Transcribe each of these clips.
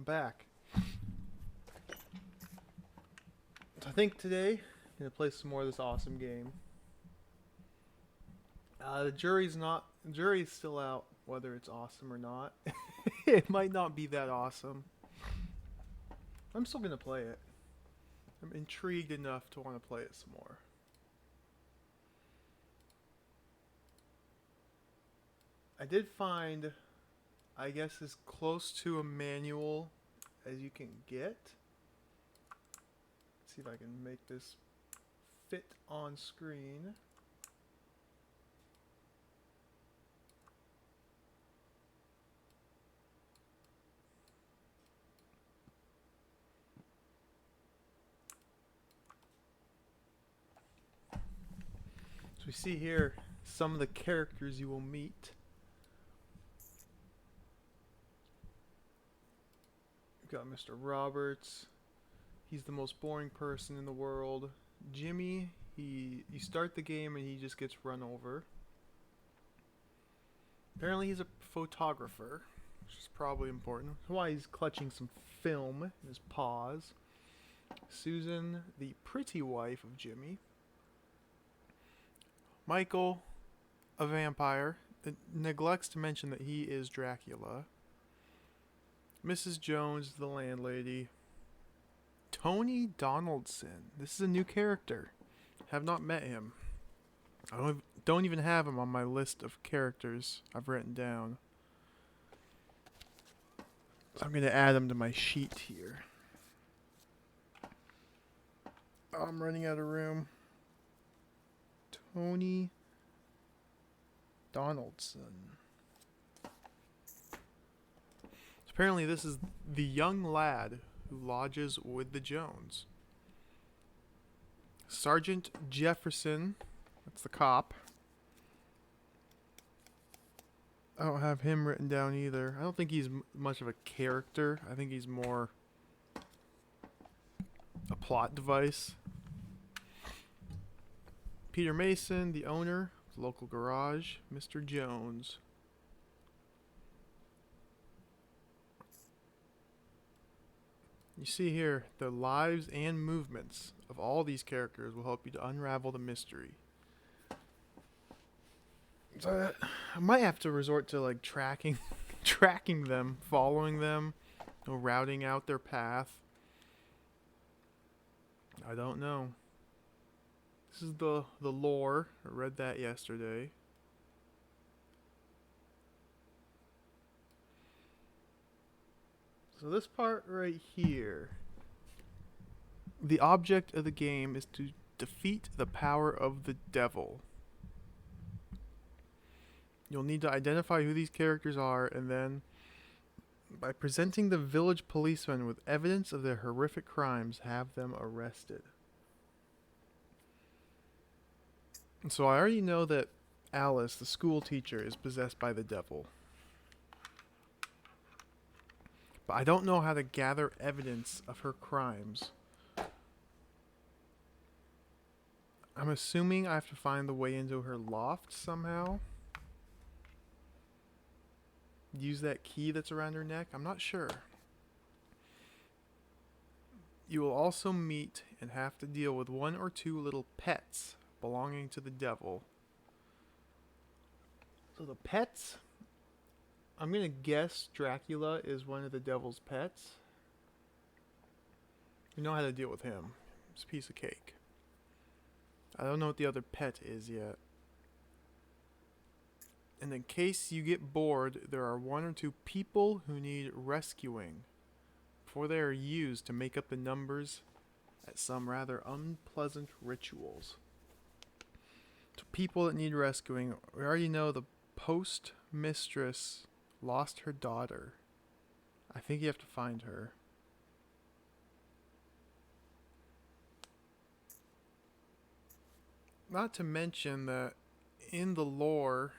I'm back. So I think today I'm gonna play some more of this awesome game. The jury's still out whether it's awesome or not. It might not be that awesome. I'm still gonna play it. I'm intrigued enough to want to play it some more. I did find, I guess, as close to a manual as you can get. Let's see if I can make this fit on screen. So we see here some of the characters you will meet. We've got Mr. Roberts. He's the most boring person in the world. Jimmy, you start the game and he just gets run over. Apparently he's a photographer, which is probably important. That's why he's clutching some film in his paws. Susan, the pretty wife of Jimmy. Michael, a vampire. It neglects to mention that he is Dracula. Mrs. Jones, the landlady. Tony Donaldson. This is a new character. Have not met him. I don't even have him on my list of characters I've written down. So I'm going to add him to my sheet here. Oh, I'm running out of room. Tony Donaldson. Apparently this is the young lad who lodges with the Jones. Sergeant Jefferson, that's the cop. I don't have him written down either. I don't think he's much of a character. I think he's more a plot device. Peter Mason, the owner of the local garage. Mr. Jones. You see here, the lives and movements of all these characters will help you to unravel the mystery. So I might have to resort to like tracking them, following them, routing out their path. I don't know. This is the lore. I read that yesterday. So this part right here. The object of the game is to defeat the power of the devil. You'll need to identify who these characters are, and then by presenting the village policemen with evidence of their horrific crimes, have them arrested. And so I already know that Alice, the school teacher, is possessed by the devil. But I don't know how to gather evidence of her crimes. I'm assuming I have to find the way into her loft somehow. Use that key that's around her neck. I'm not sure. You will also meet and have to deal with one or two little pets belonging to the devil. So the pets, I'm going to guess Dracula is one of the devil's pets. You know how to deal with him. It's a piece of cake. I don't know what the other pet is yet. And in case you get bored, there are one or two people who need rescuing before they are used to make up the numbers at some rather unpleasant rituals. To people that need rescuing, we already know the post mistress lost her daughter. I think you have to find her. Not to mention that in the lore,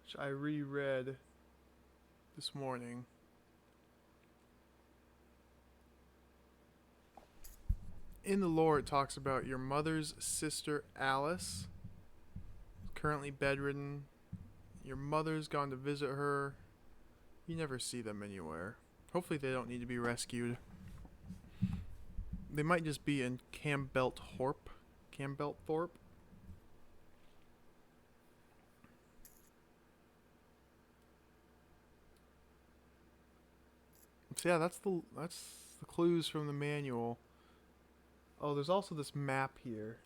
which I reread this morning, in the lore it talks about your mother's sister Alice, currently bedridden. Your mother's gone to visit her. You never see them anywhere. Hopefully they don't need to be rescued. They might just be in Campbellthorpe. Campbellthorpe. So yeah, that's the clues from the manual. Oh, there's also this map here.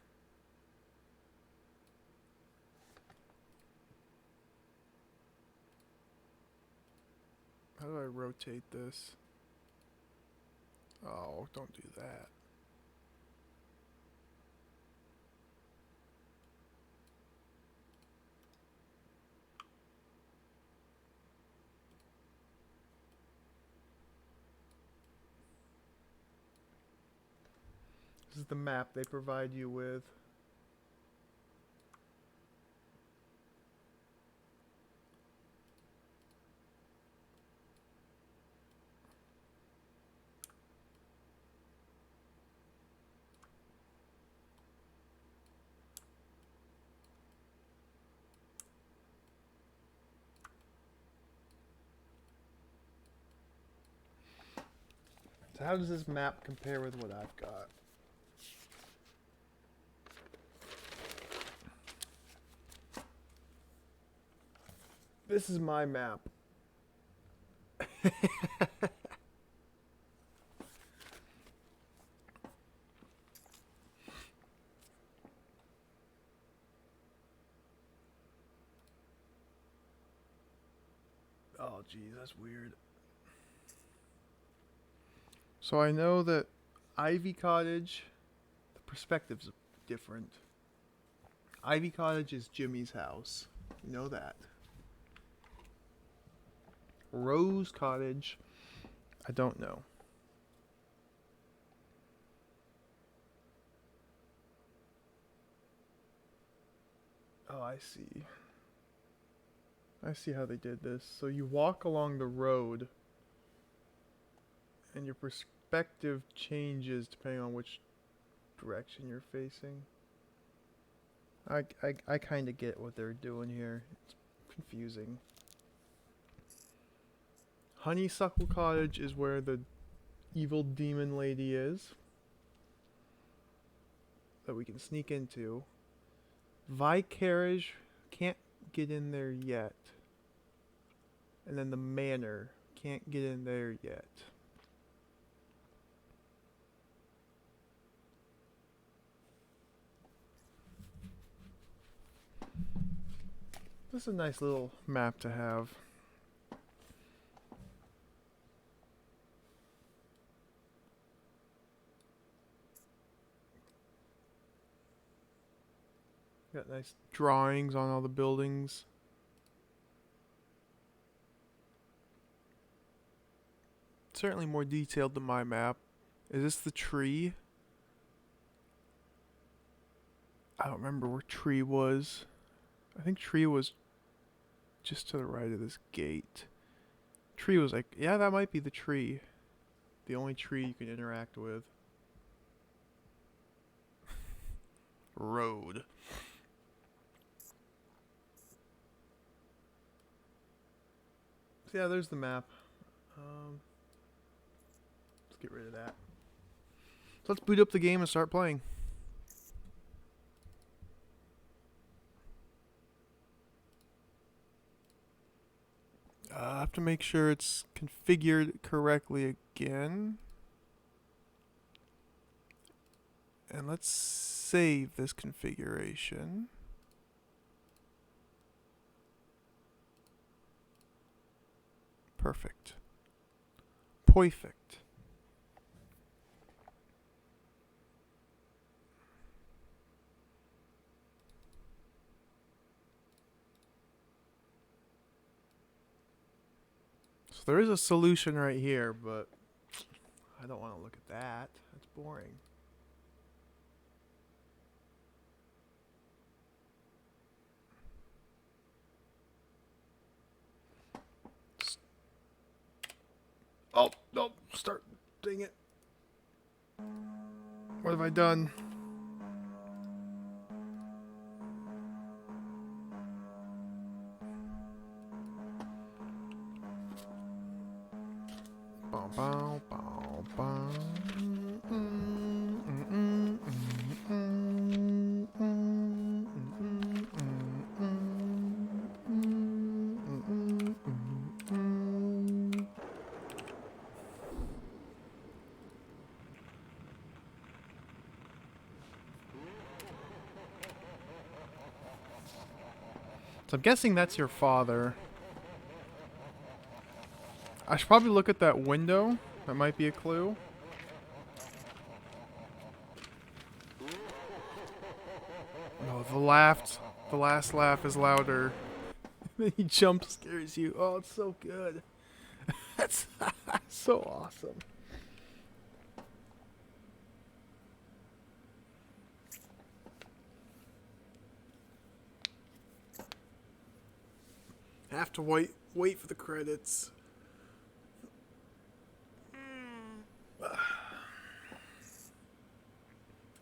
How do I rotate this? Oh, don't do that. This is the map they provide you with. So how does this map compare with what I've got? This is my map. Oh, geez, that's weird. So I know that Ivy Cottage, the perspective's different. Ivy Cottage is Jimmy's house. You know that. Rose Cottage, I don't know. Oh, I see. I see how they did this. So you walk along the road, and your perspective changes depending on which direction you're facing. I kind of get what they're doing here. It's confusing. Honeysuckle Cottage is where the evil demon lady is that we can sneak into. Vicarage, can't get in there yet. And then the manor, can't get in there yet. This is a nice little map to have. Got nice drawings on all the buildings. Certainly more detailed than my map. Is this the tree? I don't remember where tree was. I think tree was just to the right of this gate. Tree was like, yeah, that might be the tree. The only tree you can interact with. Road. So yeah, there's the map. Let's get rid of that. So let's boot up the game and start playing. I have to make sure it's configured correctly again. And let's save this configuration. Perfect. Perfect. So there is a solution right here, but I don't want to look at that. That's boring. Oh, no, start. Dang it. What have I done? Bow, bow, bow, bow. Mm, mm, mm, mm, mm, mm, mm, mm, mm. So I'm guessing that's your father. I should probably look at that window. That might be a clue. No, the last laugh is louder. Then he jump scares you. Oh, it's so good. That's so awesome. Have to wait for the credits.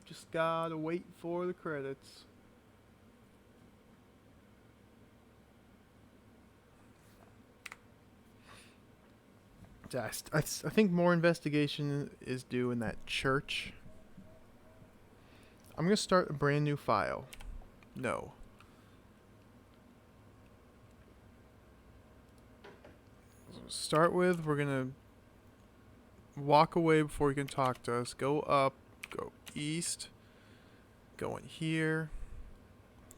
Just gotta wait for the credits. I think more investigation is due in that church. I'm gonna start a brand new file. No. Start with, we're gonna walk away before you can talk to us. Go up, go east, go in here,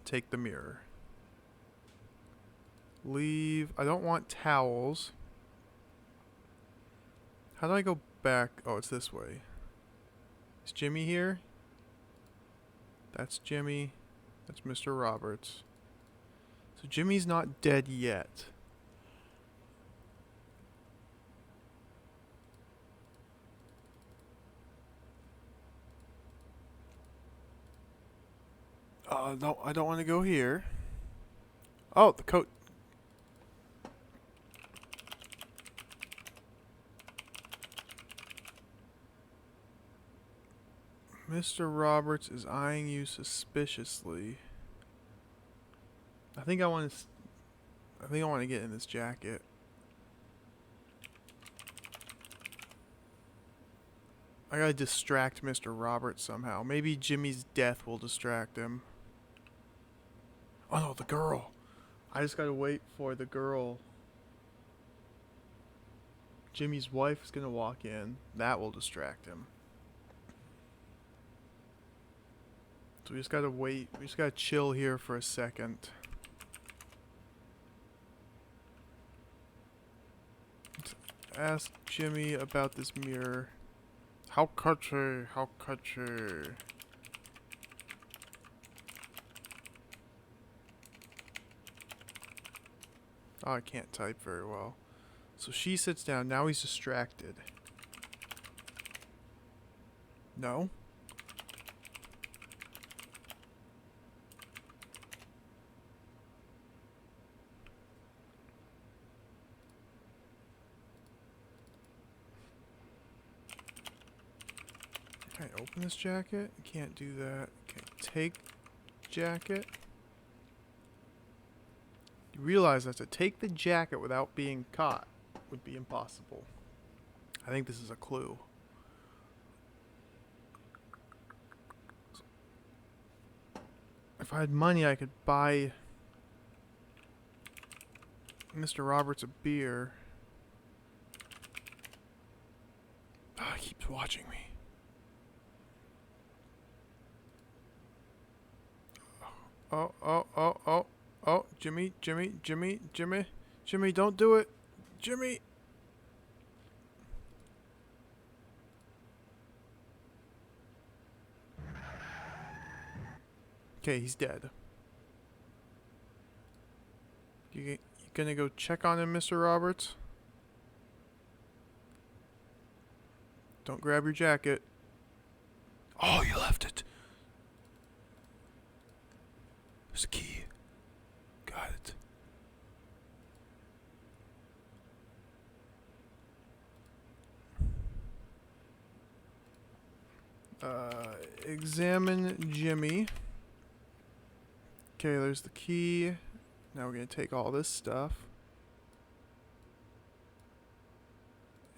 take the mirror. Leave. I don't want towels. How do I go back? Oh, it's this way. Is Jimmy here? That's Jimmy. That's Mr. Roberts. So Jimmy's not dead yet. No, I don't want to go here. Oh, the coat. Mr. Roberts is eyeing you suspiciously. I think I want to get in this jacket. I gotta distract Mr. Roberts somehow. Maybe Jimmy's death will distract him. Oh no, the girl. I just gotta wait for the girl. Jimmy's wife is gonna walk in. That will distract him. So we just gotta wait. We just gotta chill here for a second. Let's ask Jimmy about this mirror. How could she? How could she? Oh, I can't type very well. So she sits down. Now he's distracted. No? Can I open this jacket? Can't do that. Okay, take jacket. You realize that to take the jacket without being caught would be impossible. I think this is a clue. If I had money, I could buy Mr. Roberts a beer. Oh, he keeps watching me. Oh, oh, oh, oh, oh, Jimmy, Jimmy, Jimmy, Jimmy, Jimmy, don't do it. Jimmy. Okay, he's dead. You gonna go check on him, Mr. Roberts? Don't grab your jacket. Oh, you left it. There's a key. Got it. Examine Jimmy. Okay, there's the key. Now we're gonna take all this stuff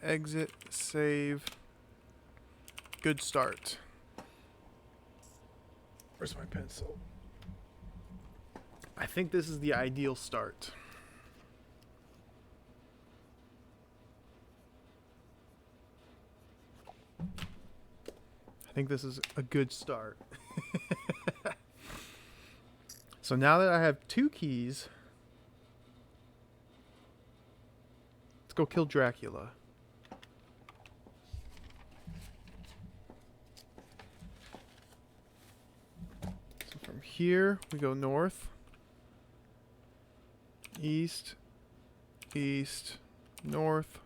Exit, save. Good start. Where's my pencil? I think this is the ideal start. I think this is a good start. So now that I have 2 keys, let's go kill Dracula. So from here, we go north, east, east, north,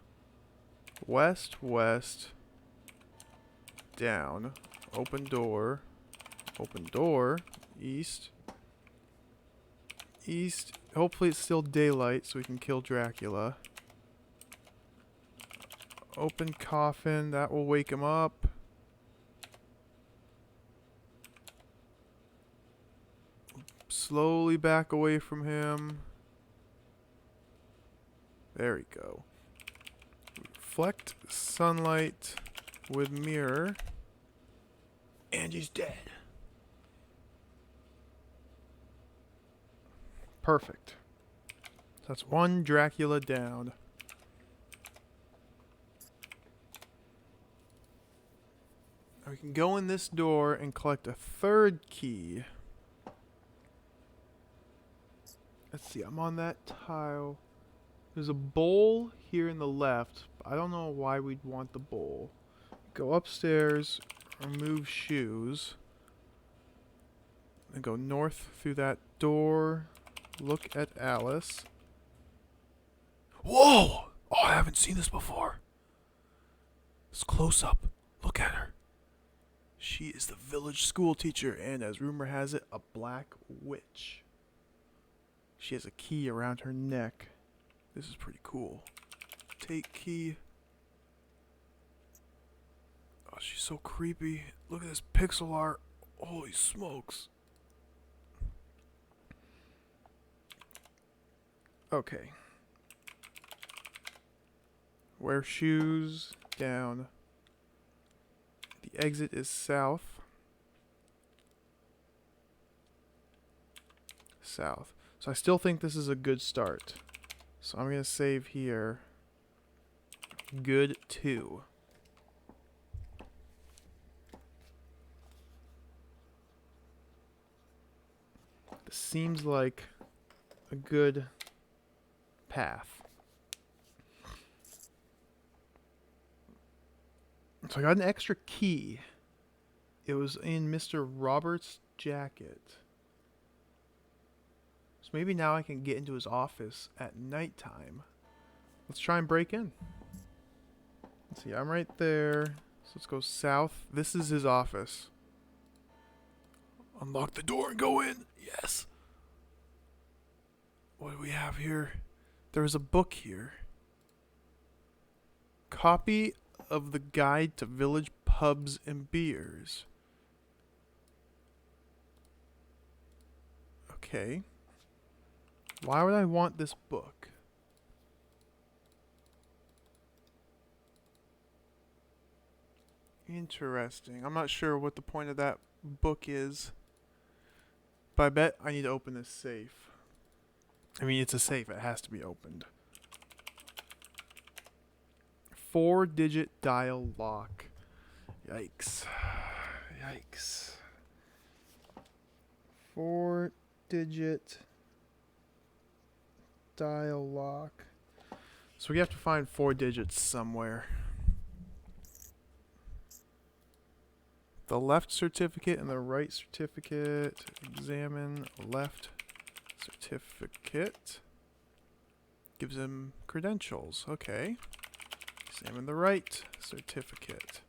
west, west, down, open door, east, east. Hopefully it's still daylight so we can kill Dracula. Open coffin, that will wake him up. Slowly back away from him. There we go. Reflect sunlight with mirror. And he's dead. Perfect. So that's 1 Dracula down. Now we can go in this door and collect a 3rd key. Let's see, I'm on that tile. There's a bowl here in the left. I don't know why we'd want the bowl. Go upstairs, remove shoes. And go north through that door. Look at Alice. Whoa! Oh, I haven't seen this before. It's close up. Look at her. She is the village school teacher and, as rumor has it, a black witch. She has a key around her neck. This is pretty cool. Take key. Oh, she's so creepy. Look at this pixel art. Holy smokes. Okay. Wear shoes. Down. The exit is south. South. So I still think this is a good start. So I'm going to save here. Good 2. This seems like a good path. So I got an extra key. It was in Mr. Roberts' jacket. So maybe now I can get into his office at nighttime. Let's try and break in. Let's see, I'm right there. So let's go south. This is his office. Unlock the door and go in. Yes. What do we have here? There is a book here. Copy of the Guide to Village Pubs and Beers. Okay. Why would I want this book? Interesting. I'm not sure what the point of that book is. But I bet I need to open this safe. I mean, it's a safe. It has to be opened. 4-digit dial lock. Yikes. Yikes. 4-digit dial lock. So we have to find 4 digits somewhere. The left certificate and the right certificate. Examine left certificate. Gives him credentials. Okay. Examine the right certificate.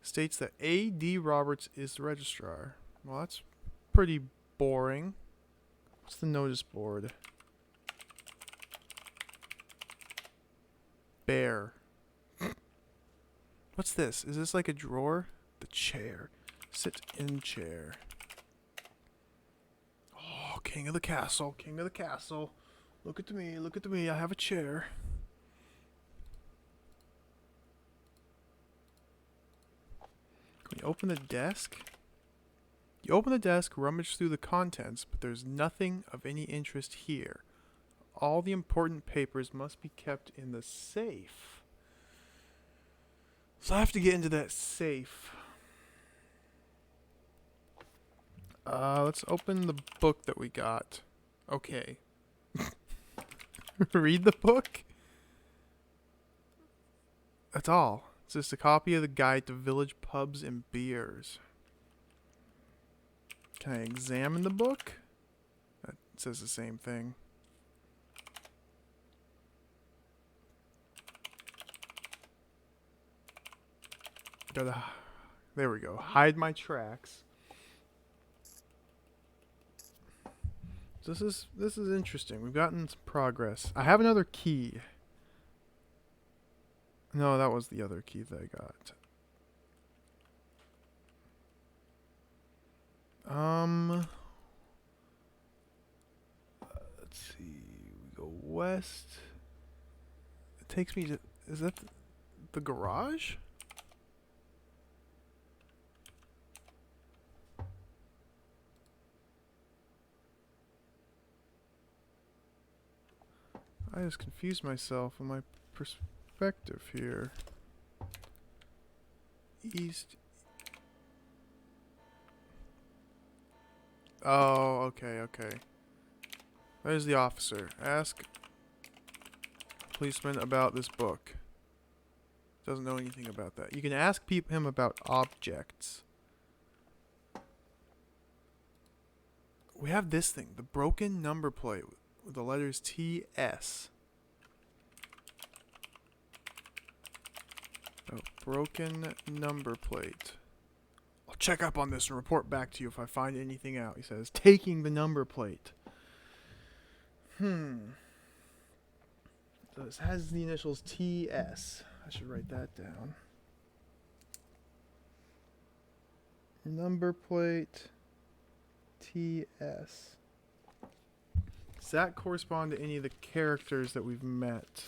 States that A.D. Roberts is the registrar. Well, that's pretty boring. What's the notice board? Bear. What's this? Is this like a drawer? The chair. Sit in chair. Oh, king of the castle. King of the castle. Look at me. Look at me. I have a chair. Open the desk. You open the desk, rummage through the contents, but there's nothing of any interest here. All the important papers must be kept in the safe. So I have to get into that safe. Let's open the book that we got. Okay. Read the book? That's all. It's just a copy of the guide to village pubs and beers. Can I examine the book? That says the same thing. There we go. Hide my tracks. This is interesting. We've gotten some progress. I have another key. No, that was the other key that I got. Let's see. We go west. It takes me to. Is that the garage? I just confused myself in my perspective here. East. Oh, okay. There's the officer. Ask policeman about this book. Doesn't know anything about that. You can ask him about objects. We have this thing, the broken number plate with the letters TS. A broken number plate. I'll check up on this and report back to you if I find anything out, he says, taking the number plate. So this has the initials TS. I should write that down. Number plate TS. Does that correspond to any of the characters that we've met?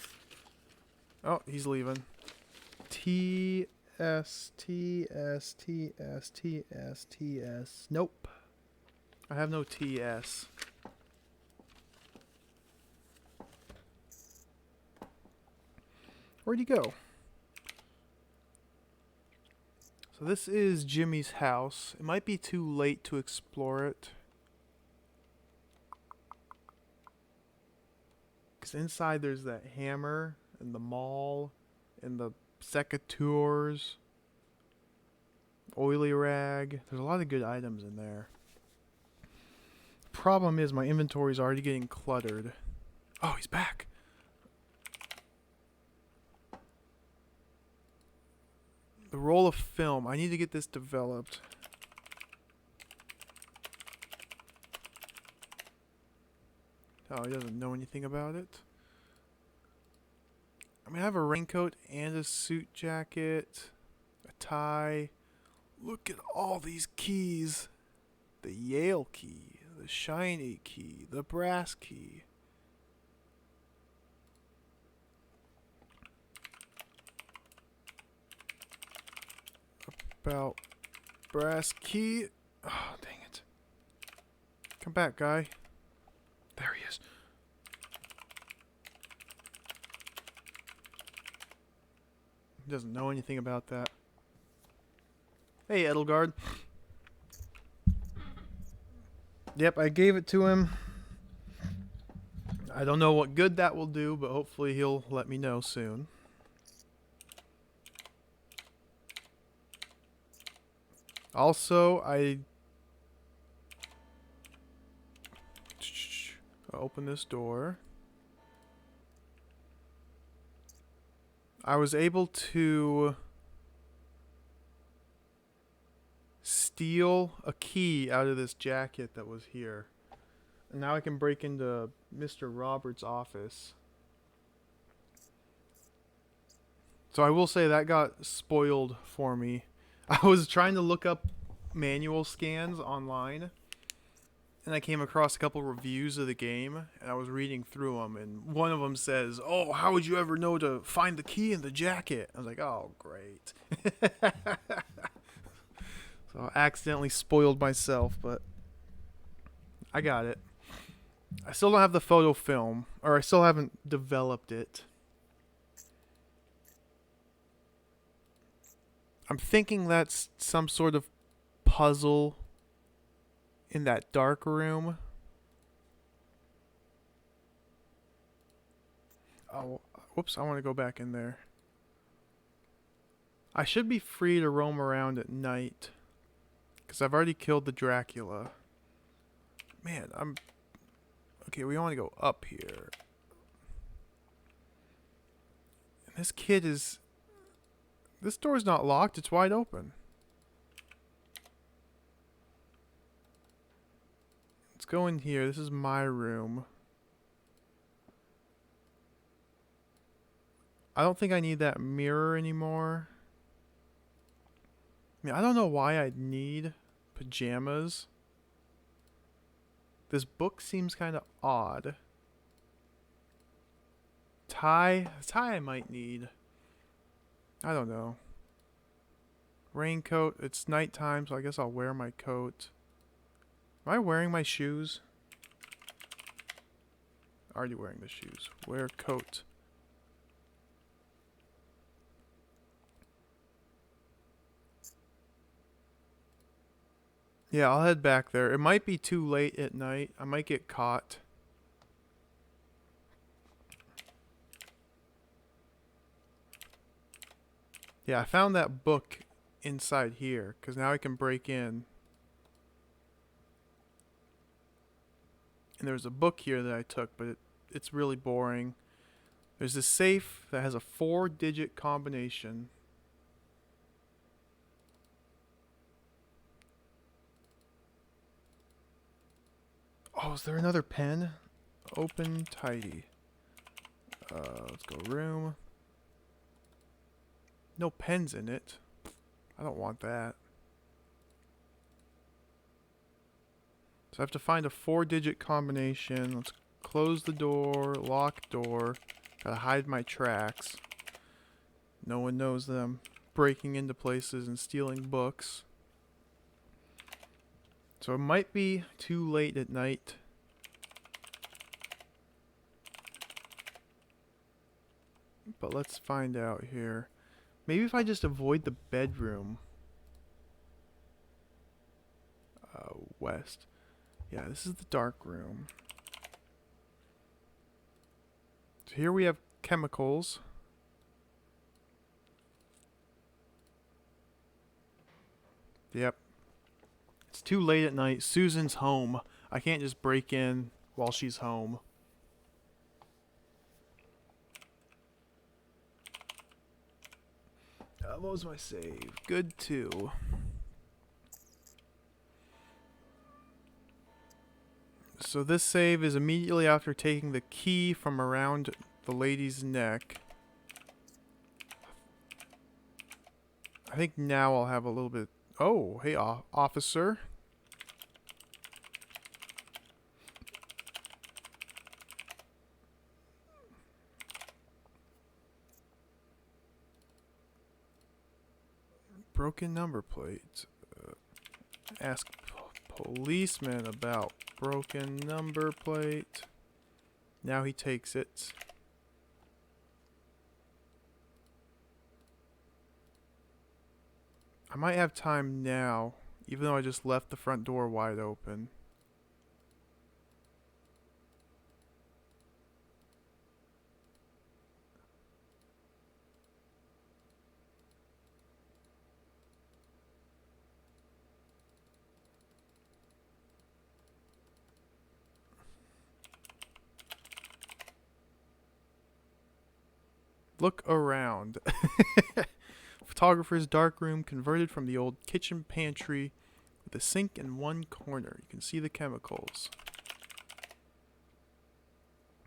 Oh, he's leaving. TS. Nope. I have no TS. Where'd he go? So this is Jimmy's house. It might be too late to explore it. Because inside there's that hammer and the maul and the secateurs, oily rag. There's a lot of good items in there. Problem is my inventory is already getting cluttered. Oh, he's back. The roll of film. I need to get this developed. Oh, he doesn't know anything about it. I mean, I have a raincoat and a suit jacket, a tie. Look at all these keys. The Yale key, the shiny key, the brass key. About brass key. Oh, dang it. Come back, guy. There he is. He doesn't know anything about that. Hey, Edelgard. Yep, I gave it to him. I don't know what good that will do, but hopefully he'll let me know soon. Also, I'll open this door. I was able to steal a key out of this jacket that was here. And now I can break into Mr. Roberts' office. So I will say that got spoiled for me. I was trying to look up manual scans online, and I came across a couple reviews of the game, and I was reading through them, and one of them says, "Oh, how would you ever know to find the key in the jacket?" I was like, "Oh, great." So I accidentally spoiled myself, but I got it. I still don't have the photo film, or I still haven't developed it. I'm thinking that's some sort of puzzle in that dark room. Oh, whoops, I want to go back in there. I should be free to roam around at night, because I've already killed the Dracula. Man, okay, we want to go up here. And this kid is... This door's not locked, it's wide open. Let's go in here. This is my room. I don't think I need that mirror anymore. I mean, I don't know why I'd need pajamas. This book seems kind of odd. Tie I might need. I don't know. Raincoat. It's nighttime, so I guess I'll wear my coat. Am I wearing my shoes? Already wearing the shoes. Wear coat. Yeah, I'll head back there. It might be too late at night. I might get caught. Yeah, I found that book inside here, because now I can break in. And there's a book here that I took, but it's really boring. There's a safe that has a 4-digit combination. Oh, is there another pen? Open tidy. Let's go room. No pens in it. I don't want that. So I have to find a 4-digit combination. Let's close the door, lock door. Gotta hide my tracks. No one knows that I'm breaking into places and stealing books. So it might be too late at night. But let's find out here. Maybe if I just avoid the bedroom. West. Yeah, this is the dark room. So here we have chemicals. Yep. It's too late at night. Susan's home. I can't just break in while she's home. What was my save? Good too. So this save is immediately after taking the key from around the lady's neck. I think now I'll have a little bit... Oh, hey, officer. Broken number plate. Ask policeman about broken number plate. Now he takes it. I might have time now, even though I just left the front door wide open. Look around. Photographer's darkroom converted from the old kitchen pantry with a sink in one corner. You can see the chemicals.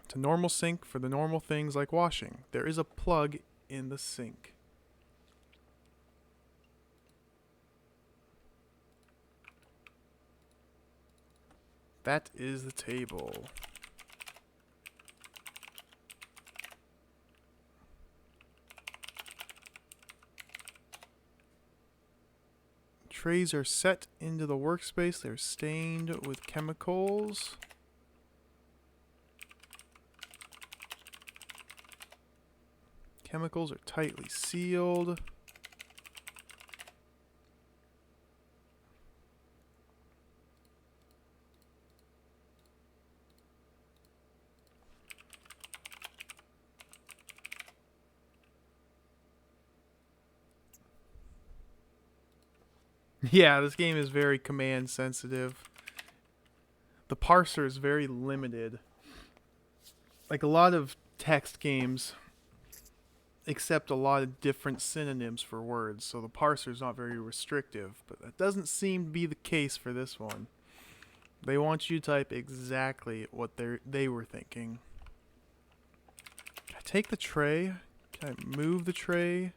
It's a normal sink for the normal things like washing. There is a plug in the sink. That is the table. Trays are set into the workspace. They're stained with chemicals. Chemicals are tightly sealed. Yeah, this game is very command sensitive. The parser is very limited. Like a lot of text games accept a lot of different synonyms for words, so the parser is not very restrictive, but that doesn't seem to be the case for this one. They want you to type exactly what they were thinking. Can I take the tray? Can I move the tray?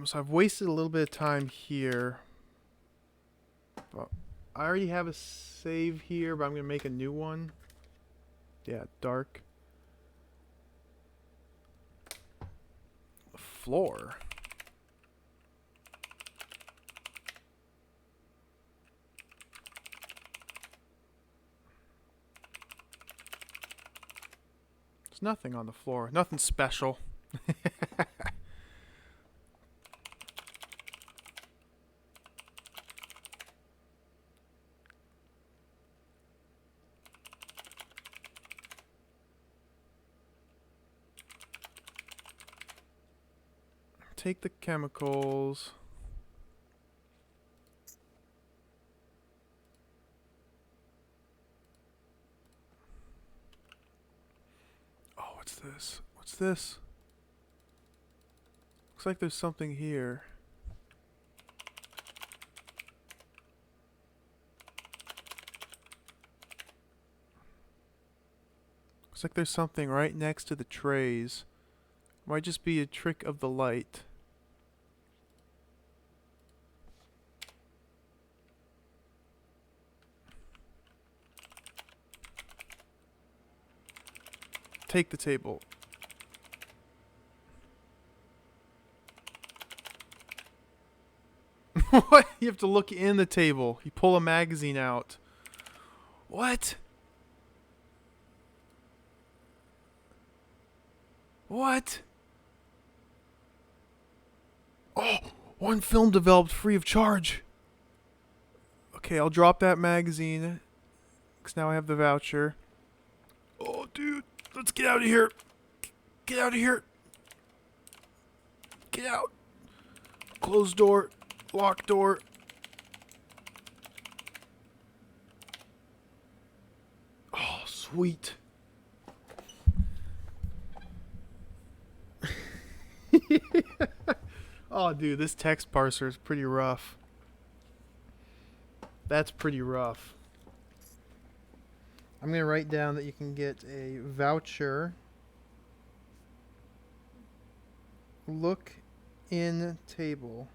So I've wasted a little bit of time here. But I already have a save here, but I'm going to make a new one. Yeah, dark. Floor. There's nothing on the floor. Nothing special. Take the chemicals. Oh, what's this? What's this? Looks like there's something here. Looks like there's something right next to the trays. Might just be a trick of the light. Take the table. What? You have to look in the table. You pull a magazine out. What? What? Oh, one film developed free of charge. Okay, I'll drop that magazine. Because now I have the voucher. Oh, dude. Let's get out of here. Get out of here. Get out. Closed door. Locked door. Oh, sweet. Oh, dude, this text parser is pretty rough. That's pretty rough. I'm going to write down that you can get a voucher. Look in table.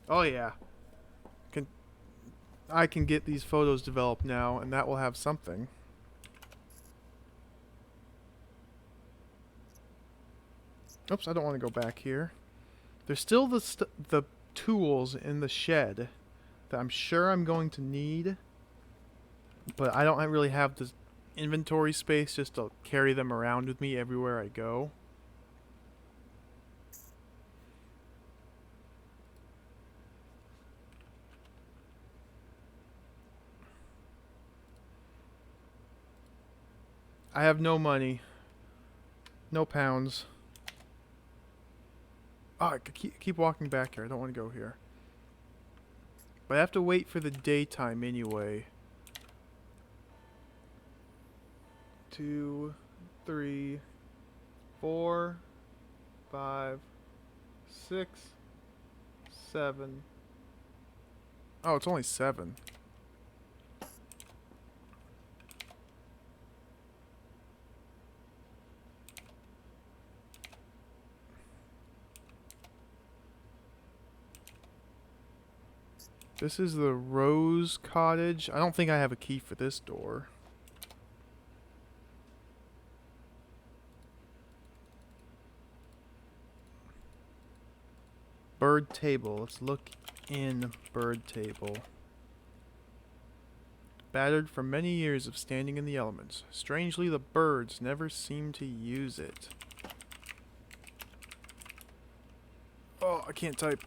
Oh, yeah. I can get these photos developed now, and that will have something. Oops, I don't want to go back here. There's still the tools in the shed that I'm sure I'm going to need. But I don't really have the inventory space just to carry them around with me everywhere I go. I have no money. No pounds. Oh, I could keep walking back here. I don't want to go here. But I have to wait for the daytime anyway. 2, 3, 4, 5, 6, 7. Oh, it's only 7. This is the Rose Cottage. I don't think I have a key for this door. Bird table. Let's look in bird table. Battered from many years of standing in the elements. Strangely, the birds never seem to use it. Oh, I can't type.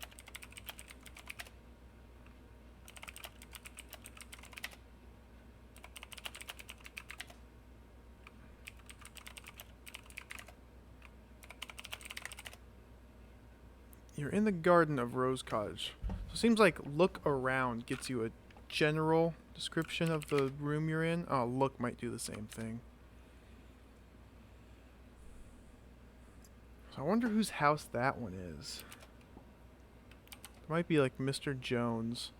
You're in the garden of Rose Cottage. So it seems like look around gets you a general description of the room you're in. Oh, look might do the same thing. So I wonder whose house that one is. It might be like Mr. Jones.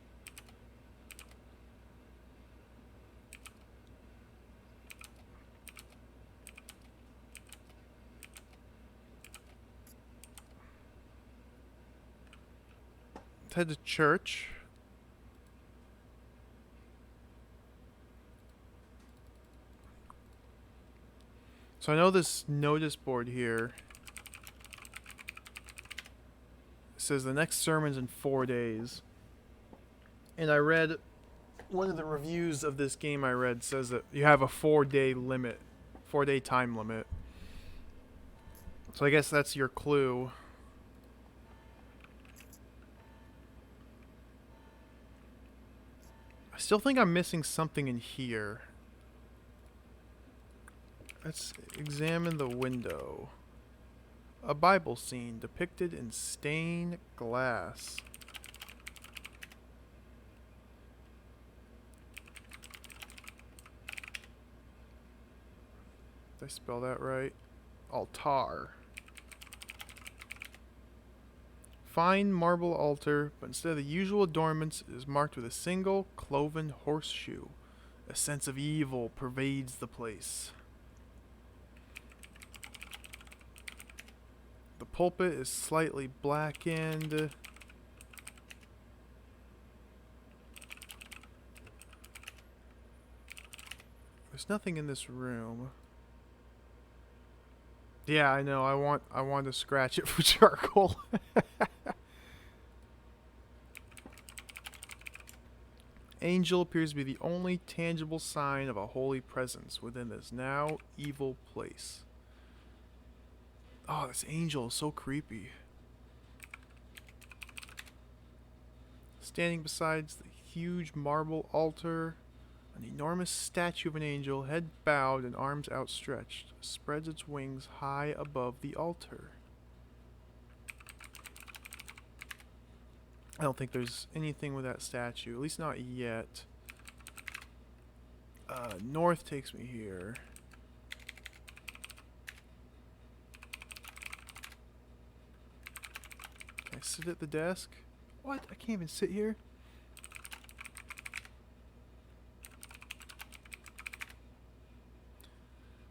Let's head to church. So I know this notice board here says the next sermon's in 4 days. And I read one of the reviews of this game I read says that you have a 4-day limit, 4-day time limit. So I guess that's your clue. I still think I'm missing something in here. Let's examine the window. A Bible scene depicted in stained glass. Did I spell that right? Altar. Fine marble altar, but instead of the usual adornments, it is marked with a single cloven horseshoe. A sense of evil pervades the place. The pulpit is slightly blackened. There's nothing in this room. Yeah, I know. I want to scratch it for charcoal. Angel appears to be the only tangible sign of a holy presence within this now evil place. Oh, this angel is so creepy. Standing beside the huge marble altar, an enormous statue of an angel, head bowed and arms outstretched, spreads its wings high above the altar. I don't think there's anything with that statue, at least not yet. North takes me here. Can I sit at the desk? What? I can't even sit here?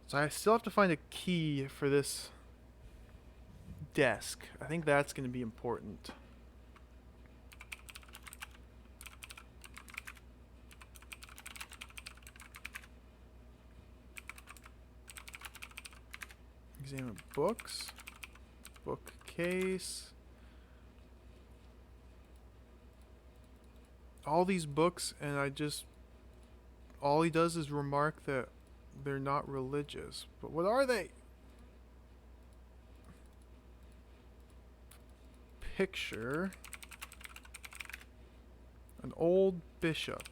So I still have to find a key for this desk. I think that's going to be important. Examine books. Bookcase. All these books, and all he does is remark that they're not religious. But what are they? Picture. An old bishop.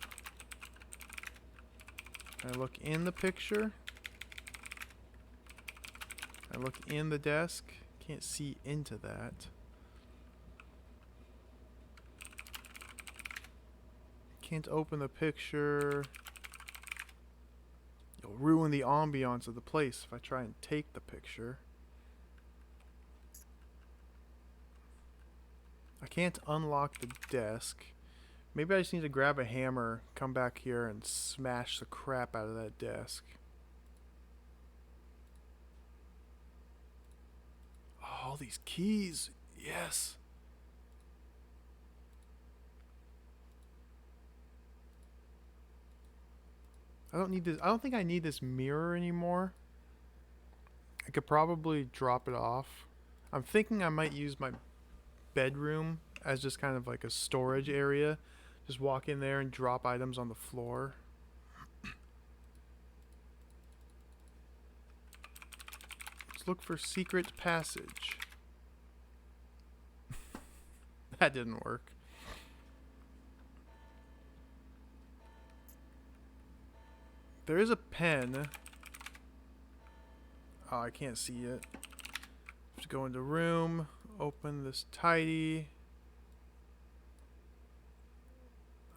I look in the picture. I look in the desk. Can't see into that. Can't open the picture. You'll ruin the ambiance of the place if I try and take the picture. I can't unlock the desk. Maybe I just need to grab a hammer, come back here, and smash the crap out of that desk. Oh, all these keys. Yes. I don't need this. I don't think I need this mirror anymore. I could probably drop it off. I'm thinking I might use my bedroom as just kind of like a storage area. Just walk in there and drop items on the floor. Let's look for secret passage. That didn't work. There is a pen. Oh, I can't see it. Just go into room, open this tidy.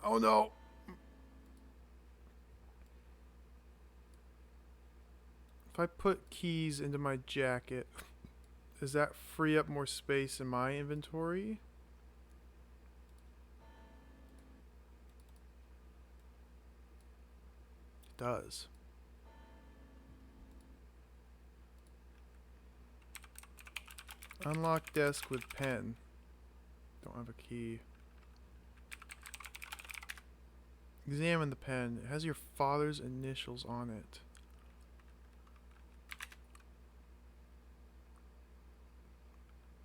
Oh no! If I put keys into my jacket, does that free up more space in my inventory? It does. Unlock desk with pen. Don't have a key. Examine the pen. It has your father's initials on it.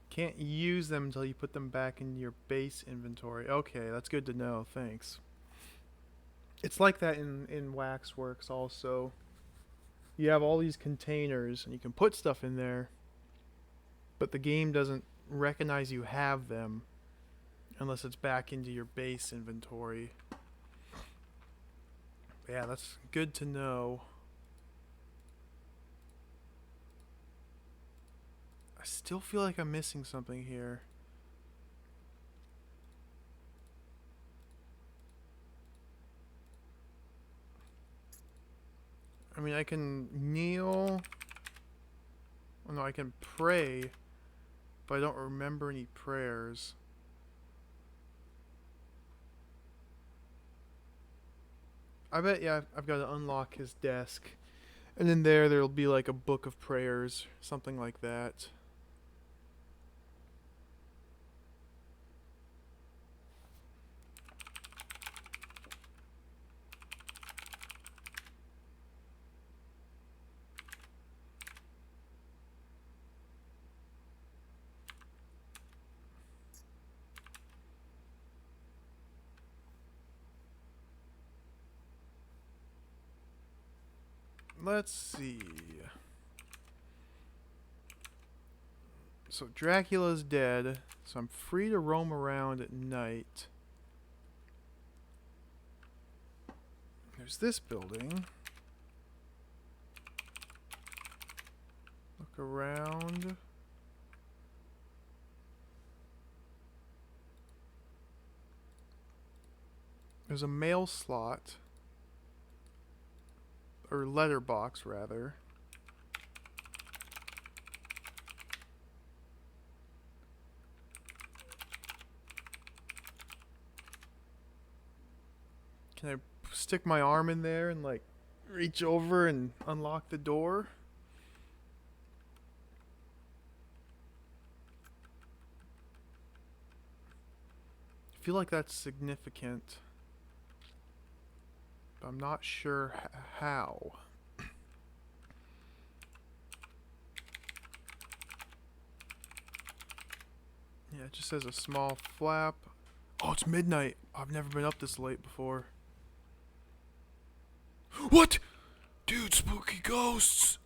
Can't use them until you put them back in your base inventory. Okay, that's good to know. Thanks. It's like that in Waxworks also. You have all these containers and you can put stuff in there, but the game doesn't recognize you have them unless it's back into your base inventory. Yeah, that's good to know. I still feel like I'm missing something here. I mean, I can kneel. Oh, no, I can pray, but I don't remember any prayers. I bet, yeah, I've got to unlock his desk. And in there'll be like a book of prayers, something like that. Let's see. So Dracula's dead, so I'm free to roam around at night. There's this building. Look around. There's a mail slot. Or letterbox, rather. Can I stick my arm in there and like reach over and unlock the door? I feel like that's significant, but I'm not sure how. Yeah, it just says a small flap. Oh, it's midnight. I've never been up this late before. What? Dude, spooky ghosts.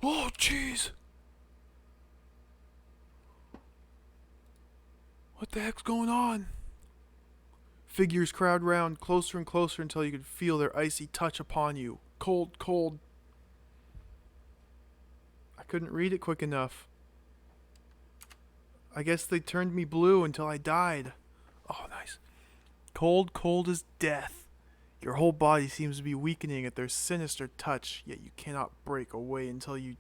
Oh, jeez. What the heck's going on? Figures crowd round closer and closer until you can feel their icy touch upon you. Cold, cold. I couldn't read it quick enough. I guess they turned me blue until I died. Oh, nice. Cold, cold as death. Your whole body seems to be weakening at their sinister touch, yet you cannot break away until you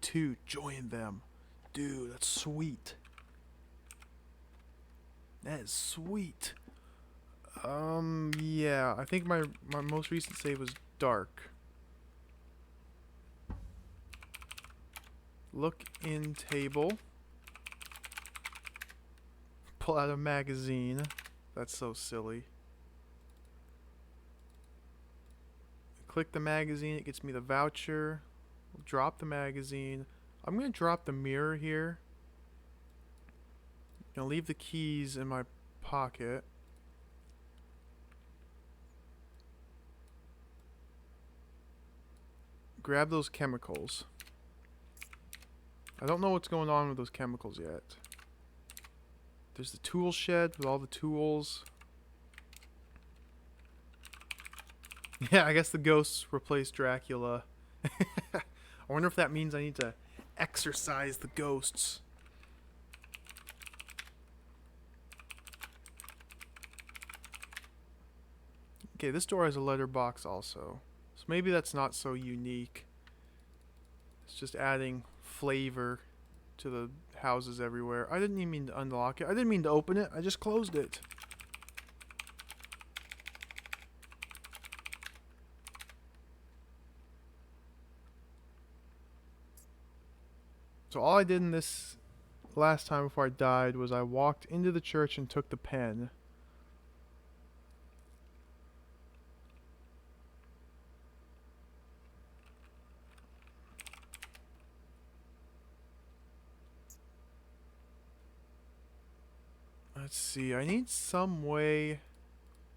too join them. Dude, that's sweet. That is sweet. Yeah, I think my most recent save was dark. Look in table. Pull out a magazine. That's so silly. Click the magazine, it gets me the voucher. Drop the magazine. I'm gonna drop the mirror here. Gonna leave the keys in my pocket. Grab those chemicals. I don't know what's going on with those chemicals yet. There's the tool shed with all the tools. Yeah, I guess the ghosts replaced Dracula. I wonder if that means I need to exorcise the ghosts. Okay, this door has a letterbox also. So maybe that's not so unique. It's just adding flavor to the houses everywhere. I didn't even mean to unlock it. I didn't mean to open it. I just closed it. So all I did in this last time before I died was I walked into the church and took the pen. Let's see, I need some way...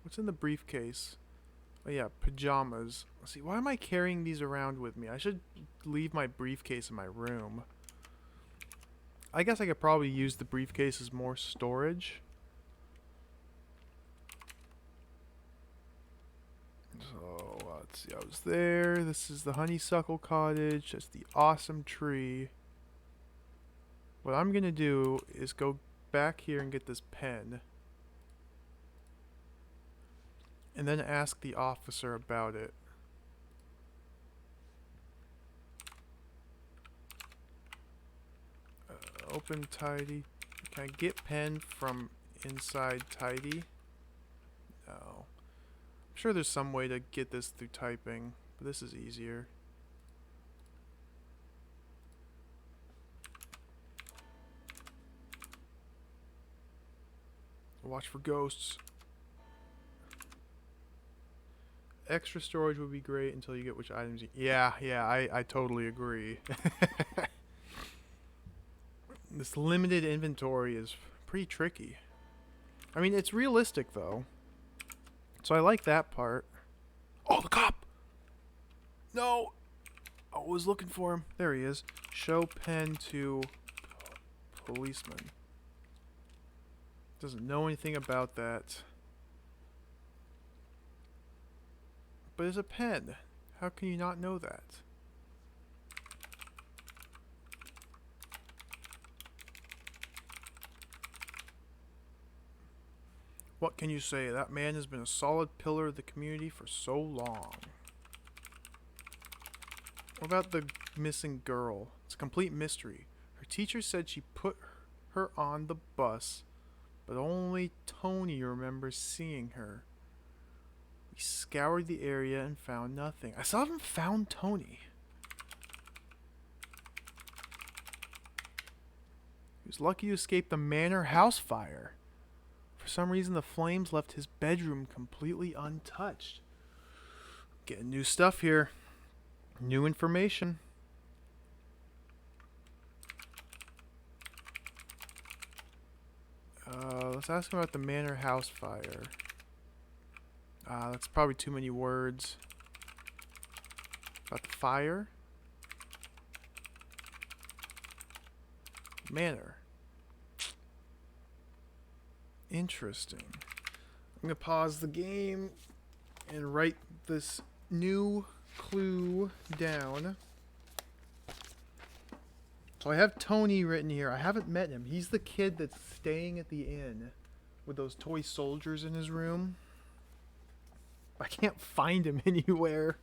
What's in the briefcase? Oh yeah, pajamas. Let's see, why am I carrying these around with me? I should leave my briefcase in my room. I guess I could probably use the briefcase as more storage. So, let's see, I was there. This is the honeysuckle cottage. That's the awesome tree. What I'm gonna do is go back here and get this pen. And then ask the officer about it. Open tidy. Can I get pen from inside tidy? No. I'm sure there's some way to get this through typing, but this is easier. Watch for ghosts. Extra storage would be great until you get which items you... Yeah, I totally agree. This limited inventory is pretty tricky. I mean, it's realistic, though. So I like that part. Oh, the cop! No! I was looking for him. There he is. Show pen to policeman. Doesn't know anything about that. But it's a pen. How can you not know that? What can you say? That man has been a solid pillar of the community for so long. What about the missing girl? It's a complete mystery. Her teacher said she put her on the bus, but only Tony remembers seeing her. We scoured the area and found nothing. I still haven't found Tony. He was lucky to escape the manor house fire. For some reason, the flames left his bedroom completely untouched. Getting new stuff here. New information. Let's ask him about the manor house fire. That's probably too many words. About the fire? Manor. Interesting. I'm going to pause the game and write this new clue down. So I have Tony written here. I haven't met him. He's the kid that's staying at the inn with those toy soldiers in his room. I can't find him anywhere.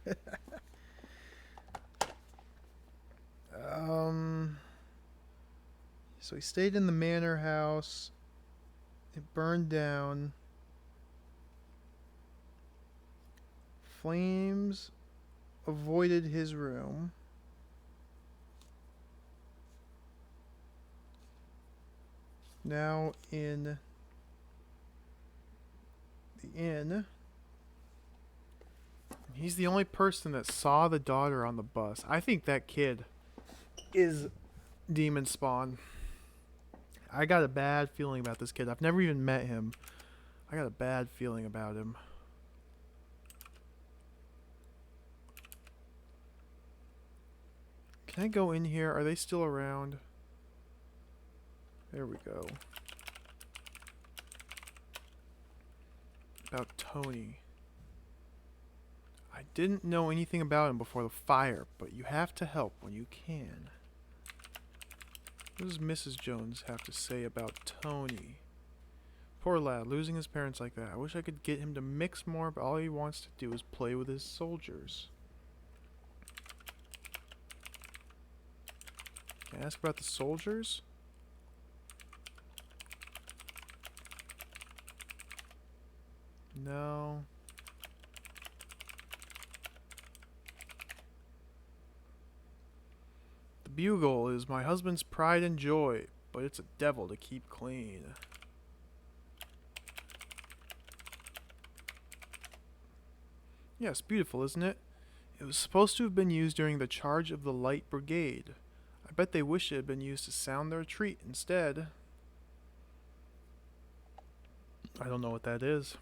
So he stayed in the manor house. It burned down. Flames avoided his room. Now in the inn. He's the only person that saw the daughter on the bus. I think that kid is demon spawn. I got a bad feeling about this kid. I've never even met him. I got a bad feeling about him. Can I go in here? Are they still around? There we go. About Tony. I didn't know anything about him before the fire, but you have to help when you can. What does Mrs. Jones have to say about Tony? Poor lad, losing his parents like that. I wish I could get him to mix more, but all he wants to do is play with his soldiers. Can I ask about the soldiers? No. The bugle is my husband's pride and joy, but it's a devil to keep clean. Yes, beautiful, isn't it? It was supposed to have been used during the charge of the Light Brigade. I bet they wish it had been used to sound their retreat instead. I don't know what that is.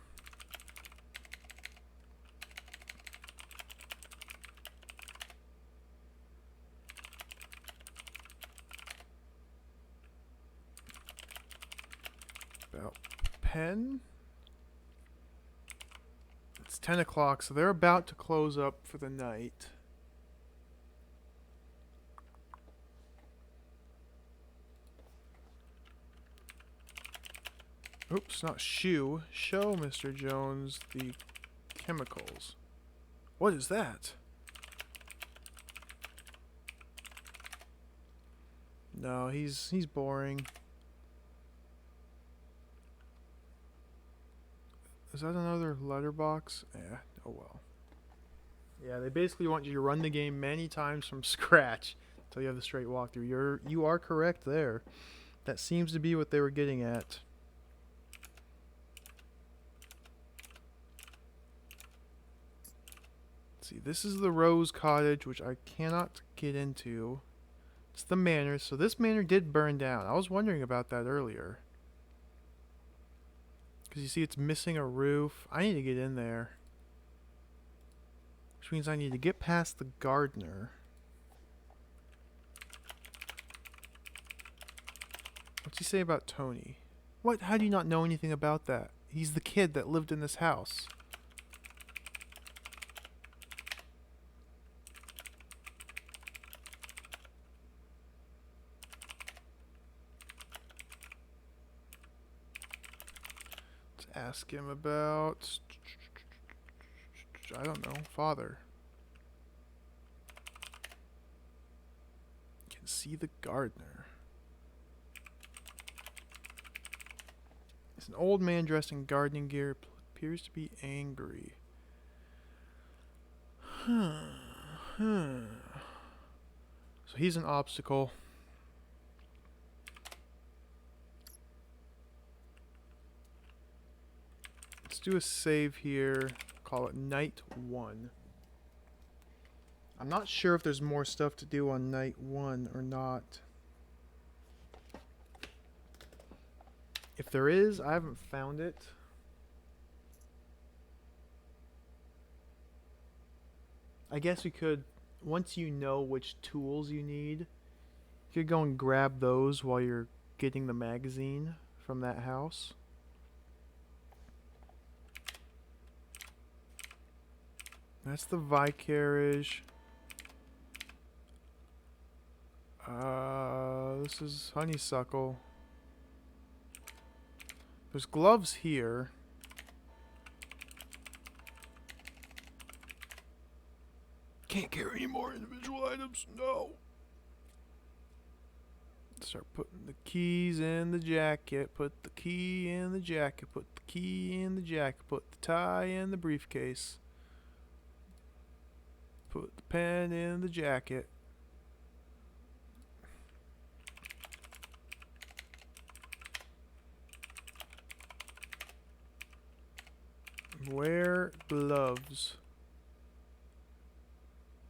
About pen? It's 10 o'clock, so they're about to close up for the night. Oops, not shoe. Show Mr. Jones the chemicals. What is that? No, he's boring. Is that another letterbox? Yeah, oh well. Yeah, they basically want you to run the game many times from scratch until you have the straight walkthrough. You are correct there. That seems to be what they were getting at. Let's see, this is the Rose Cottage, which I cannot get into. It's the manor, so this manor did burn down. I was wondering about that earlier. Because you see it's missing a roof. I need to get in there. Which means I need to get past the gardener. What's he say about Tony? What? How do you not know anything about that? He's the kid that lived in this house. Ask him about, I don't know, father. Can see the gardener. It's an old man dressed in gardening gear, appears to be angry. So he's an obstacle. Let's do a save here. Call it night 1. I'm not sure if there's more stuff to do on night 1 or not. If there is, I haven't found it. I guess we could, once you know which tools you need, you could go and grab those while you're getting the magazine from that house. That's the Vicarage. This is Honeysuckle. There's gloves here. Can't carry any more individual items. No. Start putting the keys in the jacket. Put the key in the jacket. Put the key in the jacket. Put the tie in the briefcase. Put the pen in the jacket. Wear gloves.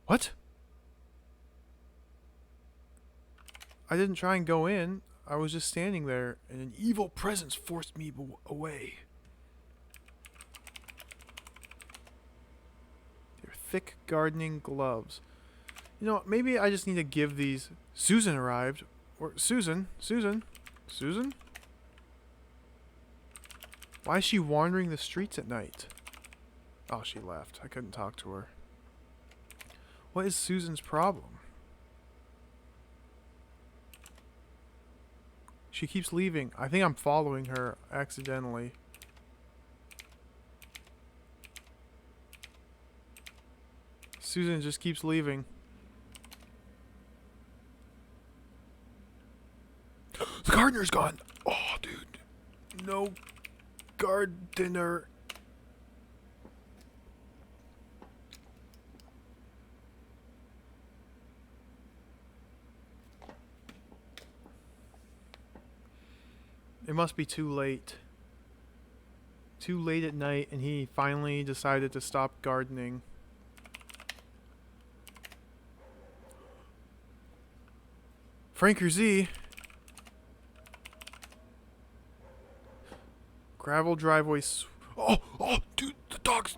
What? I didn't try and go in. I was just standing there, and an evil presence forced me away. They're thick gardening gloves. You know, maybe I just need to give these... Susan arrived. Or Susan? Why is she wandering the streets at night? Oh, she left. I couldn't talk to her. What is Susan's problem? She keeps leaving. I think I'm following her accidentally. Susan just keeps leaving. The gardener's gone. Oh, dude. No gardener. It must be too late. Too late at night, and he finally decided to stop gardening. Franker Z. Gravel driveway. Oh, dude, the dog's.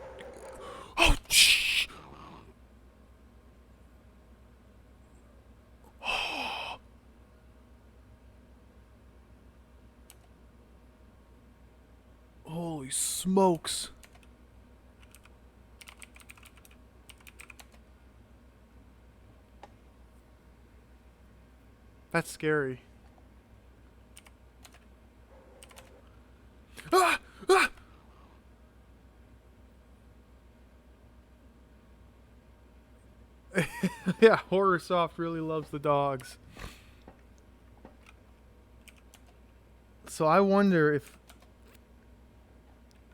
Oh, shh. Holy smokes. That's scary. Ah! Ah! Yeah, HorrorSoft really loves the dogs. So I wonder if...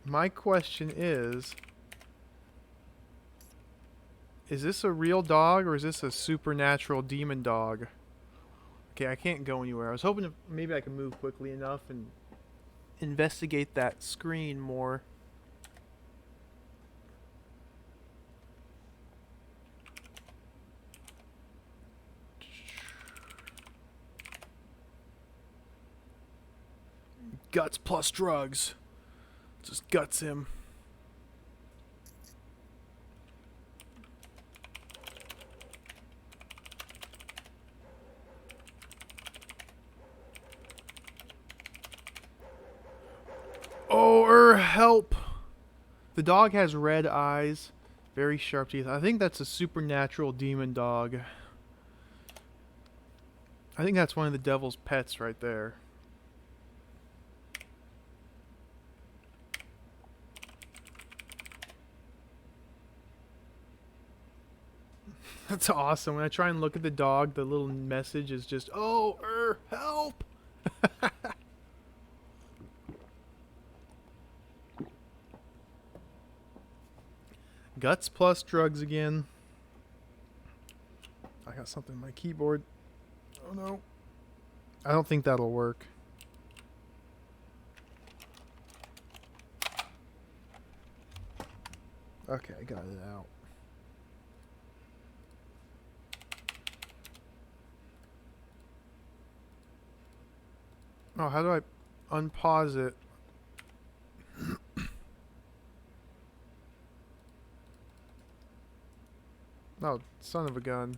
My question is this a real dog or is this a supernatural demon dog? Okay, I can't go anywhere. I was hoping maybe I could move quickly enough and investigate that screen more. Guts plus drugs. Just guts him. Oh, help. The dog has red eyes, very sharp teeth. I think that's a supernatural demon dog. I think that's one of the devil's pets right there. That's awesome. When I try and look at the dog, the little message is just, oh, help. Guts plus drugs again. I got something on my keyboard. Oh no. I don't think that'll work. Okay, I got it out. Oh, how do I unpause it? Oh, son of a gun.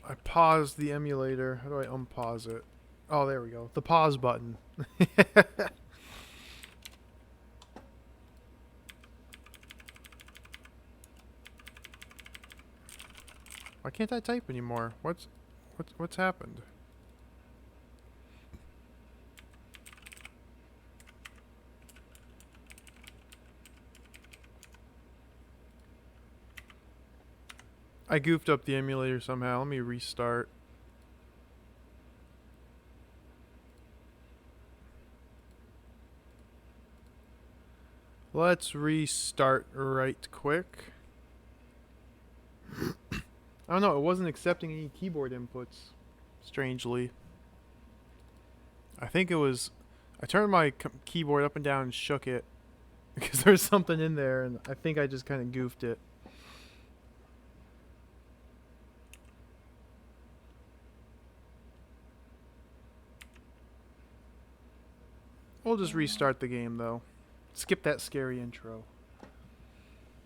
I paused the emulator. How do I unpause it? Oh, there we go. The pause button. Why can't I type anymore? What's happened? I goofed up the emulator somehow. Let me restart. Let's restart right quick. I don't know, it wasn't accepting any keyboard inputs, strangely. I think it was... I turned my keyboard up and down and shook it because there's something in there, and I think I just kind of goofed it. We'll just restart the game though. Skip that scary intro.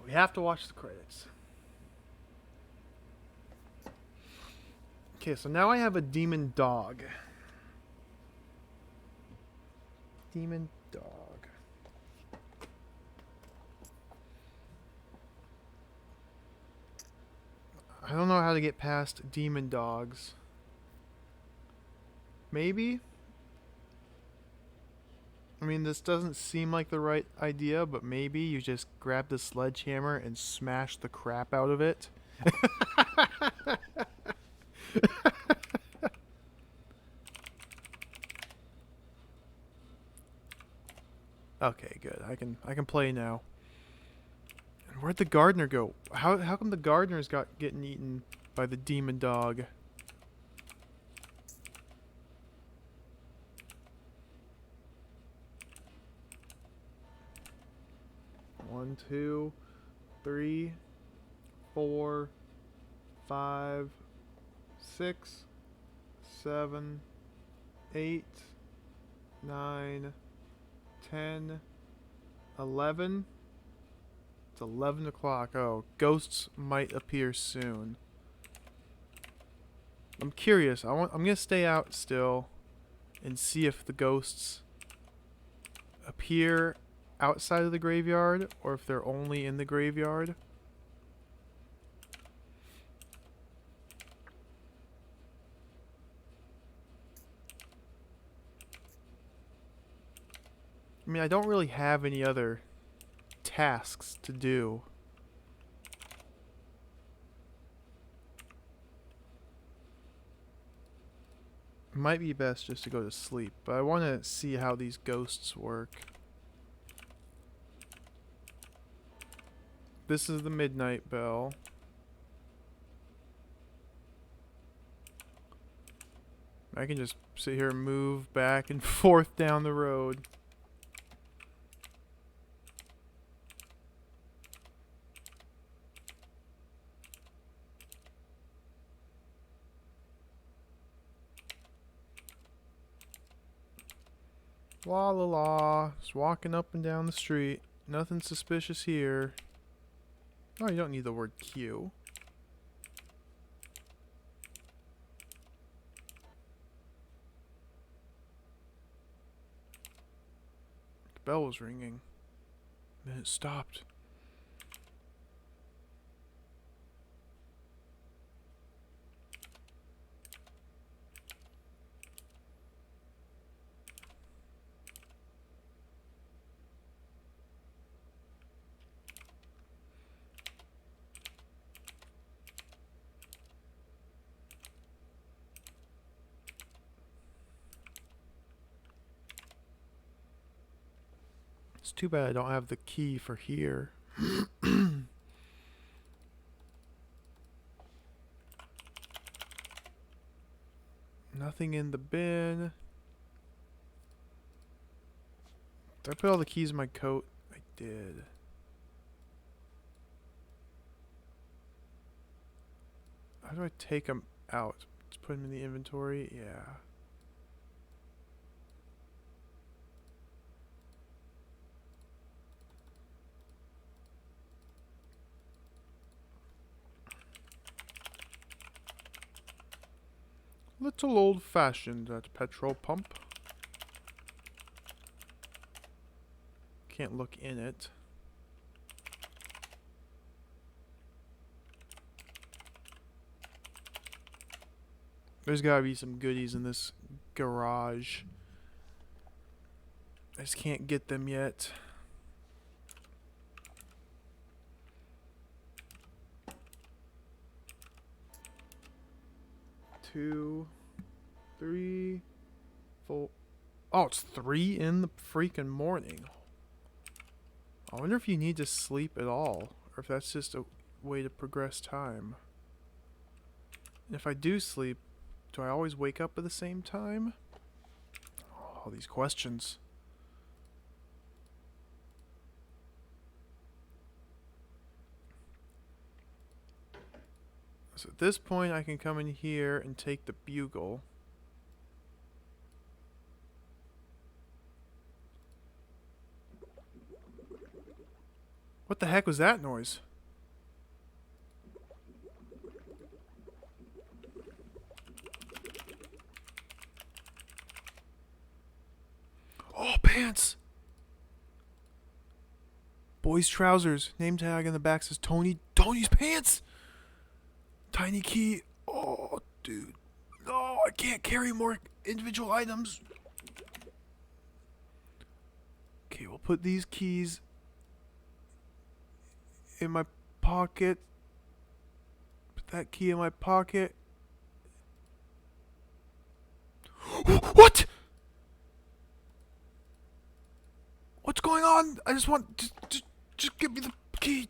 We have to watch the credits. Okay, so now I have a demon dog. Demon dog. I don't know how to get past demon dogs. Maybe? I mean, this doesn't seem like the right idea, but maybe you just grab the sledgehammer and smash the crap out of it. Okay, good. I can play now. And where'd the gardener go? How come the gardener's getting eaten by the demon dog? One, two, 3, 4, 5, 6, 7, 8, 9, 10, 11. It's 11 o'clock. Oh, ghosts might appear soon. I'm curious. I'm gonna stay out still and see if the ghosts appear outside of the graveyard or if they're only in the graveyard. I mean, I don't really have any other tasks to do. It might be best just to go to sleep, but I want to see how these ghosts work. This is the midnight bell. I can just sit here and move back and forth down the road. La la la. Just walking up and down the street. Nothing suspicious here. Oh, you don't need the word Q. The bell was ringing. Then it stopped. It's too bad I don't have the key for here. Nothing in the bin. Did I put all the keys in my coat? I did. How do I take them out? Just put them in the inventory? Yeah. Little old-fashioned at petrol pump. Can't look in it. There's gotta be some goodies in this garage. I just can't get them yet. Two, 3, 4. Oh, it's 3 in the freaking morning. I wonder if you need to sleep at all, or if that's just a way to progress time. And if I do sleep, do I always wake up at the same time? Oh, all these questions. So at this point, I can come in here and take the bugle. What the heck was that noise? Oh, pants! Boys' trousers. Name tag on the back says Tony. Tony's pants! Tiny key. Oh, dude. No, I can't carry more individual items. Okay, we'll put these keys in my pocket. Put that key in my pocket. What? What's going on? I just want just give me the key.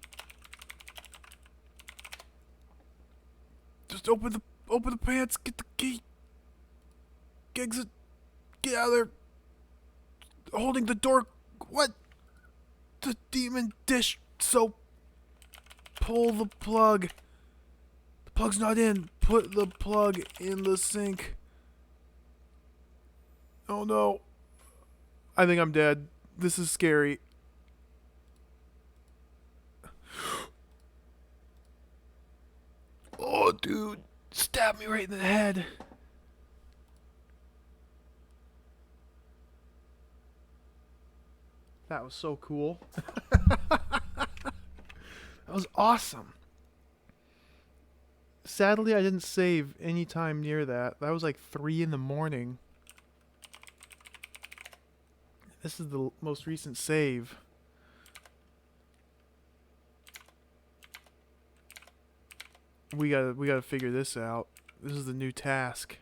Just open the pants. Get the key. Exit. Get out of there. Holding the door. What? The demon dish soap. Pull the plug. The plug's not in. Put the plug in the sink. Oh no. I think I'm dead. This is scary. Oh, dude. Stab me right in the head. That was so cool. That was awesome. Sadly, I didn't save any time near that. That was like 3 in the morning. This is the most recent save. We gotta figure this out. This is the new task.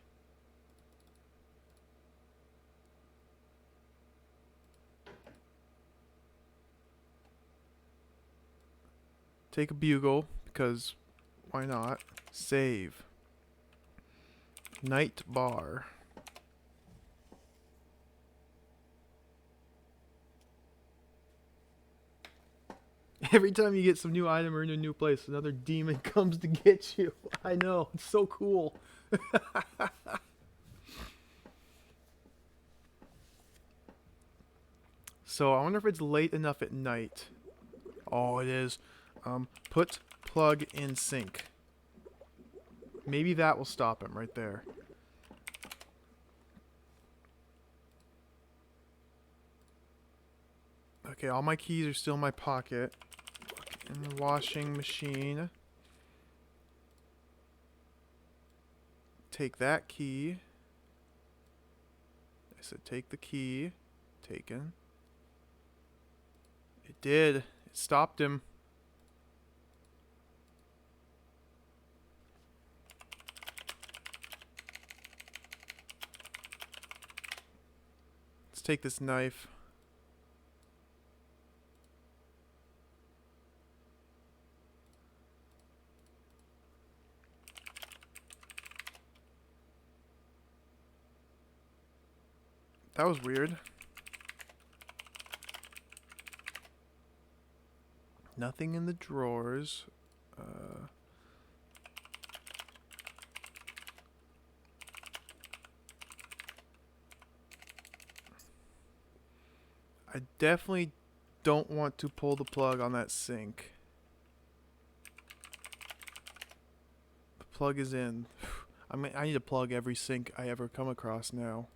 Take a bugle, because why not? Save. Night bar. Every time you get some new item or in a new place, another demon comes to get you. I know, it's so cool. So I wonder if it's late enough at night. Oh, it is. Put plug in sink. Maybe that will stop him right there. Okay, all my keys are still in my pocket. In the washing machine. Take that key. I said take the key. Taken. It did. It stopped him. Let's take this knife. That was weird. Nothing in the drawers. I definitely don't want to pull the plug on that sink. The plug is in. I need to plug every sink I ever come across now.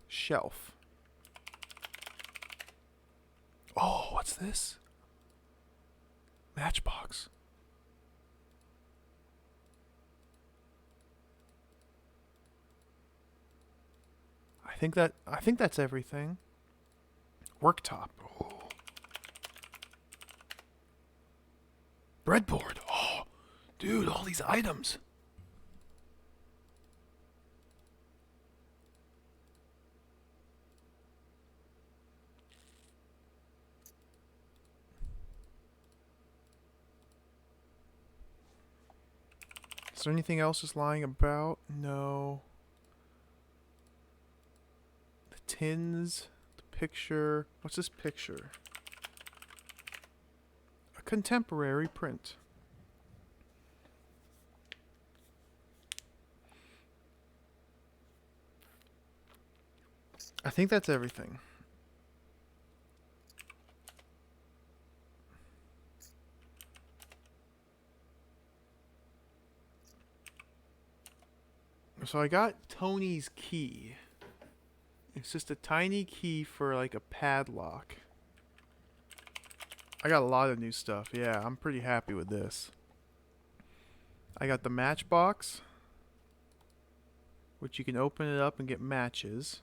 Shelf. Oh, what's this? Matchbox. I think that's everything. Worktop. Oh. Breadboard. Oh, dude, all these items. Is there anything else just lying about? No. The tins, the picture. What's this picture? A contemporary print. I think that's everything. So I got Tony's key. It's just a tiny key for like a padlock. I got a lot of new stuff. Yeah, I'm pretty happy with this. I got the matchbox, which you can open it up and get matches.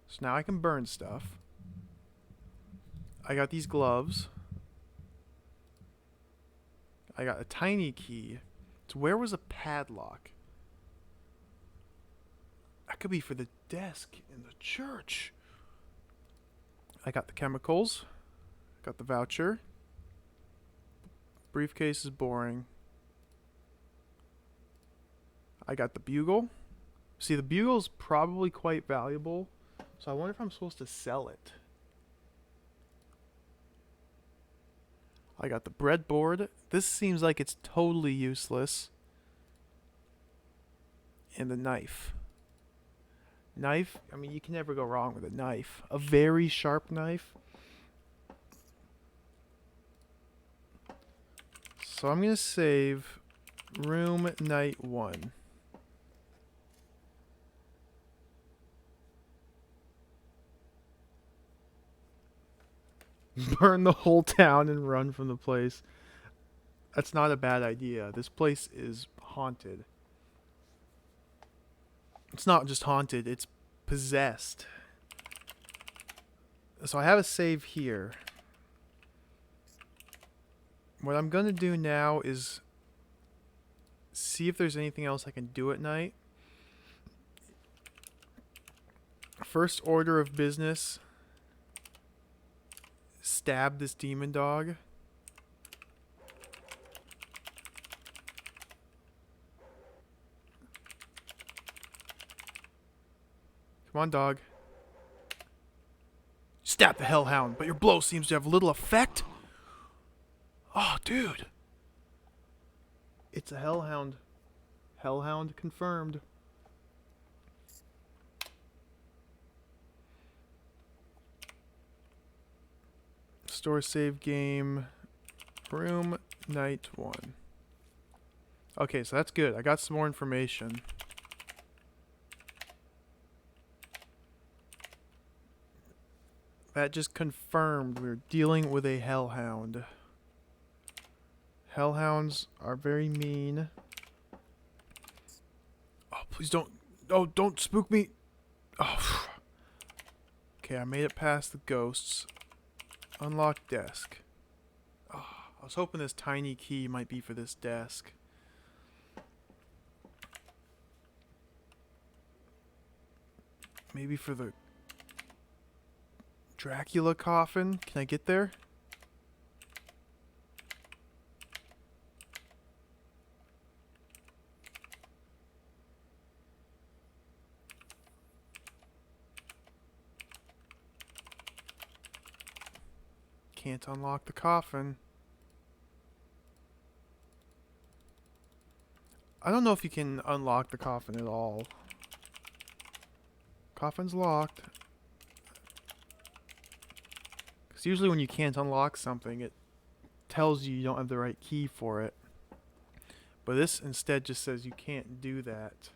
So now I can burn stuff. I got these gloves. I got a tiny key. So where was a padlock? That could be for the desk in the church. I got the chemicals. Got the voucher. Briefcase is boring. I got the bugle. See, the bugle's probably quite valuable. So I wonder if I'm supposed to sell it. I got the breadboard. This seems like it's totally useless. And the knife. Knife, I mean, you can never go wrong with a knife. A very sharp knife. So I'm going to save room night 1. Burn the whole town and run from the place. That's not a bad idea. This place is haunted. It's not just haunted, it's possessed. So I have a save here. What I'm going to do now is see if there's anything else I can do at night. First order of business. Stab this demon dog. Come on, dog. Stab the hellhound, but your blow seems to have little effect. Oh, dude. It's a hellhound. Hellhound confirmed. Store save game. Room night 1. Okay, so that's good. I got some more information. That just confirmed we're dealing with a hellhound. Hellhounds are very mean. Oh, please don't. Oh, don't spook me. Oh. Okay, I made it past the ghosts. Unlock desk. Oh, I was hoping this tiny key might be for this desk. Maybe for the Dracula coffin? Can I get there? Can't unlock the coffin. I don't know if you can unlock the coffin at all. Coffin's locked. Because usually when you can't unlock something, it tells you don't have the right key for it. But this instead just says you can't do that.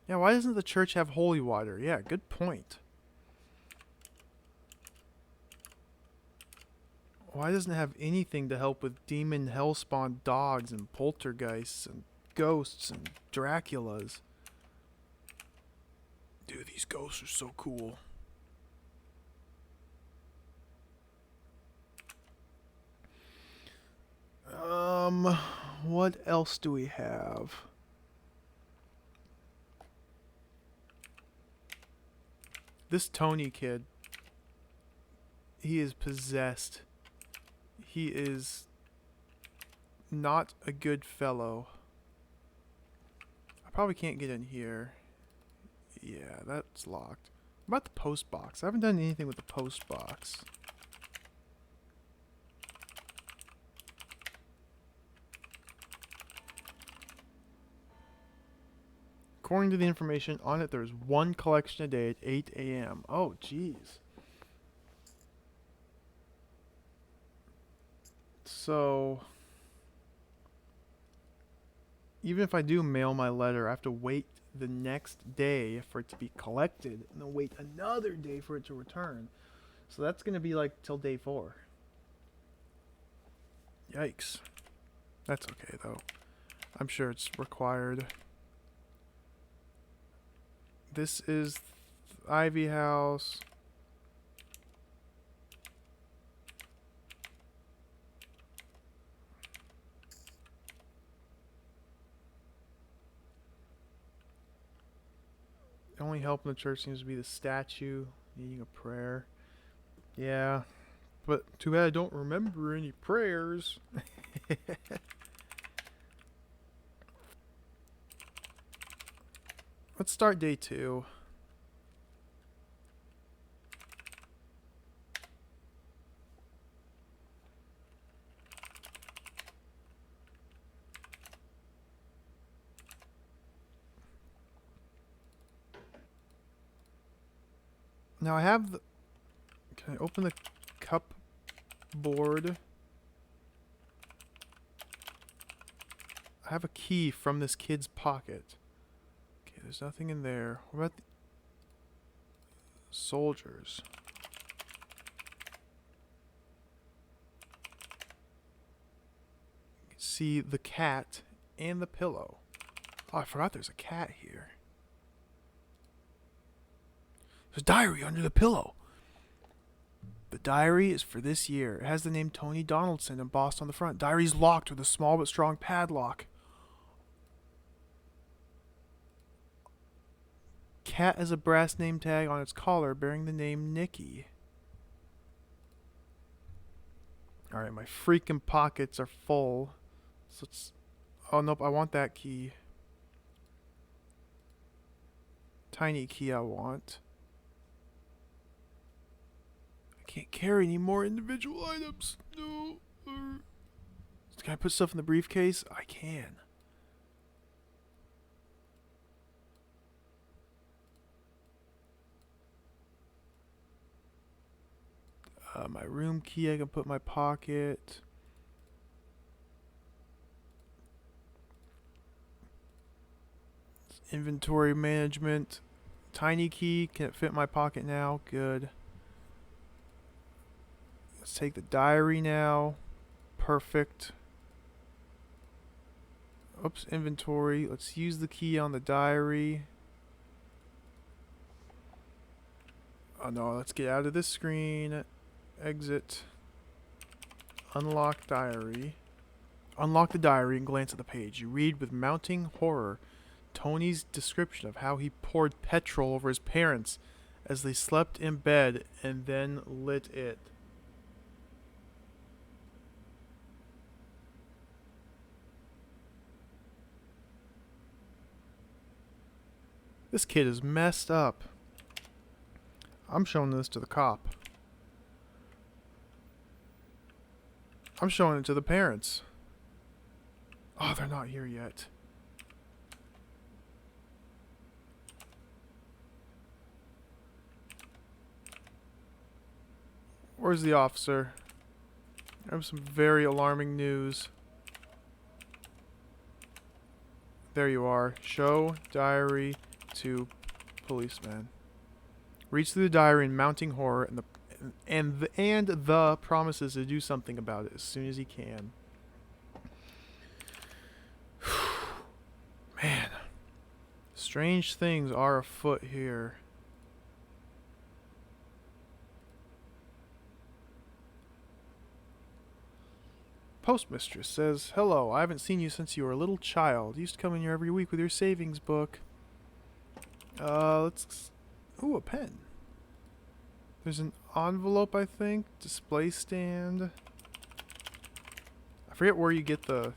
Yeah, why doesn't the church have holy water? Yeah, good point. Why doesn't it have anything to help with demon hellspawn dogs and poltergeists and ghosts and Draculas? Dude, these ghosts are so cool. What else do we have? This Tony kid, he is possessed. He is not a good fellow. I probably can't get in here. Yeah, that's locked. What about the post box? I haven't done anything with the post box. According to the information on it, there's one collection a day at 8 a.m. Oh, jeez. So, even if I do mail my letter, I have to wait the next day for it to be collected, and then wait another day for it to return. So that's going to be like till day 4. Yikes. That's okay, though. I'm sure it's required. This is Ivy House. The only help in the church seems to be the statue needing a prayer. Yeah, but too bad I don't remember any prayers. Let's start day 2. Now I have the... Can I open the cupboard? I have a key from this kid's pocket. Okay, there's nothing in there. What about the soldiers? You can see the cat and the pillow. Oh, I forgot there's a cat here. There's a diary under the pillow. The diary is for this year. It has the name Tony Donaldson embossed on the front. Diary's locked with a small but strong padlock. Cat has a brass name tag on its collar bearing the name Nikki. Alright, my freaking pockets are full. So it's... Oh, nope, I want that key. Tiny key I want. I can't carry any more individual items. No. Can I put stuff in the briefcase? I can. My room key I can put in my pocket. Inventory management. Tiny key. Can it fit in my pocket now? Good. Let's take the diary now. Perfect. Oops, inventory. Let's use the key on the diary. Oh no, let's get out of this screen. Exit. Unlock diary. Unlock the diary and glance at the page. You read with mounting horror Tony's description of how he poured petrol over his parents as they slept in bed and then lit it. This kid is messed up. I'm showing this to the cop. I'm showing it to the parents. Oh, they're not here yet. Where's the officer? I have some very alarming news. There you are. Show diary to policeman. Reads through the diary in mounting horror and the promises to do something about it as soon as he can. Man, strange things are afoot here. Postmistress says, "Hello, I haven't seen you since you were a little child. You used to come in here every week with your savings book." Let's... Ooh, a pen. There's an envelope, I think. Display stand. I forget where you get the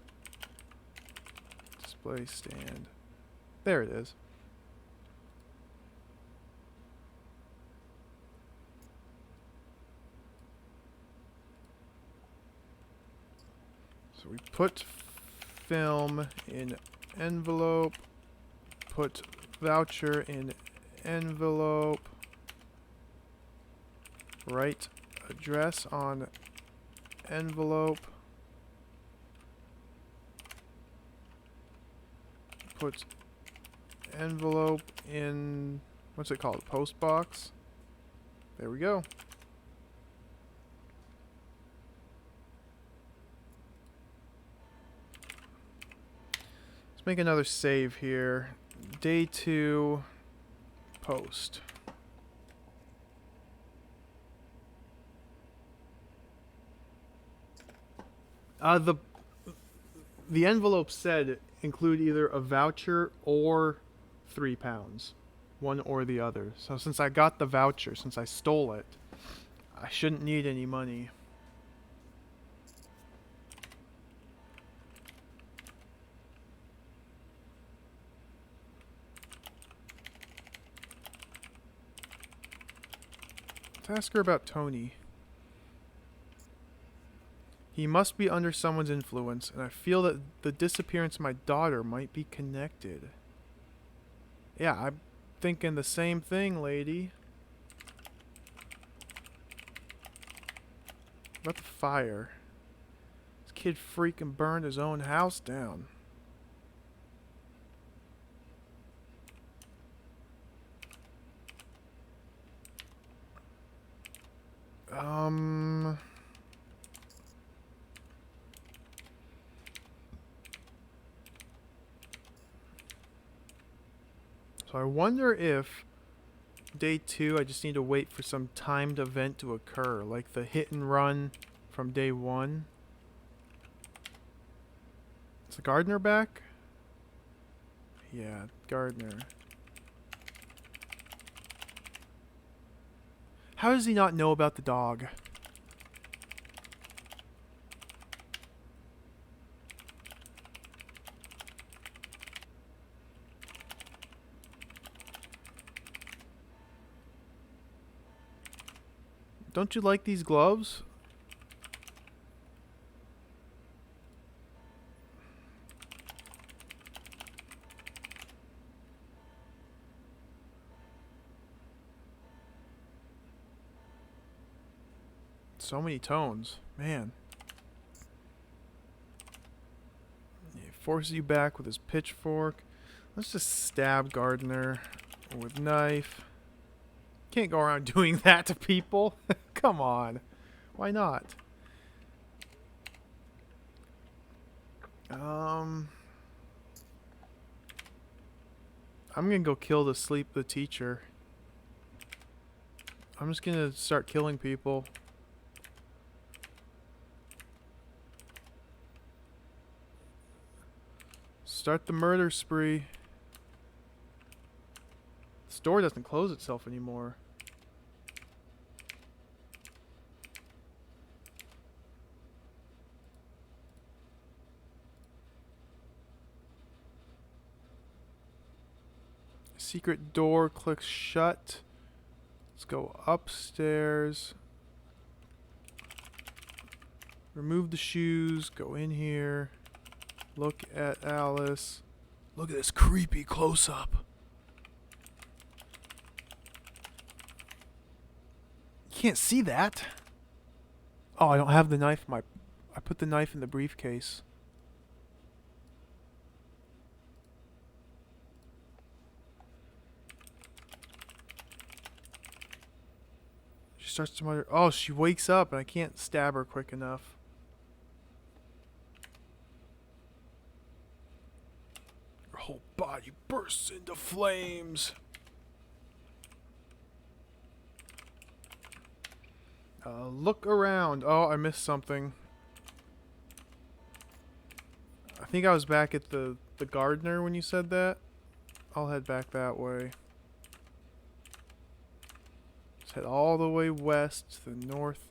display stand. There it is. So we put film in envelope. Put Voucher in envelope. Write address on envelope. Put envelope in, what's it called? Post box. There we go. Let's make another save here. Day 2 post. The envelope said include either a voucher or £3. One or the other. So since I got the voucher, since I stole it, I shouldn't need any money. Let's ask her about Tony. He must be under someone's influence, and I feel that the disappearance of my daughter might be connected. Yeah, I'm thinking the same thing, lady. What about the fire? This kid freaking burned his own house down. So I wonder if day 2 I just need to wait for some timed event to occur, like the hit and run from day 1. Is the gardener back? Yeah, gardener. How does he not know about the dog? Don't you like these gloves? So many tones. Man. He forces you back with his pitchfork. Let's just stab Gardener with knife. Can't go around doing that to people. Come on. Why not? I'm gonna go kill the teacher. I'm just gonna start killing people. Start the murder spree. The store doesn't close itself anymore. Secret door clicks shut. Let's go upstairs. Remove the shoes. Go in here. Look at Alice. Look at this creepy close-up. You can't see that. Oh, I don't have the knife. I put the knife in the briefcase. She starts to mutter. Oh, she wakes up and I can't stab her quick enough. Her whole body bursts into flames. Look around. Oh, I missed something. I think I was back at the gardener when you said that. I'll head back that way. Let's head all the way west to the north.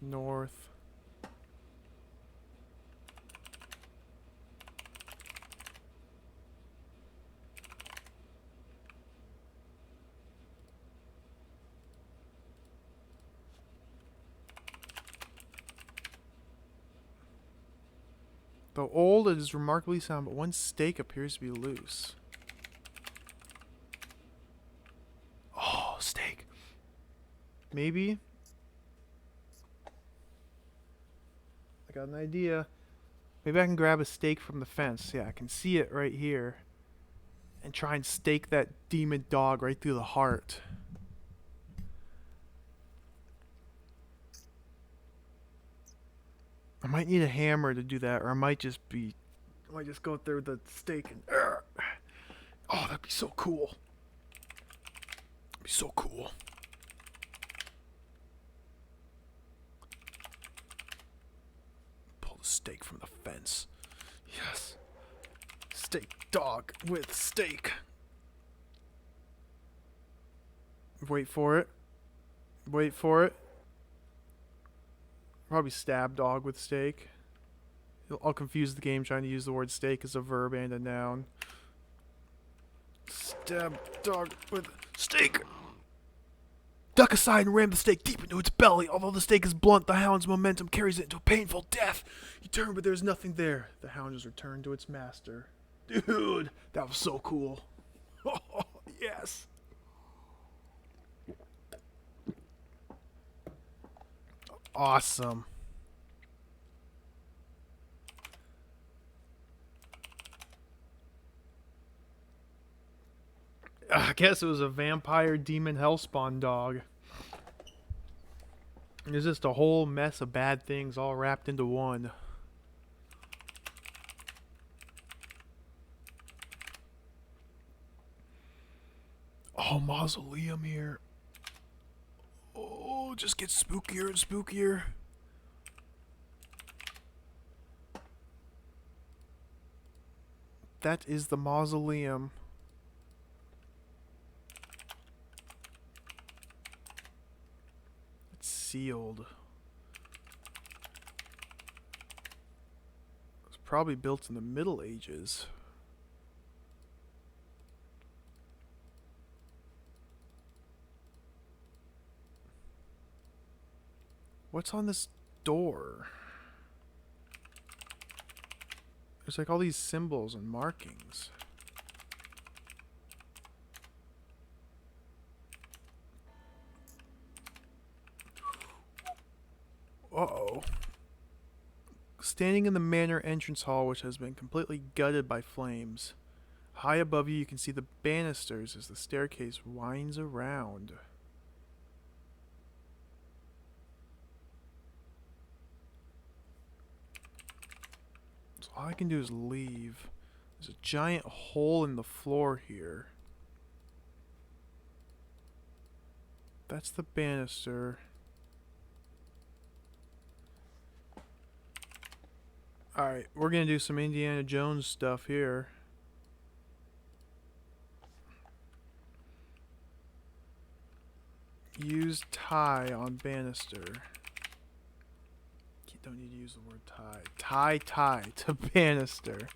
Though old, it is remarkably sound, but one stake appears to be loose. steak. Maybe. I got an idea. Maybe I can grab a steak from the fence. Yeah, I can see it right here. And try and stake that demon dog right through the heart. I might need a hammer to do that, or I might just go through the stake and oh, that'd be so cool. That'd be so cool. Pull the stake from the fence. Yes. Steak dog with steak. Wait for it. Wait for it. Probably stab dog with steak. I'll confuse the game trying to use the word steak as a verb and a noun. Stab dog with steak. Duck aside and ram the stake deep into its belly. Although the stake is blunt, the hound's momentum carries it into a painful death. You turn, but there's nothing there. The hound is returned to its master. Dude, that was so cool. Oh, yes. Awesome. I guess it was a vampire demon hellspawn dog. It's just a whole mess of bad things all wrapped into one. Oh, mausoleum here. Oh, just gets spookier and spookier. That is the mausoleum. It's sealed. It was probably built in the Middle Ages. What's on this door? There's like all these symbols and markings. Uh-oh. Standing in the manor entrance hall, which has been completely gutted by flames. High above you can see the banisters as the staircase winds around. All I can do is leave. There's a giant hole in the floor here. That's the banister. Alright, we're gonna do some Indiana Jones stuff here. Use tie on banister. Don't need to use the word tie. Tie to banister.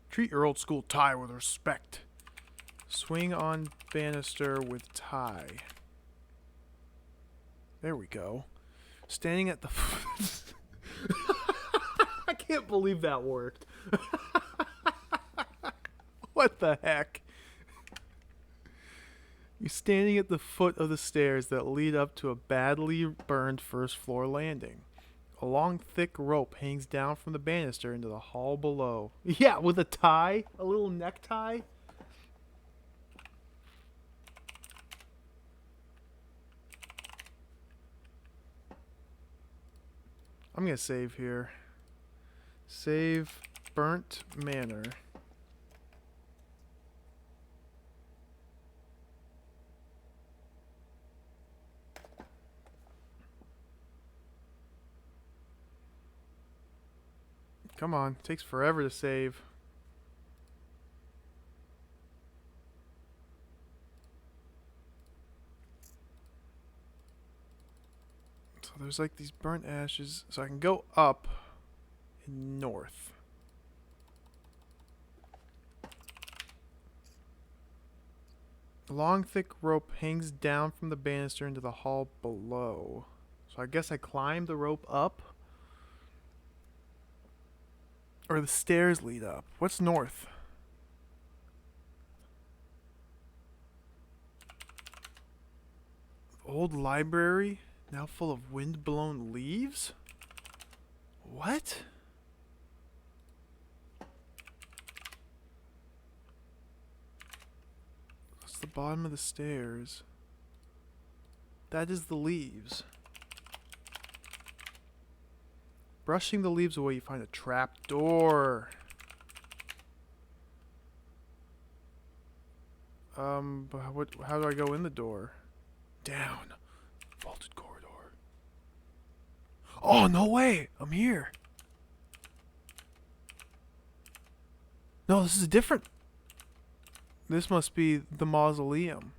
Treat your old school tie with respect. Swing on banister with tie. There we go. Standing at the... I can't believe that worked. What the heck? You're standing at the foot of the stairs that lead up to a badly burned first floor landing. A long, thick rope hangs down from the banister into the hall below. Yeah, with a tie? A little necktie? I'm gonna save here. Save Burnt Manor. Come on, it takes forever to save. So there's like these burnt ashes. So I can go up and north. A long, thick rope hangs down from the banister into the hall below. So I guess I climb the rope up. Or the stairs lead up. What's north? Old library, now full of wind-blown leaves? What? That's the bottom of the stairs. That is the leaves. Brushing the leaves away, you find a trap door. But how do I go in the door? Down. Vaulted corridor. Oh, no way! I'm here. No, this is different. This must be the mausoleum.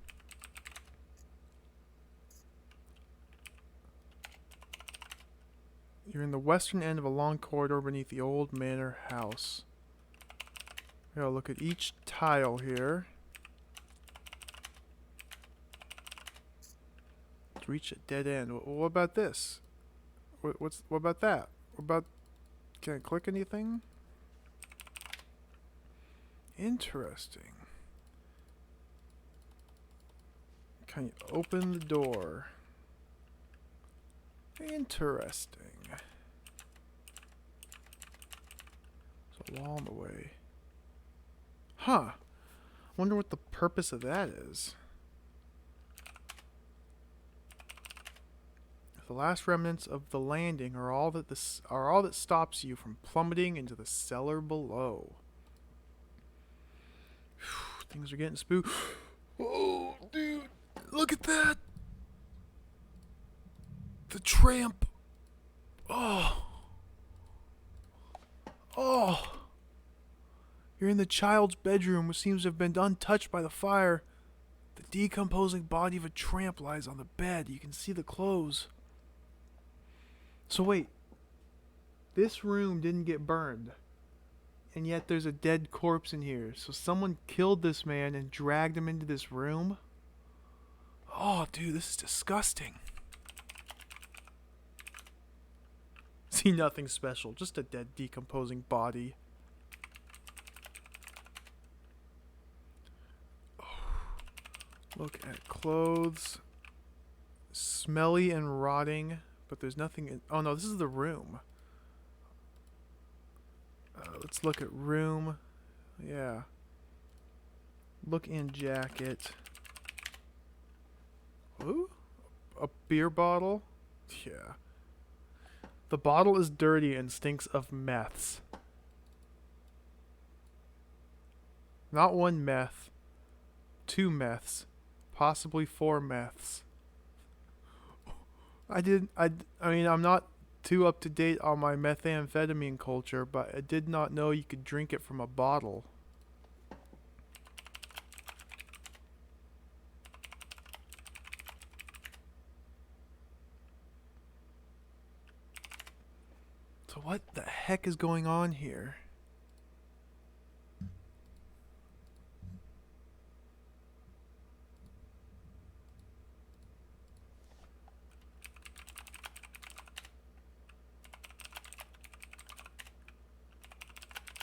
You're in the western end of a long corridor beneath the old manor house. We gotta look at each tile here. To reach a dead end. What about this? What about that? What about... Can I click anything? Interesting. Can you open the door? Interesting. There's a wall in the way. Huh. Wonder what the purpose of that is. The last remnants of the landing are all that stops you from plummeting into the cellar below. Whew, things are getting spooky. Oh, dude, look at that! The tramp. Oh. Oh. You're in the child's bedroom, which seems to have been untouched by the fire. The decomposing body of a tramp lies on the bed. You can see the clothes. So wait. This room didn't get burned. And yet there's a dead corpse in here. So someone killed this man and dragged him into this room? Oh, dude, this is disgusting. See nothing special, just a dead, decomposing body. Oh. Look at clothes. Smelly and rotting, but there's nothing in... Oh no, this is the room. Let's look at room. Yeah. Look in jacket. Ooh? A beer bottle? Yeah. The bottle is dirty and stinks of meths. Not one meth. 2 meths. Possibly 4 meths. I mean, I'm not too up to date on my methamphetamine culture, but I did not know you could drink it from a bottle. So what the heck is going on here?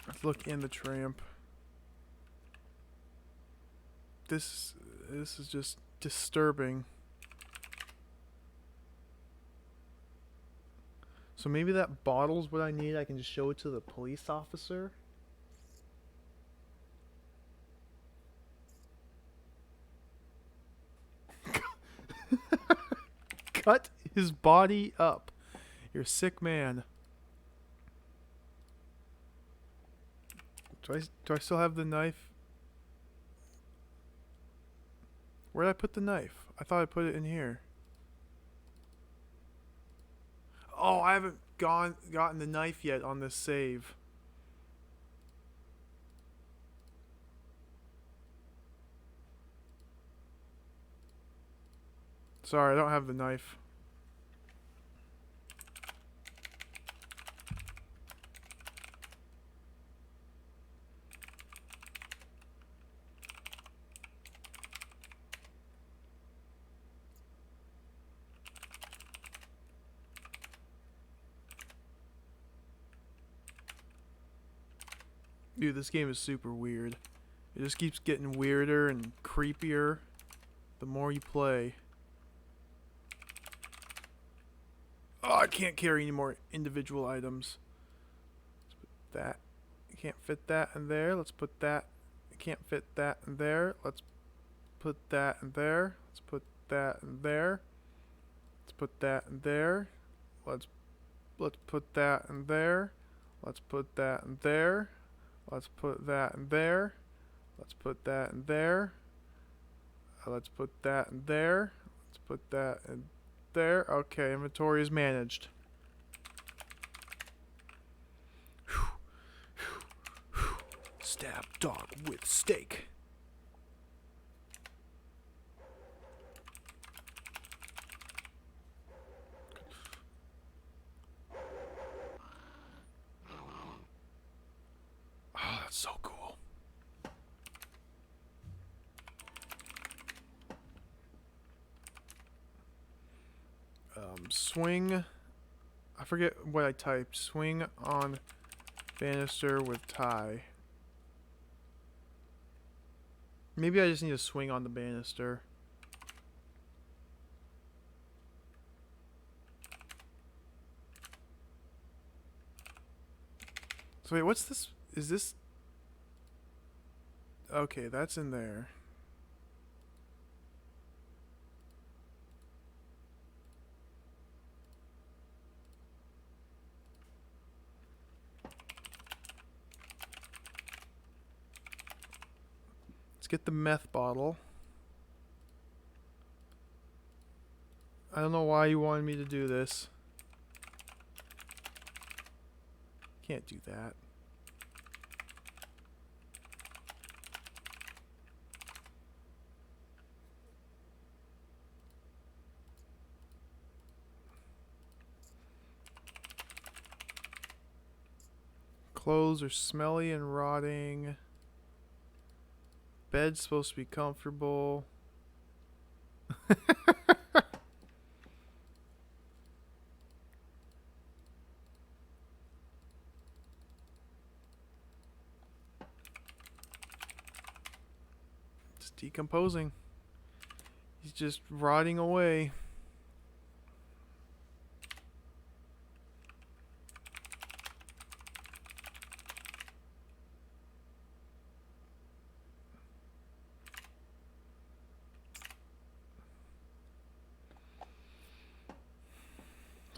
Let's look in the tramp. This is just disturbing. So maybe that bottle's what I need. I can just show it to the police officer. Cut his body up. You're a sick man. Do I still have the knife? Where did I put the knife? I thought I put it in here. Oh, I haven't gotten the knife yet on this save. Sorry, I don't have the knife. Dude, this game is super weird. It just keeps getting weirder and creepier the more you play. Oh, I can't carry any more individual items. Let's put that. I can't fit that in there. Let's put that. I can't fit that in there. Let's put that in there. Let's put that in there. Let's put that in there. Let's put that in there. Let's put that in there. Let's put that in there. Let's put that in there. Let's put that in there. Let's put that in there. Okay, inventory is managed. Stab dog with steak. Oh, that's so cool. Swing. I forget what I typed. Swing on banister with tie. Maybe I just need to swing on the banister. So wait, what's this? Is this... Okay, that's in there. Let's get the meth bottle. I don't know why you wanted me to do this. Can't do that. Clothes are smelly and rotting. Bed's supposed to be comfortable. It's decomposing. He's just rotting away.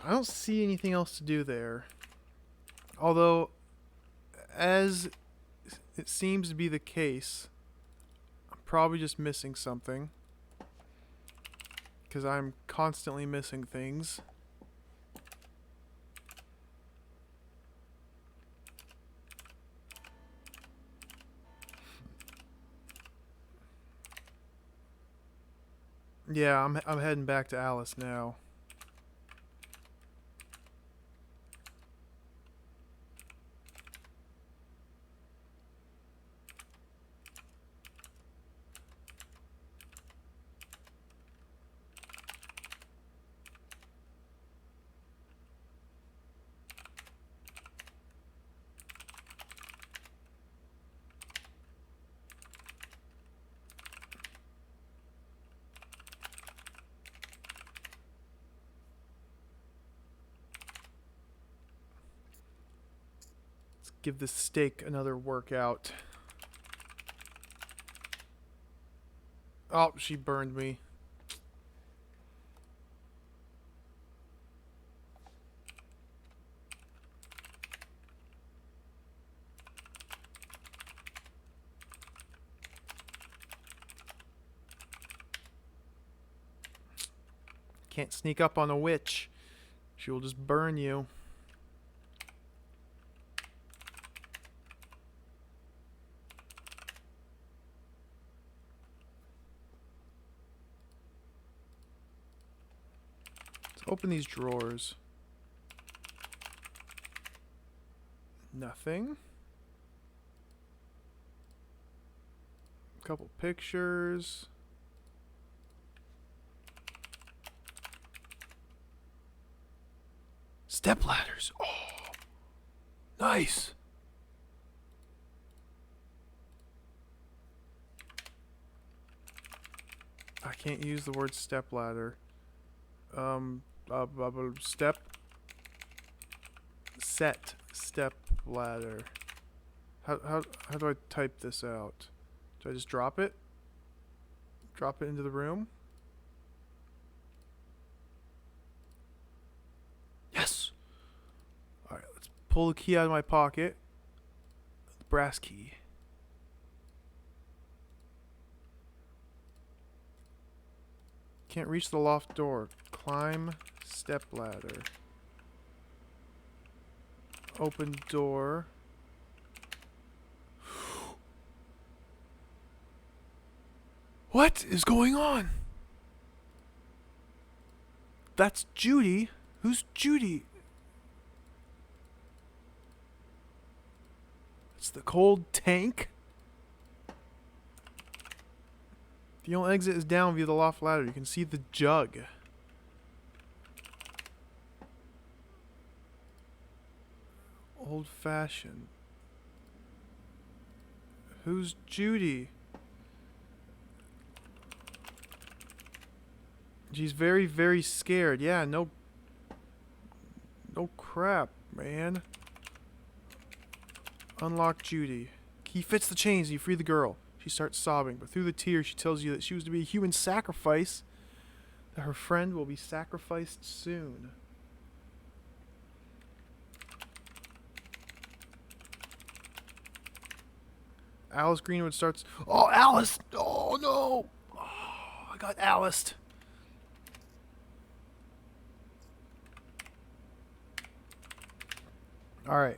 I don't see anything else to do there. Although, as it seems to be the case, I'm probably just missing something. Because I'm constantly missing things. Yeah, I'm heading back to Alice now. Give this steak another workout. Oh, she burned me. Can't sneak up on a witch. She will just burn you. Let's open these drawers. Nothing. A couple pictures. Step ladders. Oh, nice. I can't use the word step ladder. Step Set step ladder. How do I type this out? Do I just drop it? Drop it into the room? Yes! Alright, let's pull the key out of my pocket. The brass key. Can't reach the loft door. Climb step ladder. Open door. What is going on? That's Judy. Who's Judy? It's the cold tank. The only exit is down via the loft ladder. You can see the jug. Old fashioned. Who's Judy? She's very, very scared. Yeah, no crap, man. Unlock Judy. Key fits the chains and you free the girl. She starts sobbing, but through the tears she tells you that she was to be a human sacrifice, that her friend will be sacrificed soon. Alice Greenwood starts... Oh, Alice! Oh, no! Oh, I got Alice. Alright.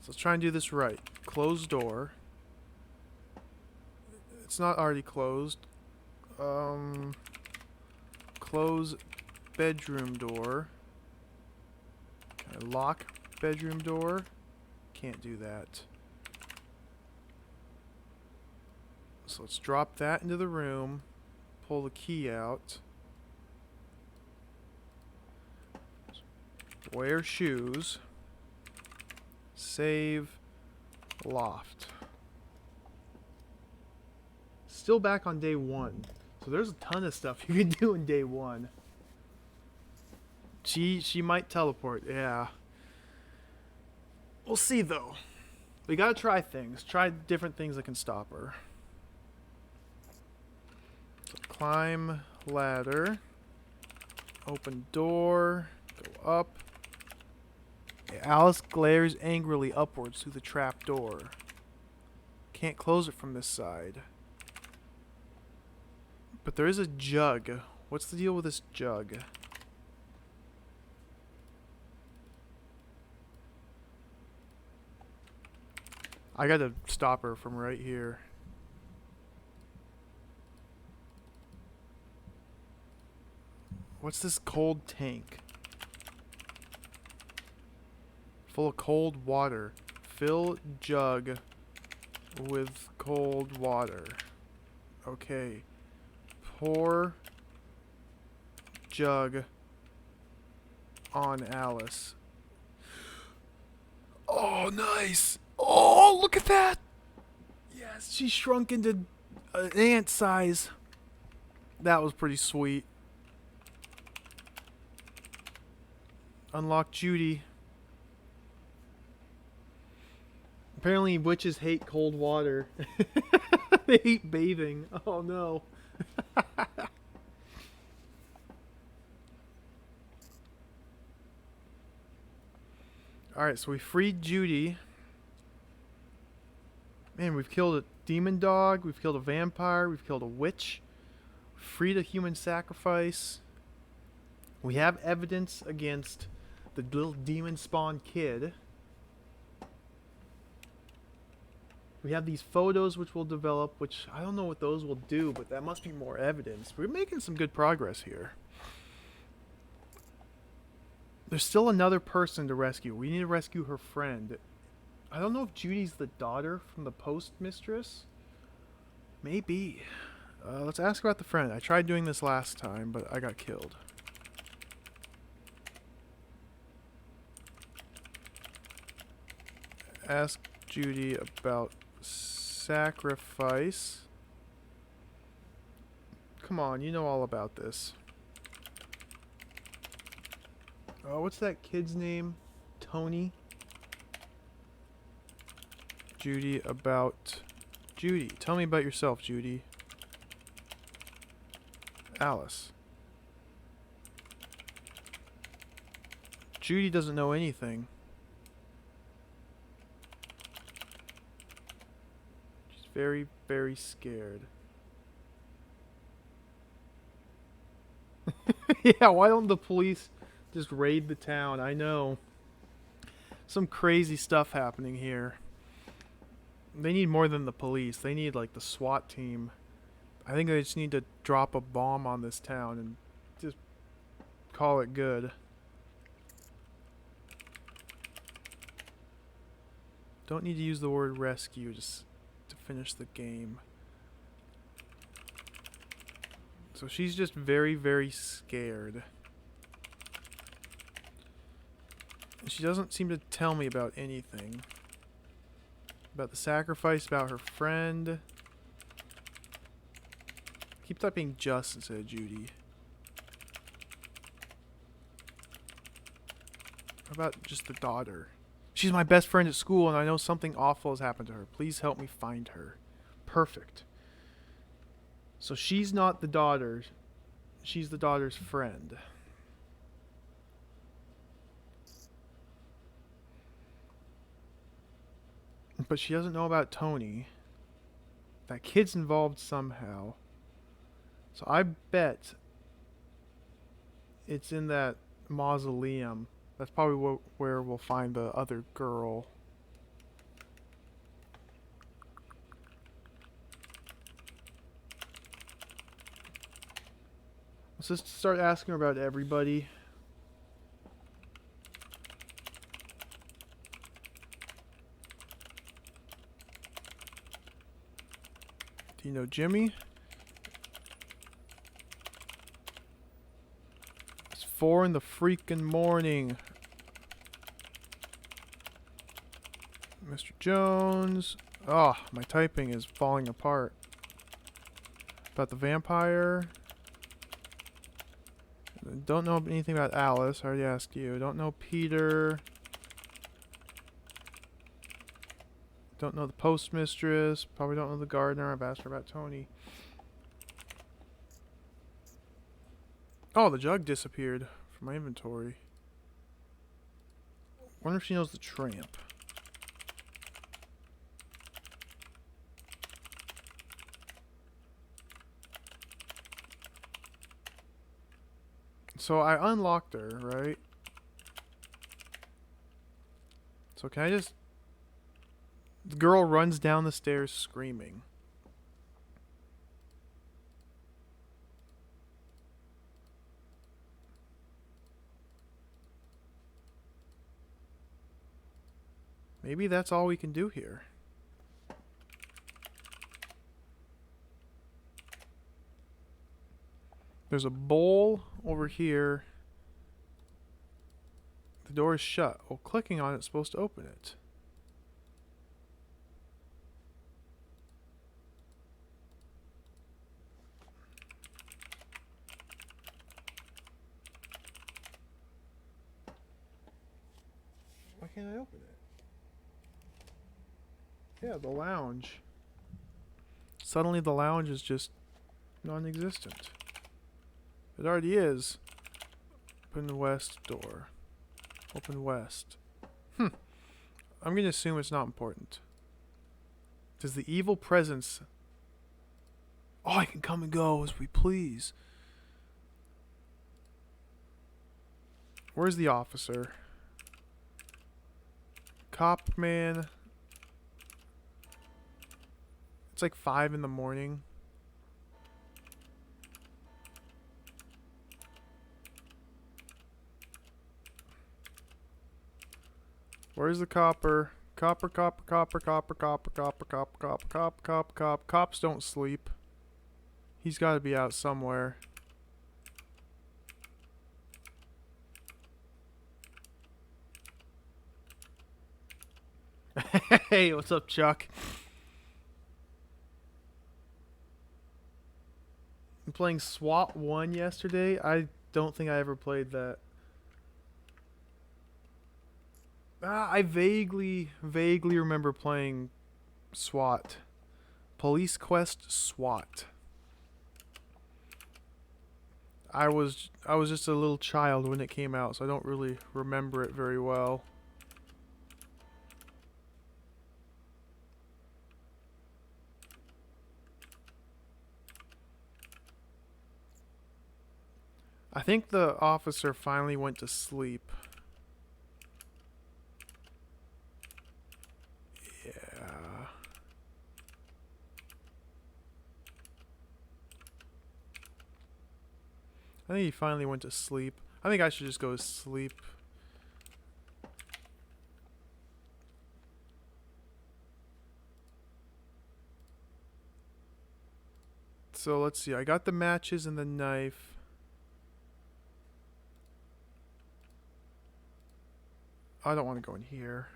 So let's try and do this right. Close door. It's not already closed. Close bedroom door. Can I lock bedroom door? Can't do that. So let's drop that into the room. Pull the key out. Wear shoes. Save loft. Still back on day 1. So there's a ton of stuff you can do in day 1. She might teleport, yeah. We'll see though. We gotta try things. Try different things that can stop her. So climb ladder. Open door. Go up. Alice glares angrily upwards through the trap door. Can't close it from this side. But there is a jug. What's the deal with this jug? I gotta stop her from right here. What's this cold tank? Full of cold water. Fill jug with cold water. Okay. Pour jug on Alice. Oh, nice! Oh, look at that! Yes, she shrunk into an ant size. That was pretty sweet. Unlock Judy. Apparently witches hate cold water. They hate bathing. Oh no. Alright, so we freed Judy. Man, we've killed a demon dog, we've killed a vampire, we've killed a witch, freed a human sacrifice. We have evidence against the little demon spawn kid. We have these photos which we'll develop, which I don't know what those will do, but that must be more evidence. We're making some good progress here. There's still another person to rescue. We need to rescue her friend. I don't know if Judy's the daughter from the postmistress. Maybe. Let's ask about the friend. I tried doing this last time, but I got killed. Ask Judy about sacrifice. Come on, you know all about this. Oh, what's that kid's name? Tony? Judy, about... Judy. Tell me about yourself, Judy. Alice. Judy doesn't know anything. She's very, very scared. Yeah, why don't the police just raid the town? I know. Some crazy stuff happening here. They need more than the police. They need, like, the SWAT team. I think they just need to drop a bomb on this town and just call it good. Don't need to use the word rescue just to finish the game. So she's just very, very scared. And she doesn't seem to tell me about anything. About the sacrifice, about her friend. Keep typing just instead of Judy. How about just the daughter? She's my best friend at school and I know something awful has happened to her. Please help me find her. Perfect. So she's not the daughter. She's the daughter's friend. But she doesn't know about Tony. That kid's involved somehow. So I bet it's in that mausoleum. That's probably where we'll find the other girl. Let's just start asking her about everybody. Do you know Jimmy? It's 4 in the freaking morning. Mr. Jones. Oh, my typing is falling apart. About the vampire. Don't know anything about Alice. I already asked you. Don't know Peter. Don't know the postmistress. Probably don't know the gardener. I've asked her about Tony. Oh, the jug disappeared from my inventory. Wonder if she knows the tramp. So I unlocked her, right? So can I just... The girl runs down the stairs screaming. Maybe that's all we can do here. There's a bowl over here. The door is shut. Well, clicking on it's supposed to open it. Why can't I open it? Yeah, the lounge. Suddenly the lounge is just non-existent. It already is. Open the west door. Open west. I'm going to assume it's not important. Does the evil presence... Oh, I can come and go as we please. Where's the officer? Cop man. It's like 5 in the morning. Where's the copper? Copper, copper, copper, copper, copper, copper, copper, copper, cop, cop, cop. Cops don't sleep. He's got to be out somewhere. Hey, what's up, Chuck? I'm playing SWAT 1 yesterday. I don't think I ever played that. I vaguely remember playing SWAT. Police Quest SWAT. I was just a little child when it came out, so I don't really remember it very well. I think the officer finally went to sleep. Yeah. I think he finally went to sleep. I think I should just go to sleep. So let's see. I got the matches and the knife. I don't want to go in here.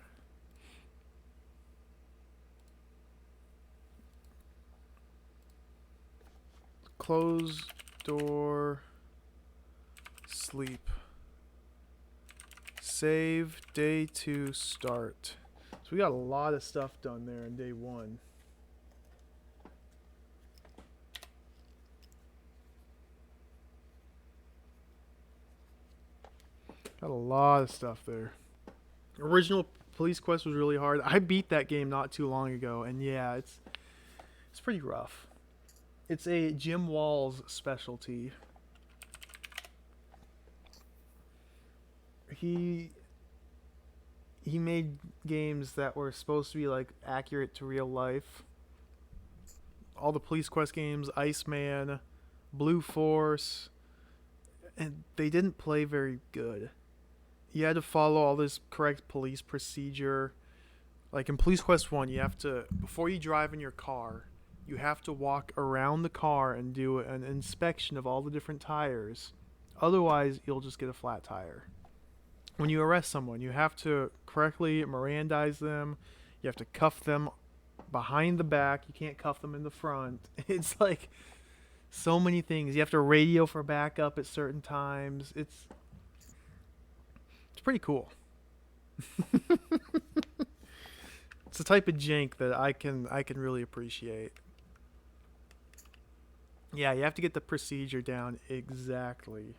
Close door. Sleep. Save day 2 start. So we got a lot of stuff done there in day 1. Got a lot of stuff there. Original Police Quest was really hard. I beat that game not too long ago, and yeah, it's pretty rough. It's a Jim Walls specialty. He made games that were supposed to be like accurate to real life. All the Police Quest games, Iceman, Blue Force, and they didn't play very good. You had to follow all this correct police procedure. Like in Police Quest 1, you have to, before you drive in your car, you have to walk around the car and do an inspection of all the different tires. Otherwise, you'll just get a flat tire. When you arrest someone, you have to correctly Mirandize them. You have to cuff them behind the back. You can't cuff them in the front. It's like so many things. You have to radio for backup at certain times. It's pretty cool. It's the type of jank that I can really appreciate. Yeah, you have to get the procedure down exactly.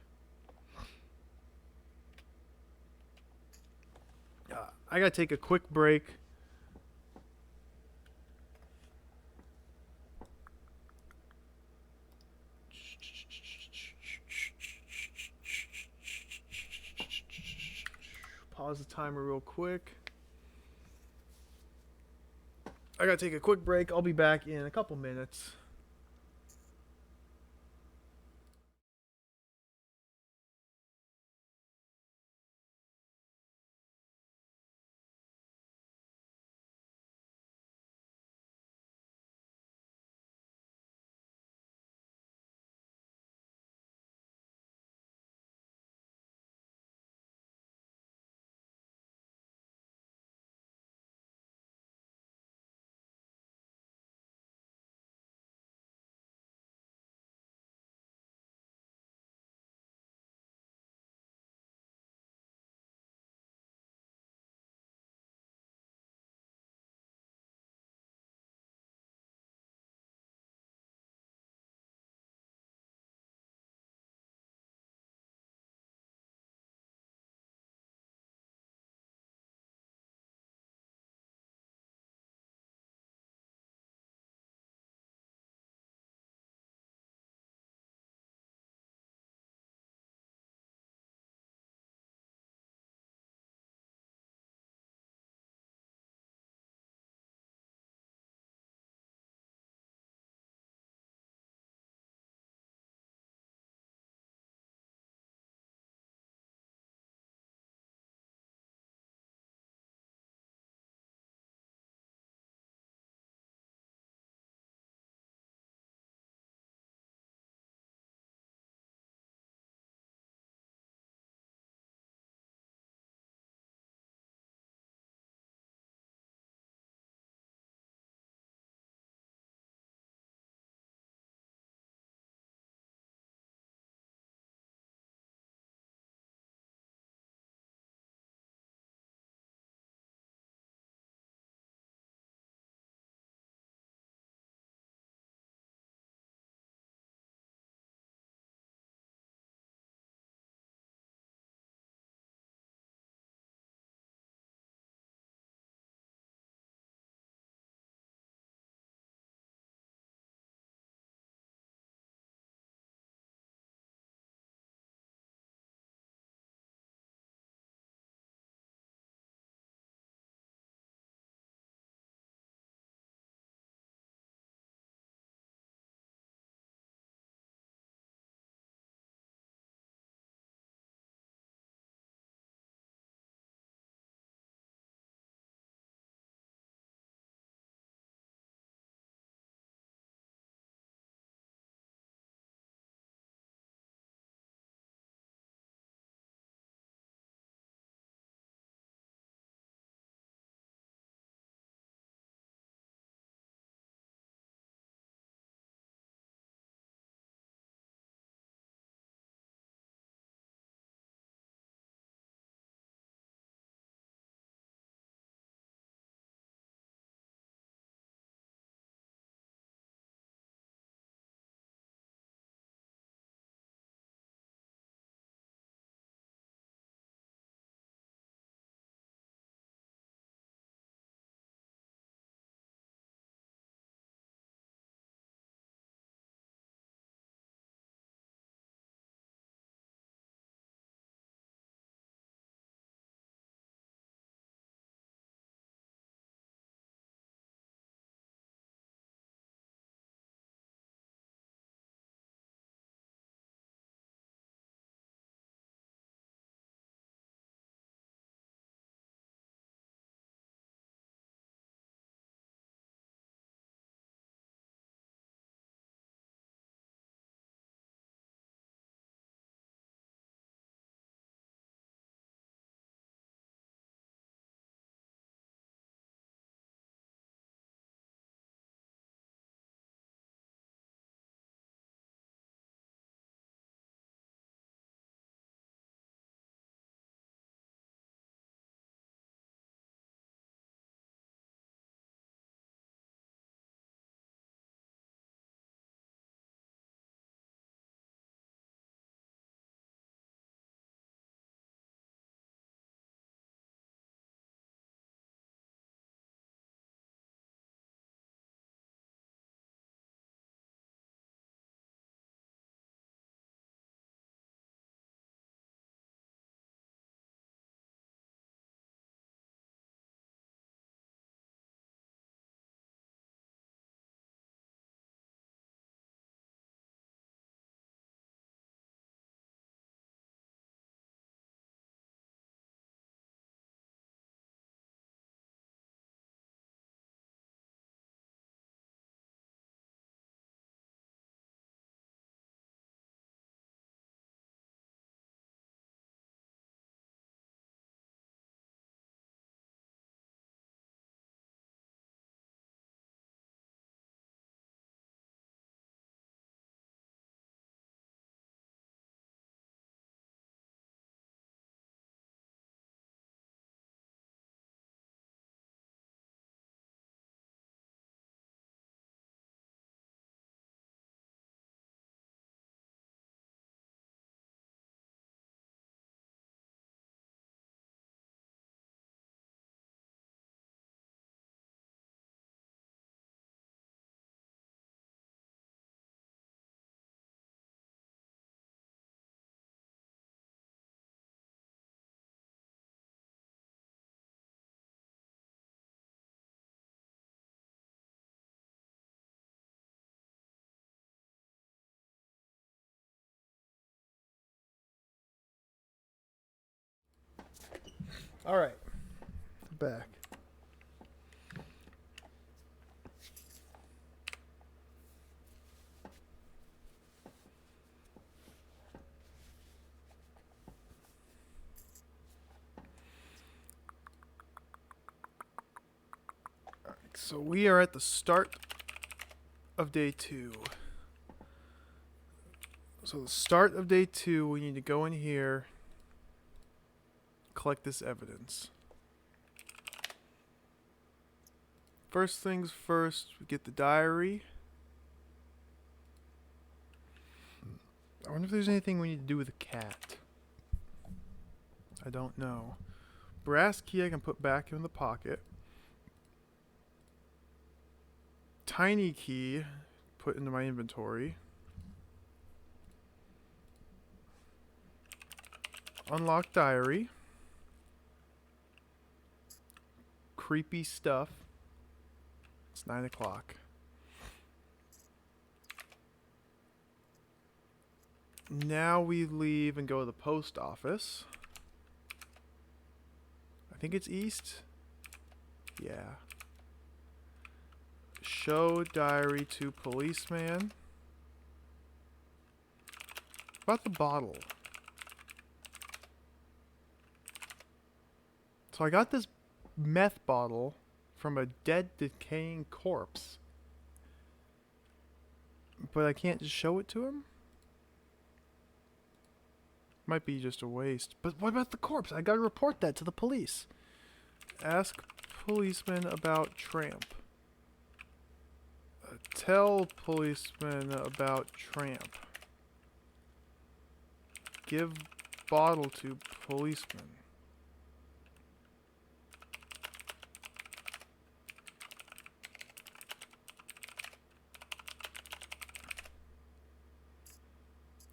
I gotta take a quick break. Pause the timer real quick. I gotta take a quick break. I'll be back in a couple minutes. All right. Back. So we are at the start of day 2. So the start of day 2, we need to go in here, collect this evidence. First things first, we get the diary. I wonder if there's anything we need to do with the cat. I don't know. Brass key I can put back in the pocket. Tiny key, put into my inventory. Unlock diary. Creepy stuff. It's 9 o'clock. Now we leave and go to the post office. I think it's east. Yeah. Show diary to policeman. What about the bottle? So I got this meth bottle from a dead, decaying corpse. But I can't just show it to him? Might be just a waste. But what about the corpse? I gotta report that to the police. Ask policeman about tramp. Tell policeman about tramp. Give bottle to policeman.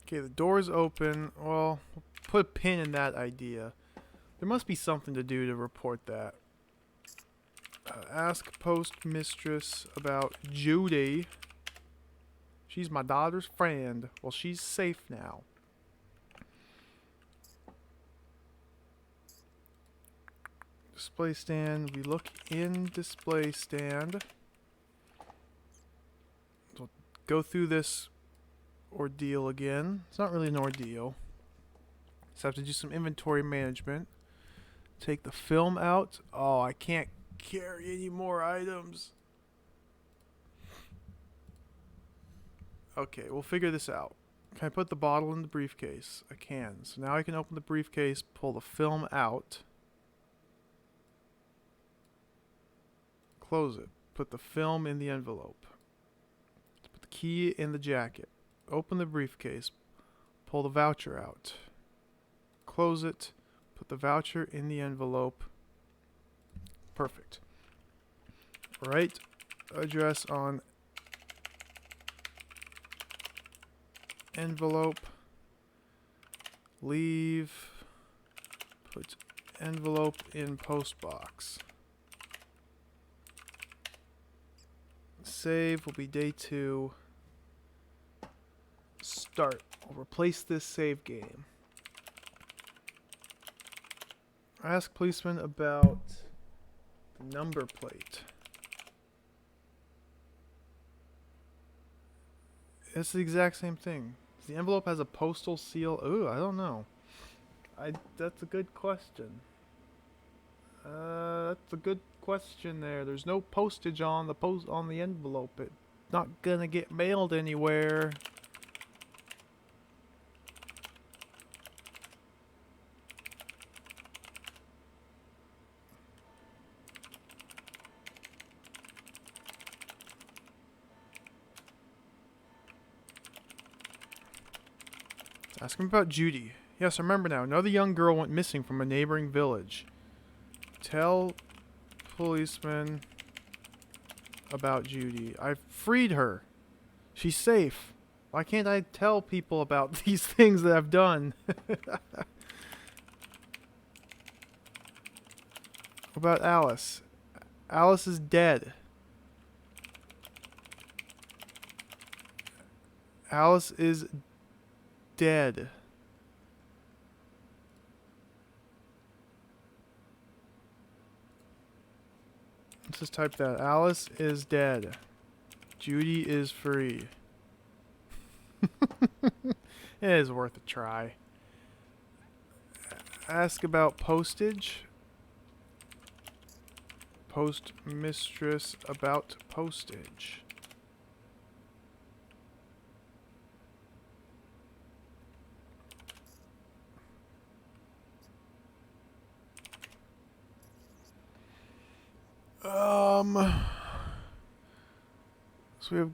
Okay, the door's open. Well, we'll put a pin in that idea. There must be something to do to report that. Ask post mistress about Judy. She's my daughter's friend. Well, she's safe now. Display stand. We look in display stand. We'll go through this ordeal again. It's not really an ordeal. Just have to do some inventory management. Take the film out. Oh, I can't carry any more items. Okay, we'll figure this out. Can I put the bottle in the briefcase? I can. So now I can open the briefcase, pull the film out, close it, put the film in the envelope, put the key in the jacket, open the briefcase, pull the voucher out, close it, put the voucher in the envelope. Perfect. Write address on envelope. Leave. Put envelope in post box. Save will be day 2. Start. I'll replace this save game. Ask policeman about the number plate. It's the exact same thing. The envelope has a postal seal. Ooh, I don't know. That's a good question. That's a good question there. There's no postage on the envelope. It's not gonna get mailed anywhere. Ask him about Judy. Yes, I remember now. Another young girl went missing from a neighboring village. Tell policeman about Judy. I've freed her. She's safe. Why can't I tell people about these things that I've done? About Alice. Alice is dead. Alice is dead. Let's just type that. Alice is dead. Judy is free. It is worth a try. Ask about postage. Post mistress about postage. So we have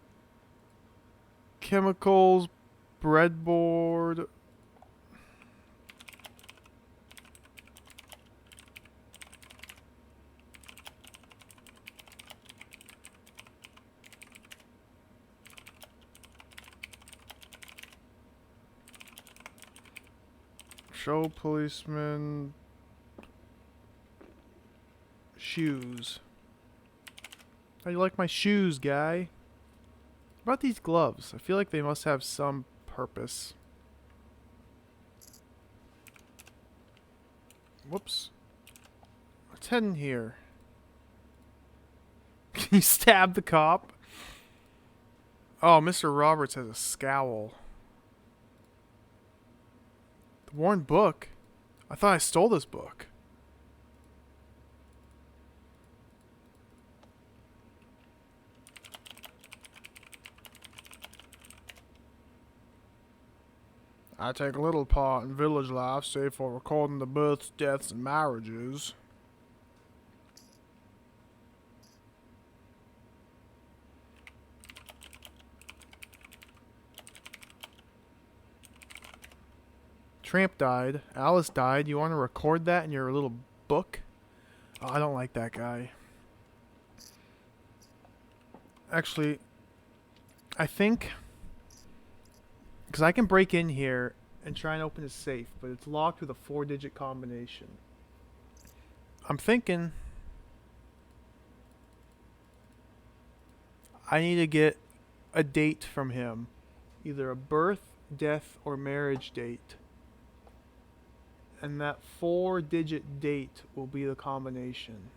chemicals, breadboard. Show policeman. Shoes. How do you like my shoes, guy? What about these gloves? I feel like they must have some purpose. Whoops. What's heading here? Can you stab the cop? Oh, Mr. Roberts has a scowl. The worn book? I thought I stole this book. I take little part in village life, save for recording the births, deaths, and marriages. Tramp died. Alice died. You want to record that in your little book? Oh, I don't like that guy. Actually, I think... because I can break in here and try and open his safe, but it's locked with a 4-digit combination. I'm thinking... I need to get a date from him. Either a birth, death, or marriage date. And that 4-digit date will be the combination.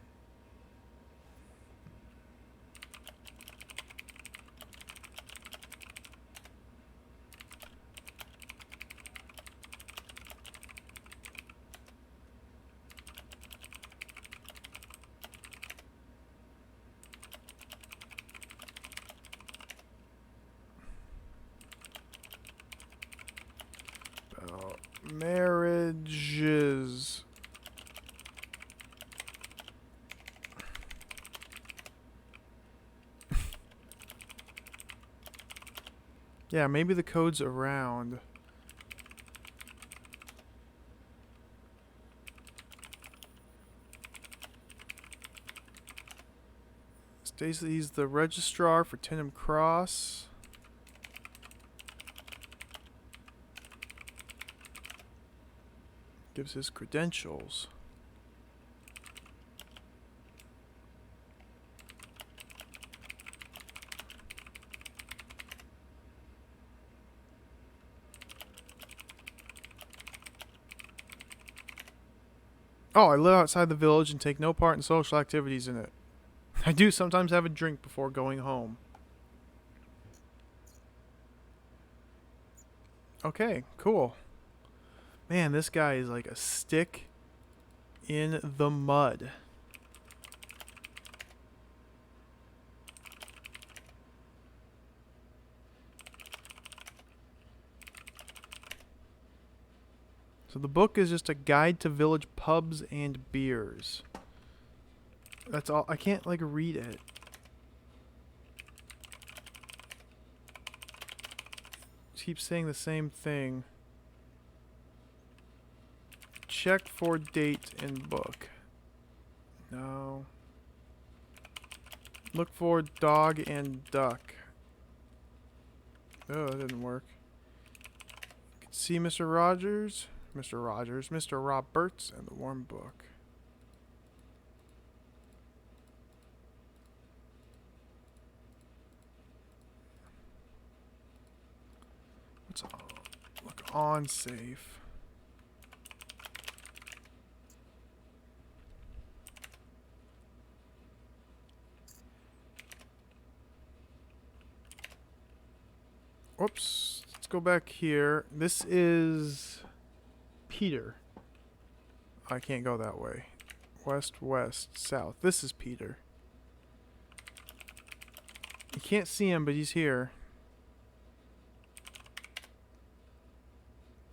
Marriages. Yeah, maybe the code's around. Stacy's the registrar for Tinham Cross. Gives his credentials. Oh, I live outside the village and take no part in social activities in it. I do sometimes have a drink before going home. Okay, cool. Man, this guy is like a stick in the mud. So the book is just a guide to village pubs and beers. That's all. I can't like read it. It keeps saying the same thing. Check for date in book. No. Look for dog and duck. Oh, that didn't work. See Mr. Rogers, Mr. Roberts, and the warm book. What's on? Look on safe. Whoops. Let's go back here. This is Peter. I can't go that way. West, west, south. This is Peter. You can't see him, but he's here.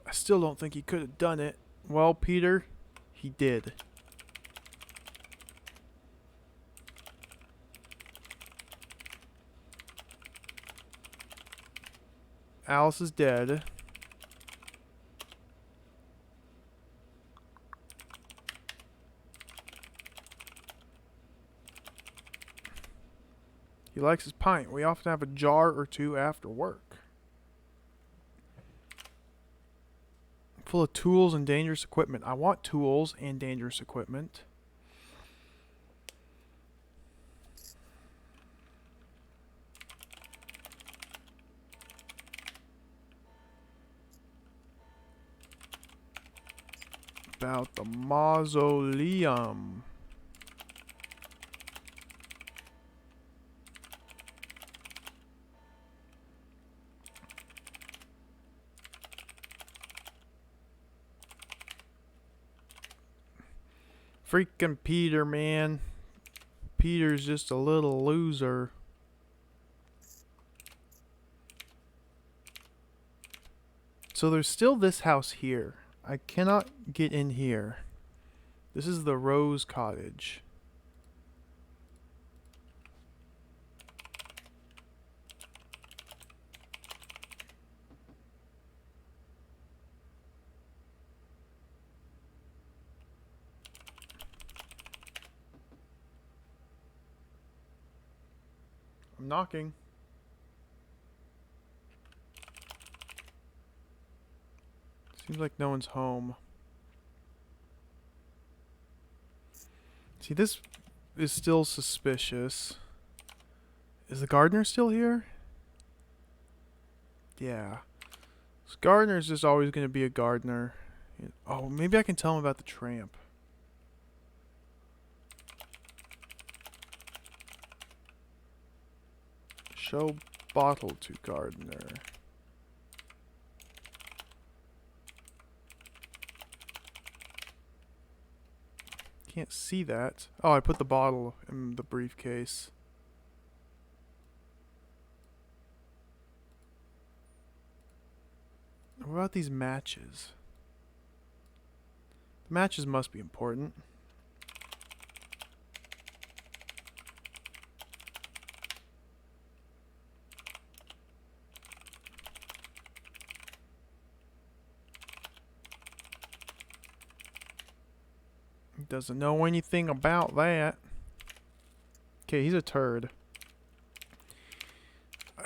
I still don't think he could have done it. Well, Peter, he did. Alice is dead. He likes his pint. We often have a jar or two after work. Full of tools and dangerous equipment. I want tools and dangerous equipment. About the mausoleum. Freaking Peter, man. Peter's just a little loser. So there's still this house here. I cannot get in here. This is the Rose Cottage. I'm knocking. Seems like no one's home. See, this is still suspicious. Is the gardener still here? Yeah. This gardener's just always going to be a gardener. Oh, maybe I can tell him about the tramp. Show bottle to gardener. Can't see that. Oh, I put the bottle in the briefcase. What about these matches? The matches must be important. Doesn't know anything about that. Okay, he's a turd.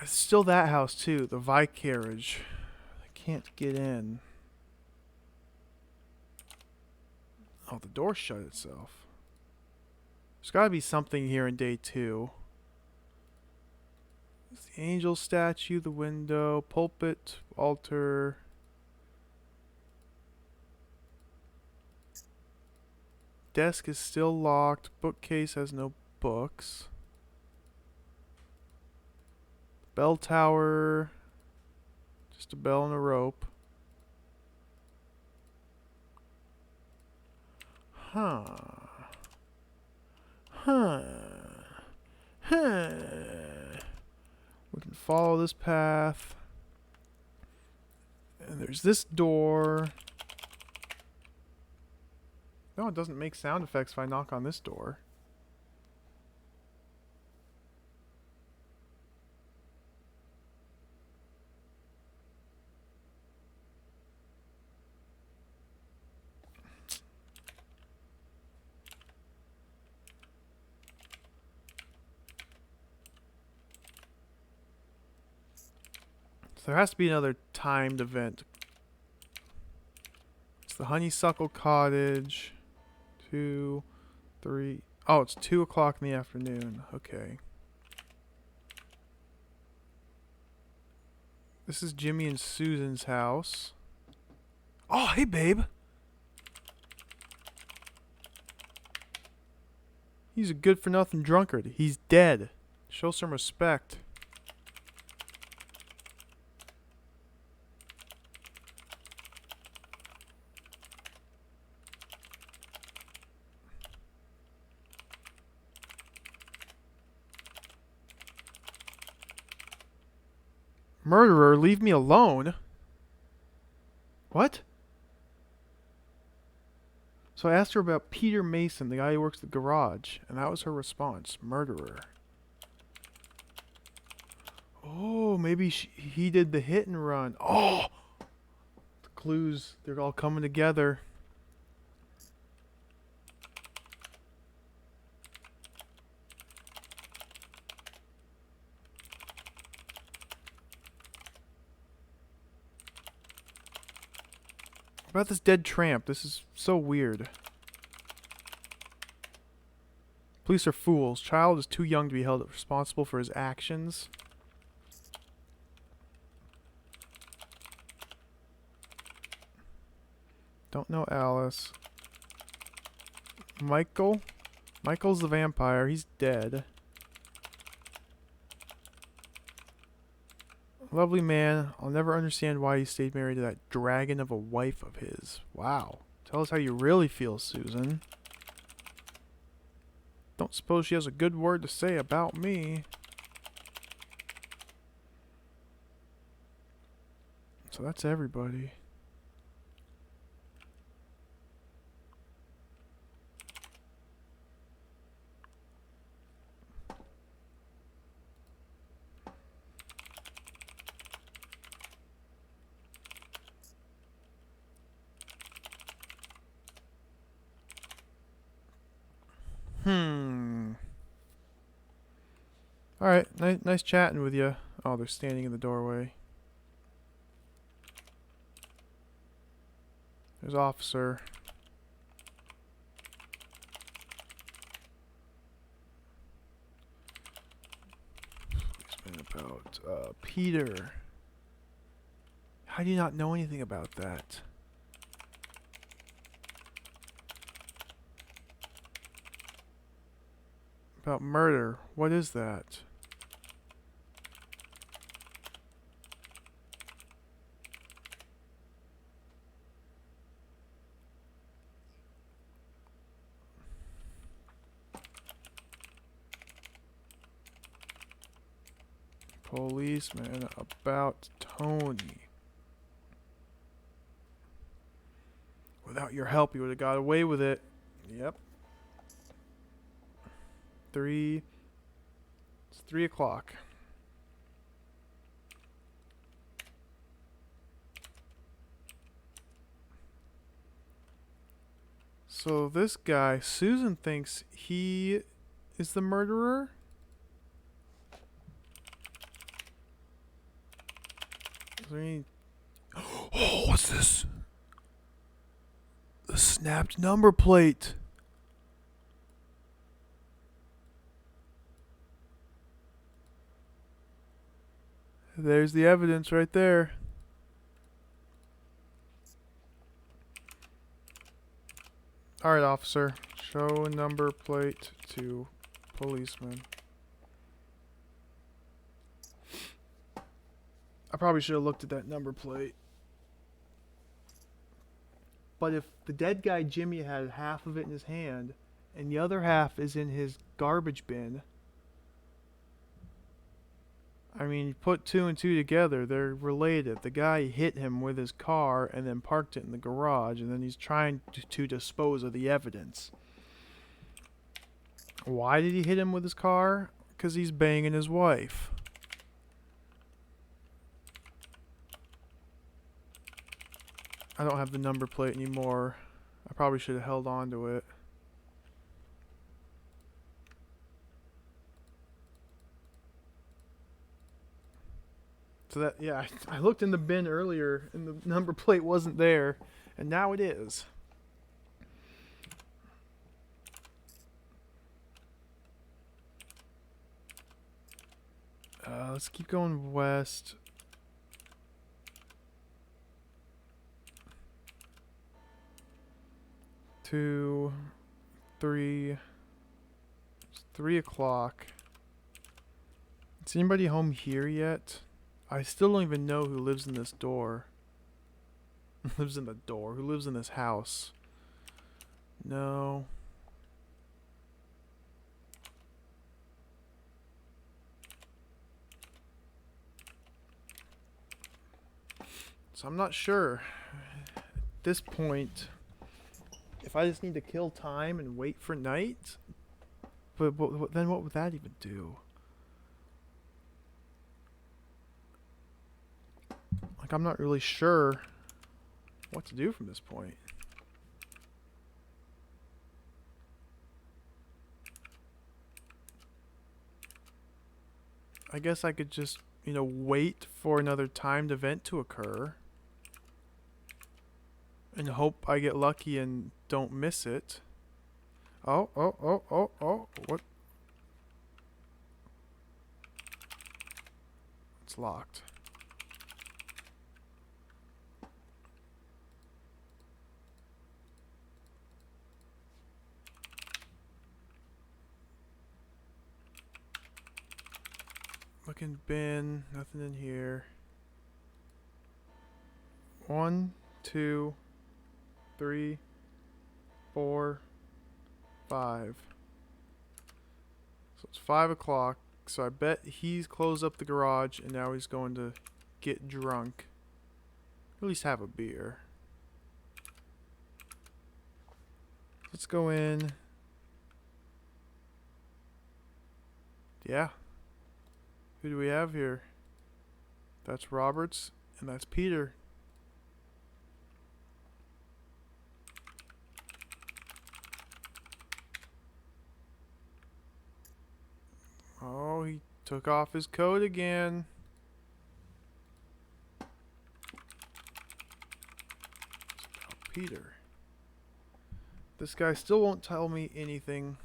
Still that house too, the Vicarage. I can't get in. Oh, the door shut itself. There's gotta be something here in day 2. There's the angel statue, the window, pulpit, altar. Desk is still locked. Bookcase has no books. Bell tower. Just a bell and a rope. Huh. Huh. Huh. We can follow this path. And there's this door. No, it doesn't make sound effects if I knock on this door. So there has to be another timed event. It's the Honeysuckle Cottage. 2, 3. Oh, it's 2 o'clock in the afternoon. Okay. This is Jimmy and Susan's house. Oh, hey, babe. He's a good-for-nothing drunkard. He's dead. Show some respect. Murderer, leave me alone. What? So I asked her about Peter Mason, the guy who works at the garage, and that was her response. Murderer. Oh, maybe he did the hit and run. Oh! The clues, they're all coming together. What about this dead tramp? This is so weird. Police are fools. Child is too young to be held responsible for his actions. Don't know Alice. Michael? Michael's the vampire. He's dead. Lovely man. I'll never understand why he stayed married to that dragon of a wife of his. Wow. Tell us how you really feel, Susan. Don't suppose she has a good word to say about me. So that's everybody. Alright, nice chatting with you. Oh, they're standing in the doorway. There's officer. About Peter. How do you not know anything about that? About murder. What is that? Policeman about Tony. Without your help, you would have got away with it. Yep. It's 3 o'clock. So this guy, Susan thinks he is the murderer? Is there any... Oh, what's this? The snapped number plate. There's the evidence right there. Alright, officer. Show number plate to policeman. I probably should have looked at that number plate. But if the dead guy Jimmy had half of it in his hand and the other half is in his garbage bin, I mean, you put 2 and 2 together, they're related. The guy hit him with his car and then parked it in the garage, and then he's trying to dispose of the evidence. Why did he hit him with his car? Because he's banging his wife. I don't have the number plate anymore. I probably should have held on to it. So that, yeah, I looked in the bin earlier and the number plate wasn't there, and now it is. Let's keep going west. Two, 3. It's 3 o'clock. Is anybody home here yet? I still don't even know who lives in this door. Lives in the door. Who lives in this house? No. So I'm not sure at this point if I just need to kill time and wait for night. But then what would that even do? Like, I'm not really sure what to do from this point. I guess I could just, wait for another timed event to occur and hope I get lucky and don't miss it. Oh, what? It's locked. Looking bin, nothing in here. 1, 2, 3, 4, 5. So it's 5 o'clock. So I bet he's closed up the garage and now he's going to get drunk. At least have a beer. Let's go in. Yeah. Who do we have here? That's Roberts and that's Peter. Oh, he took off his coat again. Peter. This guy still won't tell me anything.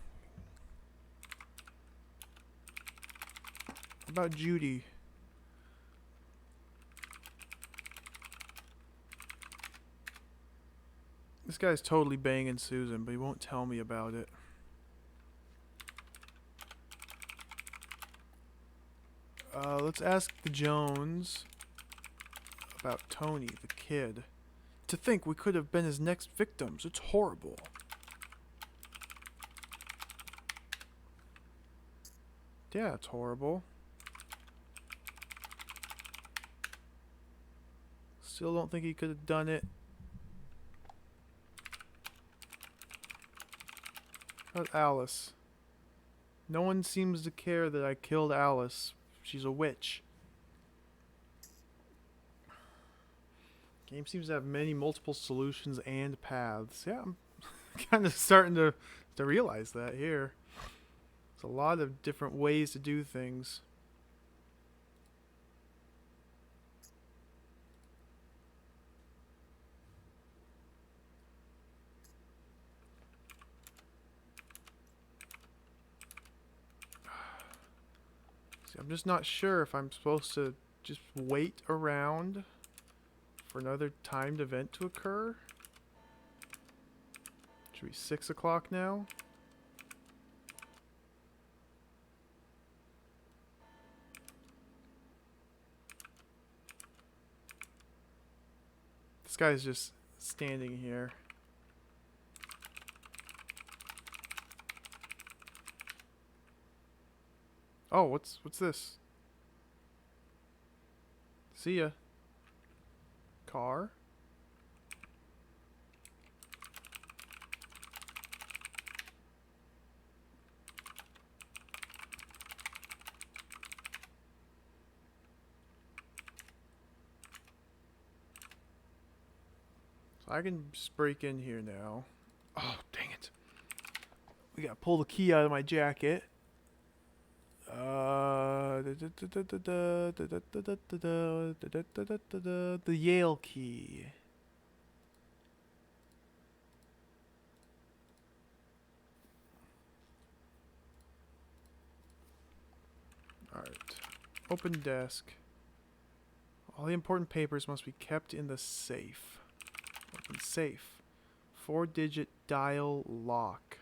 About Judy. This guy's totally banging Susan, but he won't tell me about it. Let's ask the Jones about Tony, the kid. To think we could have been his next victims. It's horrible. Yeah, it's horrible. Still don't think he could have done it. How about Alice? No one seems to care that I killed Alice. She's a witch. Game seems to have many multiple solutions and paths. Yeah, I'm kind of starting to realize that here. There's a lot of different ways to do things. See, I'm just not sure if I'm supposed to just wait around for another timed event to occur. Should be 6 o'clock now. This guy's just standing here. Oh, what's this? See ya. Car. So I can just break in here now. Oh, dang it. We gotta pull the key out of my jacket. The Yale key. Alright. Open desk. All the important papers must be kept in the safe. Open safe. 4-digit dial lock.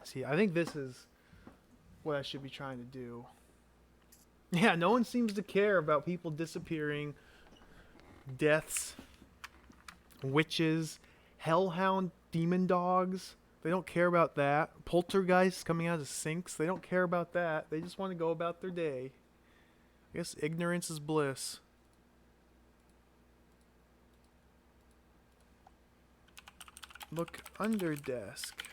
See, I think this is what I should be trying to do. Yeah, no one seems to care about people disappearing, deaths, witches, hellhound demon dogs. They don't care about that. Poltergeists coming out of sinks. They don't care about that. They just want to go about their day. I guess ignorance is bliss. Look under desk.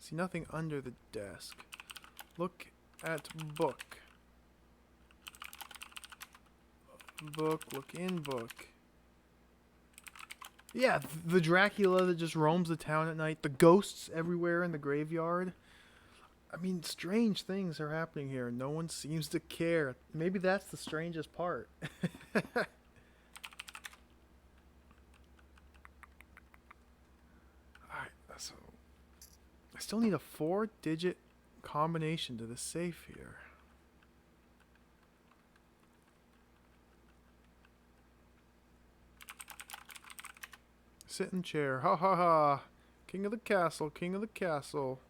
See nothing under the desk. Look at book. Book, look in book. Yeah, the Dracula that just roams the town at night. The ghosts everywhere in the graveyard. I mean, strange things are happening here. No one seems to care. Maybe that's the strangest part. Alright, so I still need a 4-digit combination to the safe here. Sit in chair. Ha ha ha. King of the castle. King of the castle.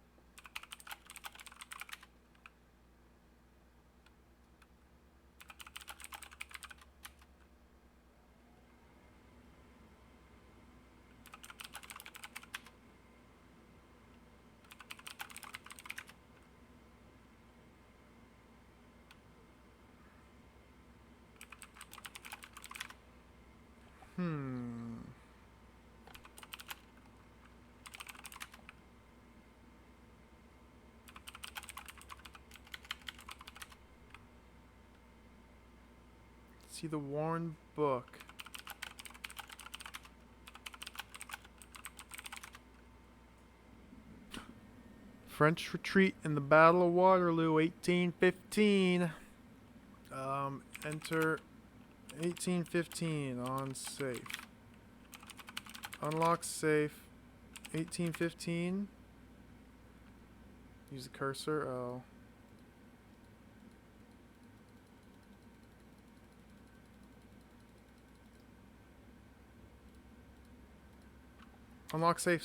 See the worn book. French retreat in the Battle of Waterloo, 1815. Enter 1815 on safe. Unlock safe. 1815. Use the cursor. Oh. Unlock safe.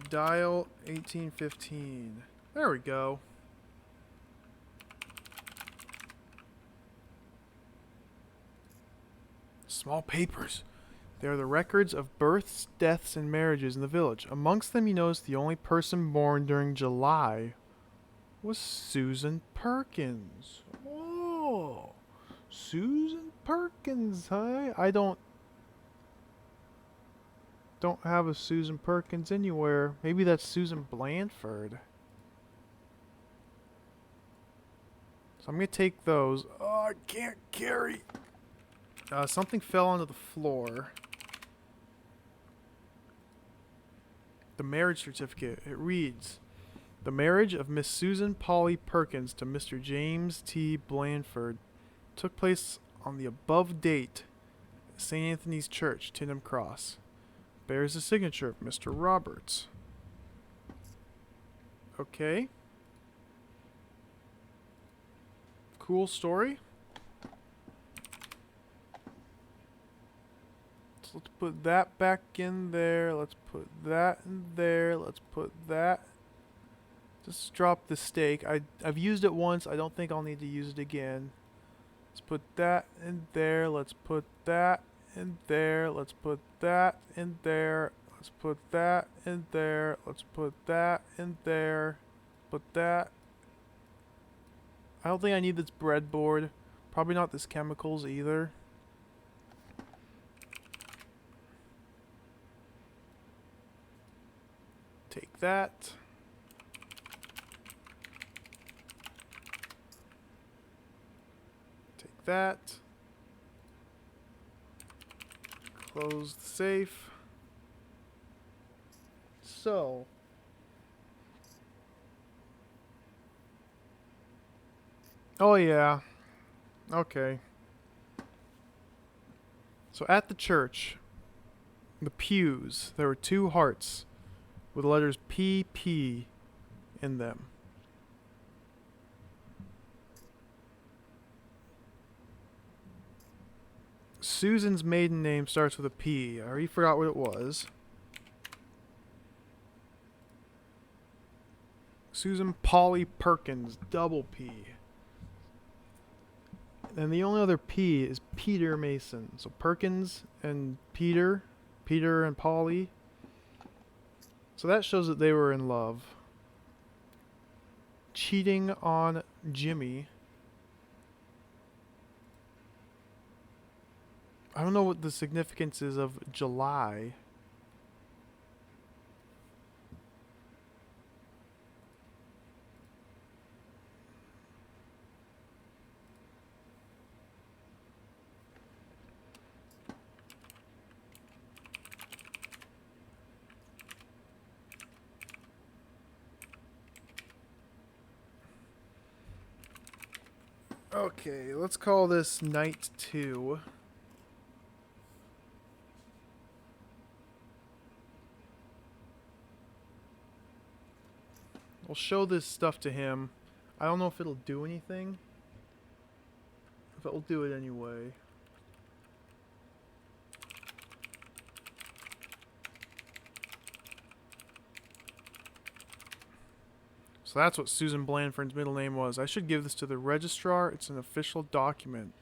Dial 1815. There we go. Small papers. They are the records of births, deaths, and marriages in the village. Amongst them, you notice the only person born during July was Susan Perkins. Oh, Susan Perkins, huh? I don't have a Susan Perkins anywhere. Maybe that's Susan Blandford. So I'm gonna take those. Oh, I can't carry. Something fell onto the floor. The marriage certificate. It reads, "The marriage of Miss Susan Polly Perkins to Mr. James T. Blandford took place on the above date at St. Anthony's Church, Tyndham Cross. Bears the signature of Mr. Roberts." Okay. Cool story. So let's put that back in there. Let's put that in there. Let's put that. Just drop the stake. I've used it once. I don't think I'll need to use it again. Let's put that in there. Let's put that in there. Let's put that in there. Let's put that in there. Let's put that in there. Put that. I don't think I need this breadboard. Probably not this chemicals either. Take that. Take that. Close the safe. So. Oh yeah. Okay. So at the church, the pews, there were 2 hearts with the letters PP in them. Susan's maiden name starts with a P. I already forgot what it was. Susan Polly Perkins, double P. And the only other P is Peter Mason. So Perkins and Peter, Peter and Polly. So that shows that they were in love. Cheating on Jimmy. I don't know what the significance is of July. Okay, let's call this night 2. We'll show this stuff to him. I don't know if it'll do anything, but we'll do it anyway. So that's what Susan Blandford's middle name was. I should give this to the registrar. It's an official document.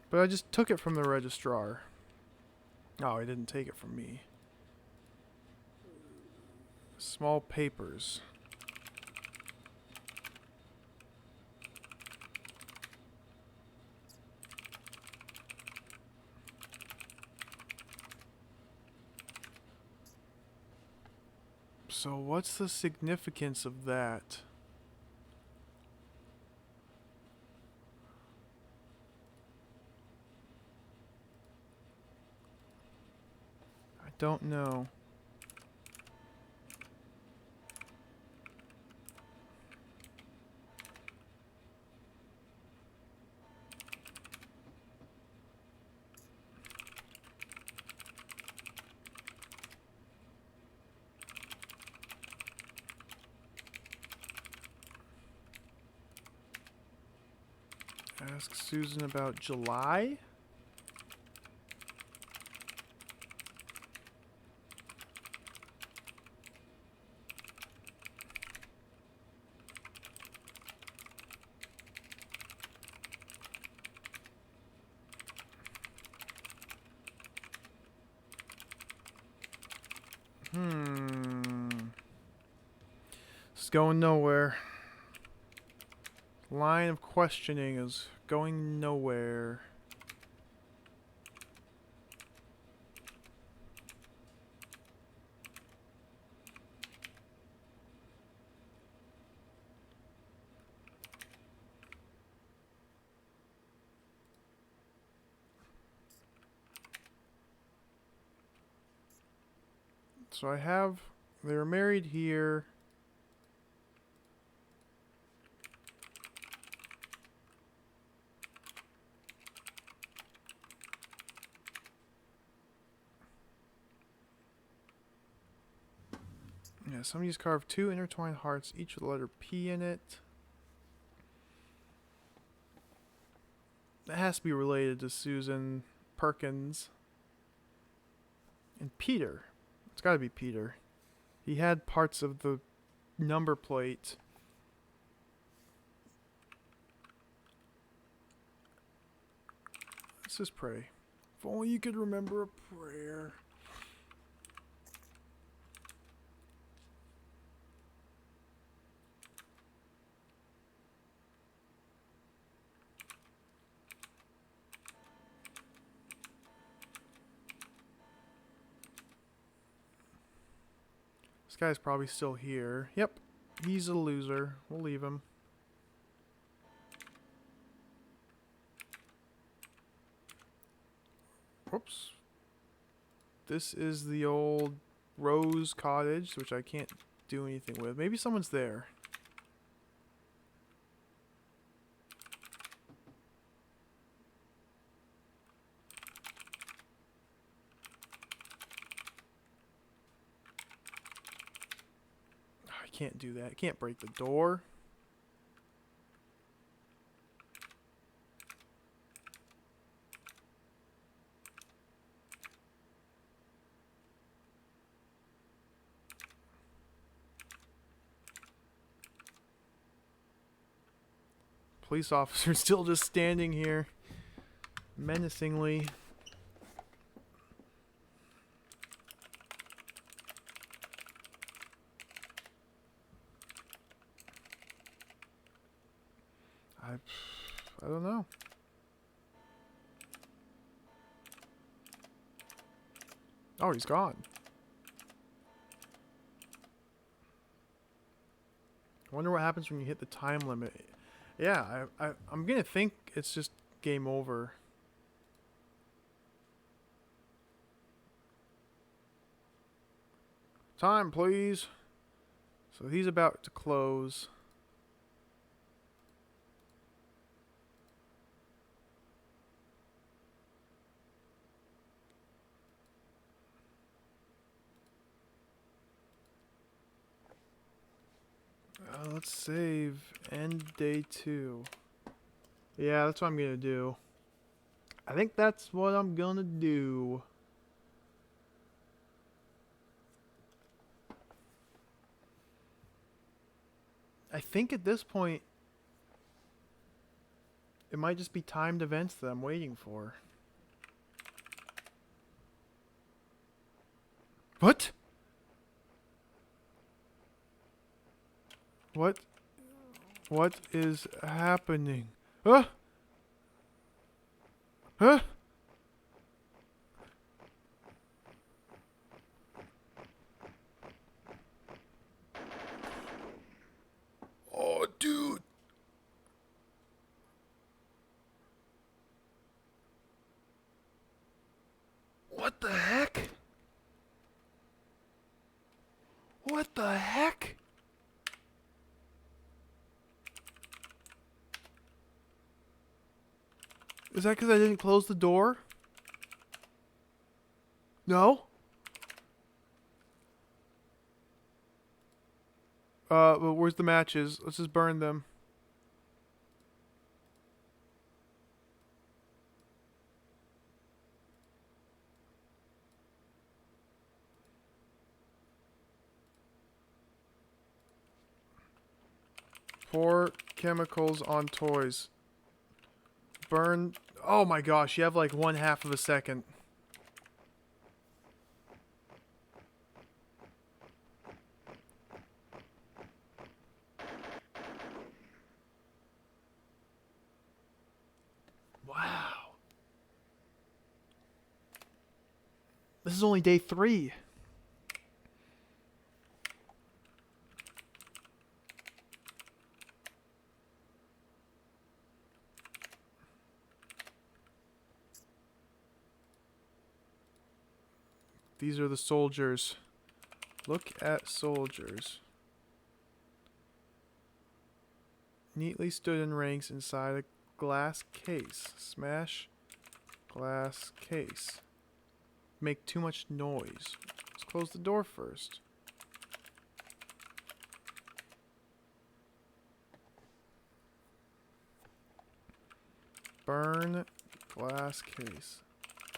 But I just took it from the registrar. Oh, he didn't take it from me. Small papers. So what's the significance of that? I don't know. Ask Susan about July? It's going nowhere. Line of questioning is going nowhere. So I have, they were married here. Yeah, somebody's carved 2 intertwined hearts, each with the letter P in it. That has to be related to Susan Perkins. And Peter. It's gotta be Peter. He had parts of the number plate. Let's just pray. If only you could remember a prayer. This guy's probably still here. Yep, he's a loser. We'll leave him. Whoops. This is the old Rose Cottage, which I can't do anything with. Maybe someone's there. I can't do that. I can't break the door. Police officer still just standing here menacingly. I don't know. Oh, he's gone. I wonder what happens when you hit the time limit. Yeah, I'm gonna think it's just game over. Time, please. So he's about to close. Let's save. End day 2. Yeah, that's what I'm gonna do. I think that's what I'm gonna do. I think at this point, it might just be timed events that I'm waiting for. What? What is happening? Huh? Huh? Oh, dude. What the heck? What the heck? Is that because I didn't close the door? No? But where's the matches? Let's just burn them. Pour chemicals on toys. Burn. Oh my gosh, you have like 1/2 of a second. Wow. This is only day 3. These are the soldiers. Look at soldiers. Neatly stood in ranks inside a glass case. Smash glass case. Make too much noise. Let's close the door first. Burn glass case.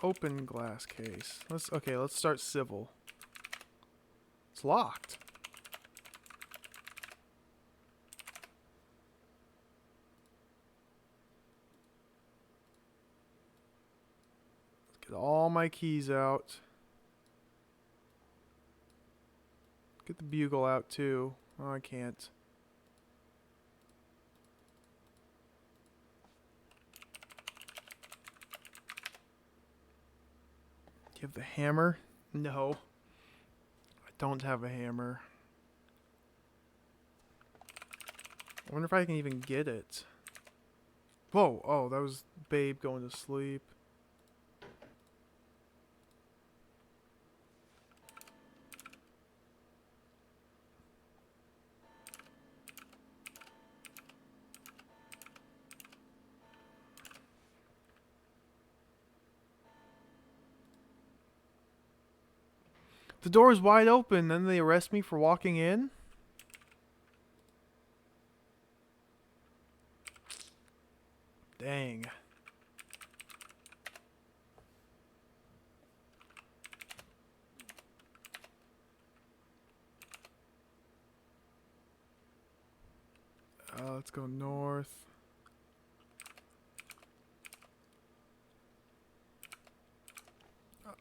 Open glass case. Let's start civil. It's locked. Let's get all my keys out. Get the bugle out too. Oh, I can't. Do you have the hammer? No. I don't have a hammer. I wonder if I can even get it. Whoa, oh, that was Babe going to sleep. The door is wide open, then they arrest me for walking in? Dang. Let's go north.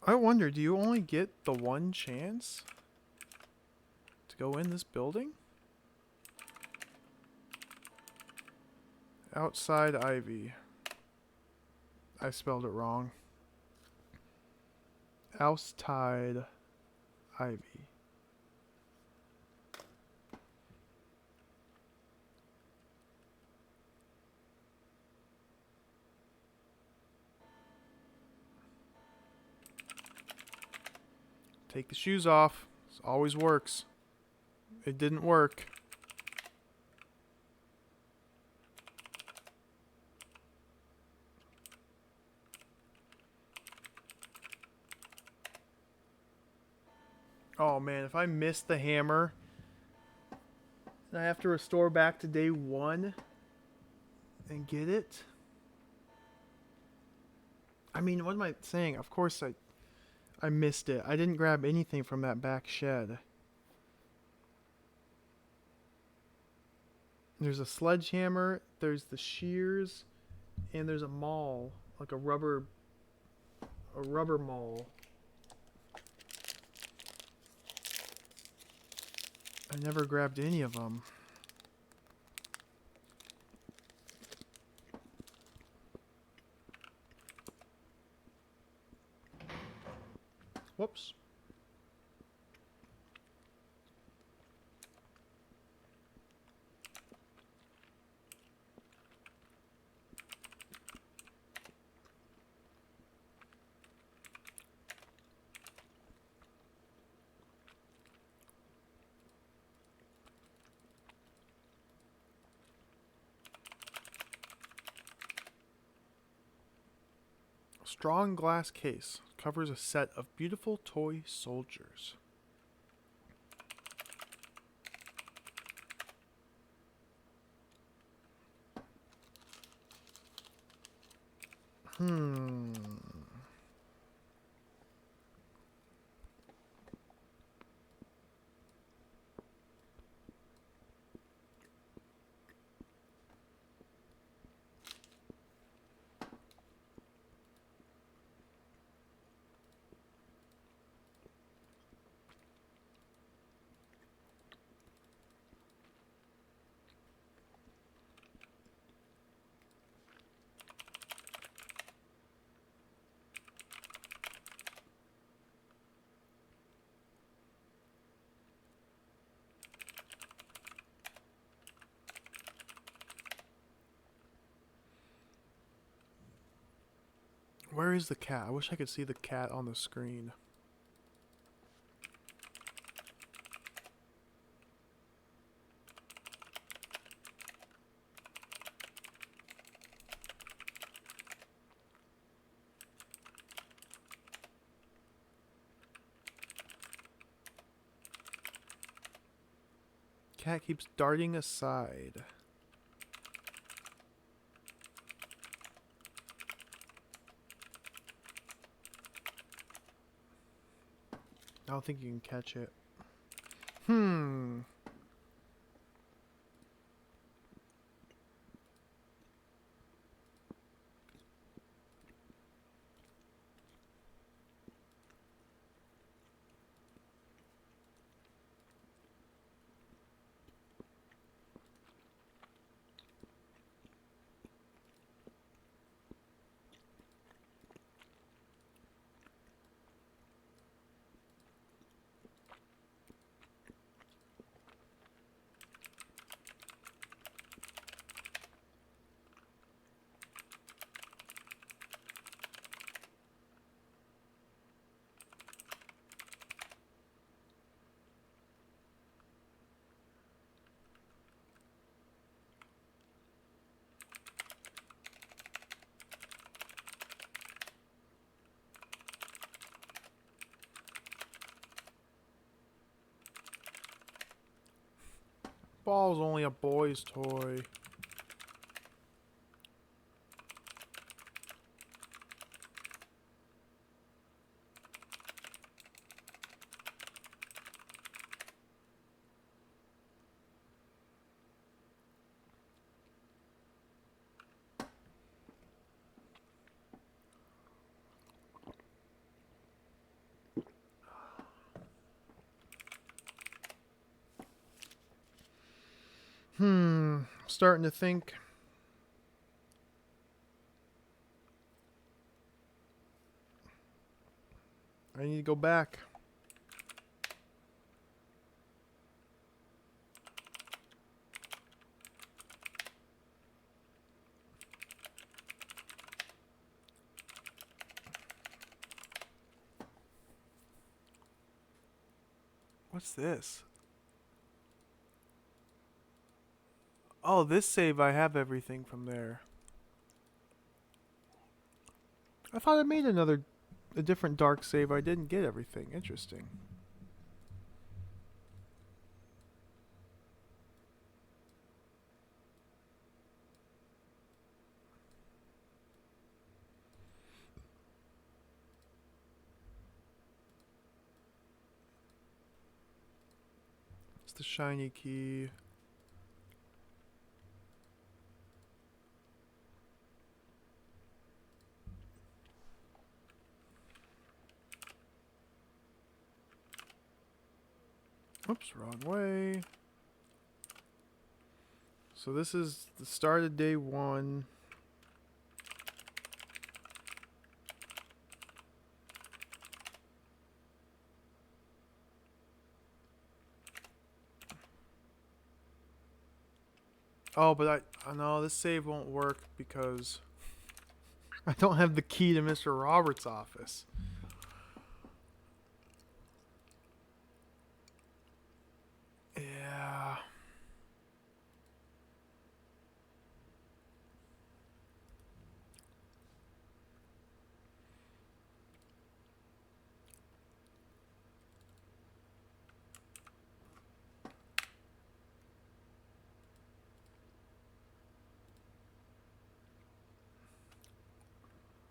I wonder, do you only get the one chance to go in this building? Outside Ivy. I spelled it wrong. Outside Ivy. Take the shoes off. This always works. It didn't work. Oh man, if I miss the hammer, and I have to restore back to day 1 and get it. I mean, what am I saying? Of course I missed it. I didn't grab anything from that back shed. There's a sledgehammer, there's the shears, and there's a maul, like a rubber maul. I never grabbed any of them. Whoops. Strong glass case covers a set of beautiful toy soldiers. Hmm. Where is the cat? I wish I could see the cat on the screen. Cat keeps darting aside. I don't think you can catch it. Hmm. Ball's only a boy's toy. Starting to think. I need to go back. What's this? Oh, this save, I have everything from there. I thought I made a different dark save. I didn't get everything. Interesting. It's the shiny key. Oops, wrong way. So this is the start of day 1. Oh, but I know this save won't work because I don't have the key to Mr. Roberts' office. Yeah.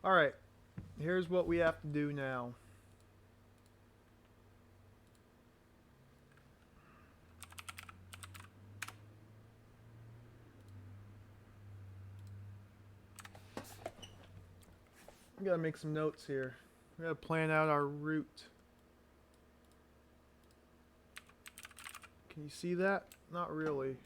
Alright. Here's what we have to do now. We gotta make some notes here. We gotta plan out our route. Can you see that? Not really.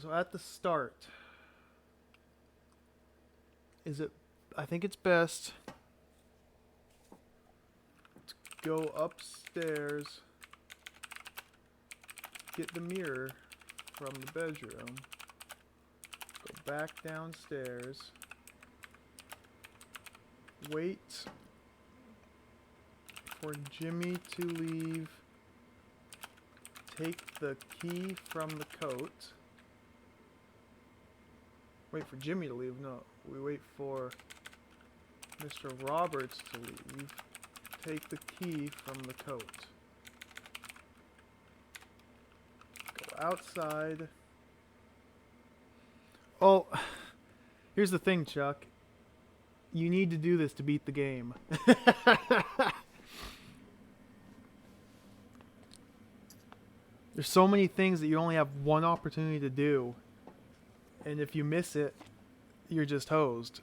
So at the start, I think it's best to go upstairs, get the mirror from the bedroom, go back downstairs, wait for Jimmy to leave, take the key from the coat. Wait for Jimmy to leave. No, we wait for Mr. Roberts to leave. Take the key from the coat. Go outside. Oh, here's the thing, Chuck. You need to do this to beat the game. There's so many things that you only have one opportunity to do. And if you miss it, you're just hosed.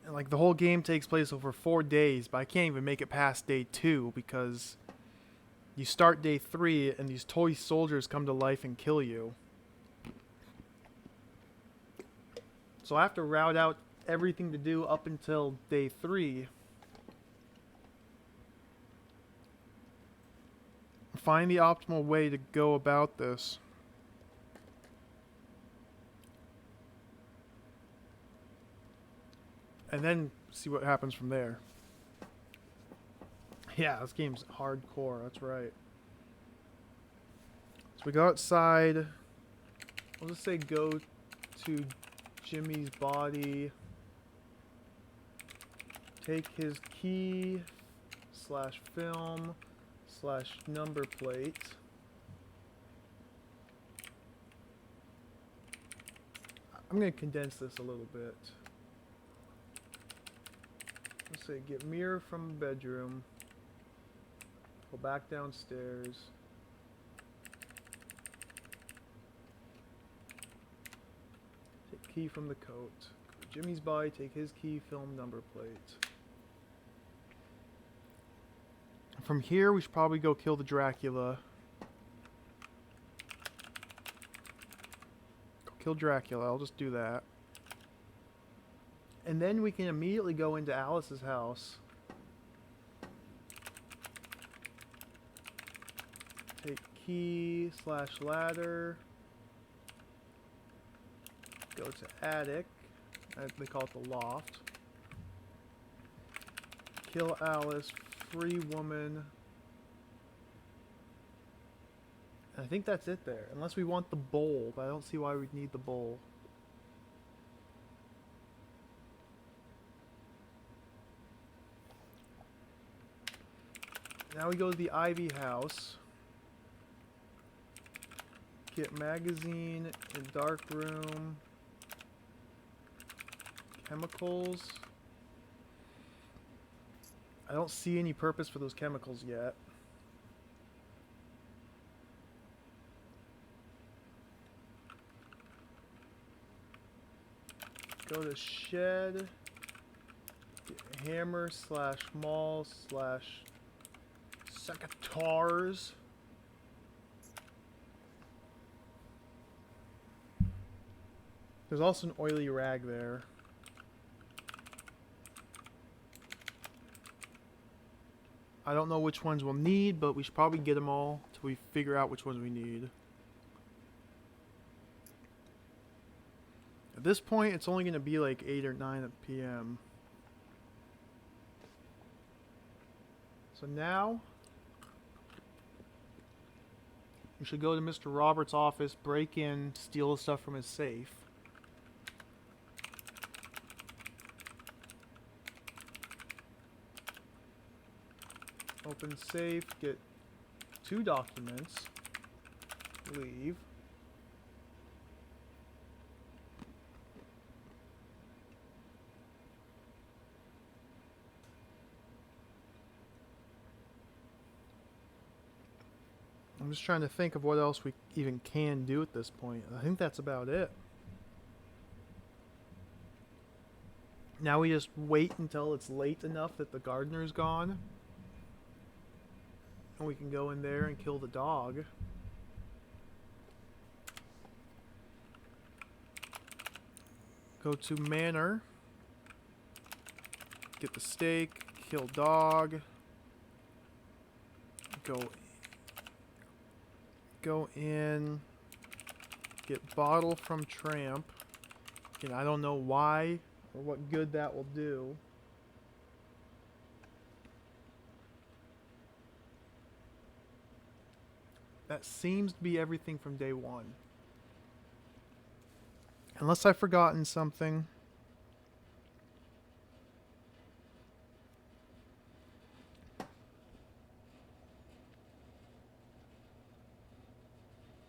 And like the whole game takes place over 4 days, but I can't even make it past day 2 because you start day 3 and these toy soldiers come to life and kill you. So I have to route out everything to do up until day 3. Find the optimal way to go about this. And then see what happens from there. Yeah, this game's hardcore, that's right. So we go outside. We'll just say go to Jimmy's body. Take his key slash film slash number plate. I'm going to condense this a little bit. Let's say get mirror from the bedroom. Go back downstairs. Take key from the coat. Go to Jimmy's body, take his key, film, number plate. From here, we should probably go kill the Dracula. Go kill Dracula, I'll just do that. And then we can immediately go into Alice's house. Take key slash ladder. Go to attic. They call it the loft. Kill Alice. Free woman. I think that's it there. Unless we want the bowl, but I don't see why we'd need the bowl. Now we go to the Ivy house. Get magazine in dark room. Chemicals. I don't see any purpose for those chemicals yet. Go to shed. Get hammer slash maul slash secateurs. There's also an oily rag there. I don't know which ones we'll need, but we should probably get them all till we figure out which ones we need. At this point, it's only going to be like 8 or 9 p.m. So now, we should go to Mr. Roberts' office, break in, steal the stuff from his safe. Open safe, get 2 documents, leave. I'm just trying to think of what else we even can do at this point. I think that's about it. Now we just wait until it's late enough that the gardener's gone. And we can go in there and kill the dog. Go to Manor. Get the steak. Kill dog. Go in. Get bottle from Tramp. And I don't know why or what good that will do. That seems to be everything from day 1. Unless I've forgotten something.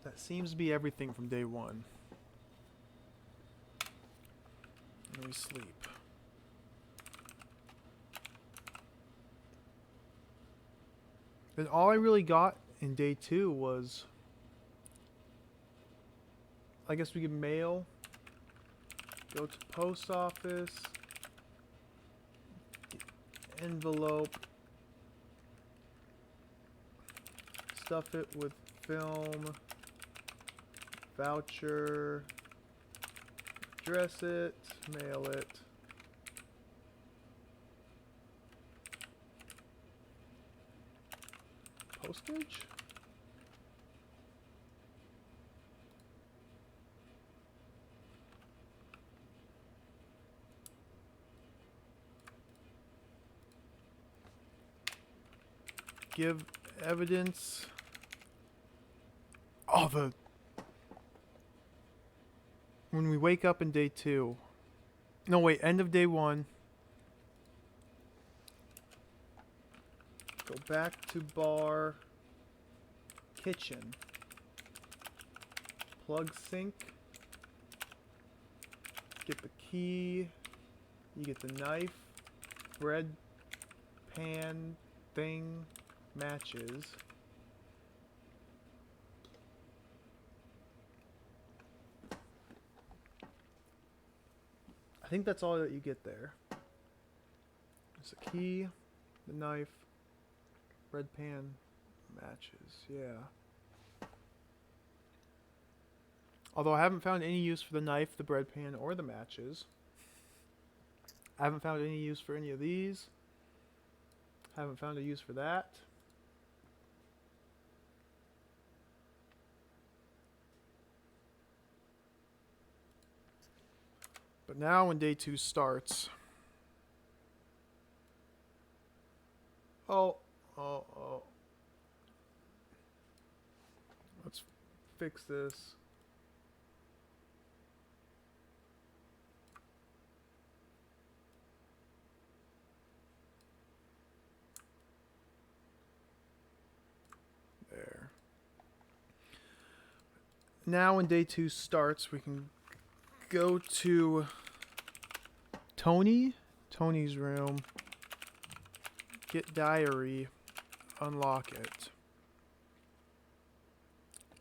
That seems to be everything from day 1. Let me sleep. Then all I really got in day 2 was, I guess we could mail, go to post office, envelope, stuff it with film, voucher, address it, mail it. Postage? Give evidence. Oh, when we wake up in day 2. No, wait, end of day 1. Go back to bar, kitchen, plug sink, get the key, you get the knife, bread, pan, thing, matches. I think that's all that you get there. There's a key, the knife, bread pan, matches, yeah. Although I haven't found any use for the knife, the bread pan, or the matches. I haven't found any use for any of these. Haven't found a use for that. But now when day 2 starts... Oh. Let's fix this. There. Now when day 2 starts, we can go to Tony's room, get diary, unlock it.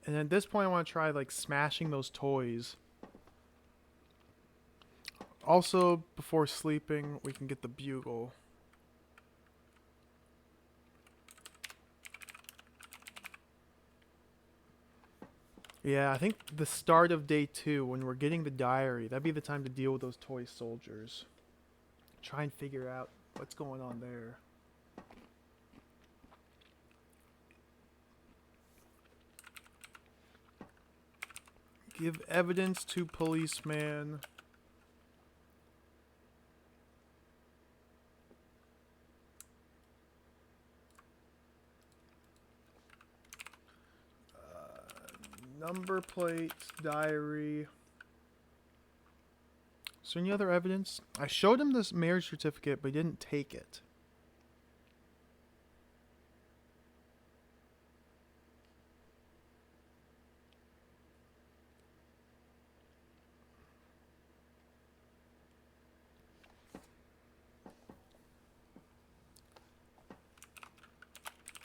And at this point I want to try like smashing those toys. Also, before sleeping, we can get the bugle. Yeah, I think the start of day 2, when we're getting the diary, that'd be the time to deal with those toy soldiers. Try and figure out what's going on there. Give evidence to policeman. Number plate, diary. Is there any other evidence? I showed him this marriage certificate, but he didn't take it.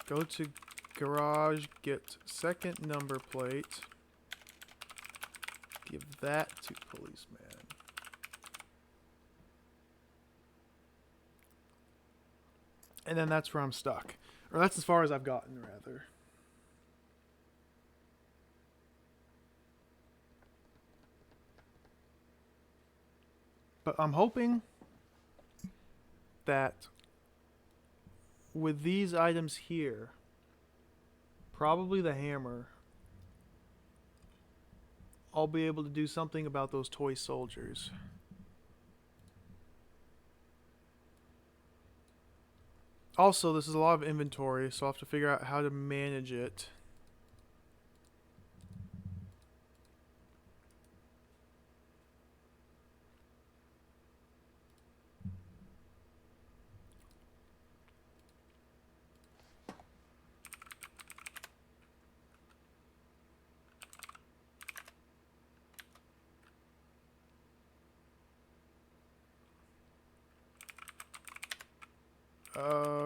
Go to garage, get second number plate. Give that to policeman. And then that's where I'm stuck. Or that's as far as I've gotten, rather. But I'm hoping that with these items here, probably the hammer, I'll be able to do something about those toy soldiers. Also, this is a lot of inventory, so I'll have to figure out how to manage it.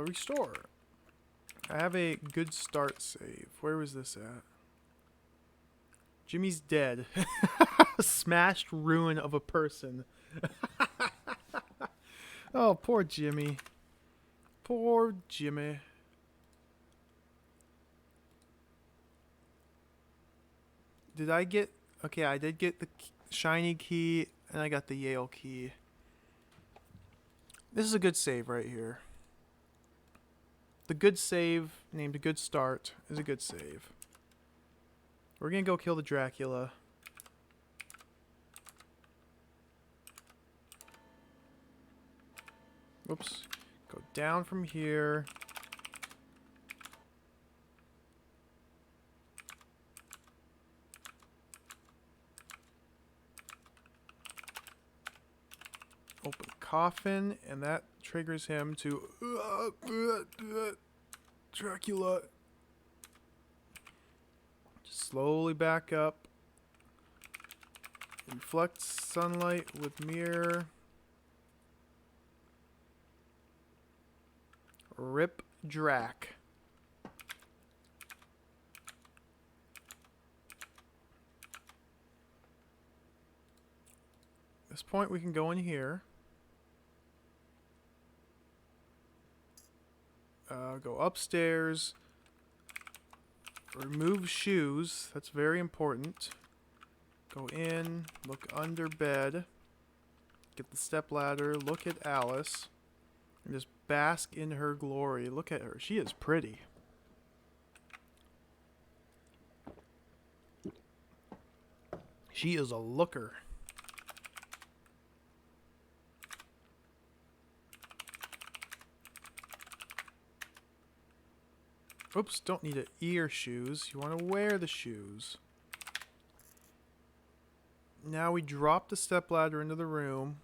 Restore. I have a good start save. Where was this at? Jimmy's dead. Smashed ruin of a person. Oh, poor Jimmy. Poor Jimmy. Did I get... Okay, I did get the shiny key, and I got the Yale key. This is a good save right here. The good save, named a good start, is a good save. We're gonna go kill the Dracula. Whoops. Go down from here. Open coffin, and that triggers him to Dracula. Just slowly back up. Reflect sunlight with mirror. Rip Drac. At this point, we can go in here. Go upstairs. Remove shoes. That's very important. Go in. Look under bed. Get the stepladder. Look at Alice. And just bask in her glory. Look at her. She is pretty. She is a looker. Oops, don't need an ear shoes. You want to wear the shoes. Now we drop the stepladder into the room.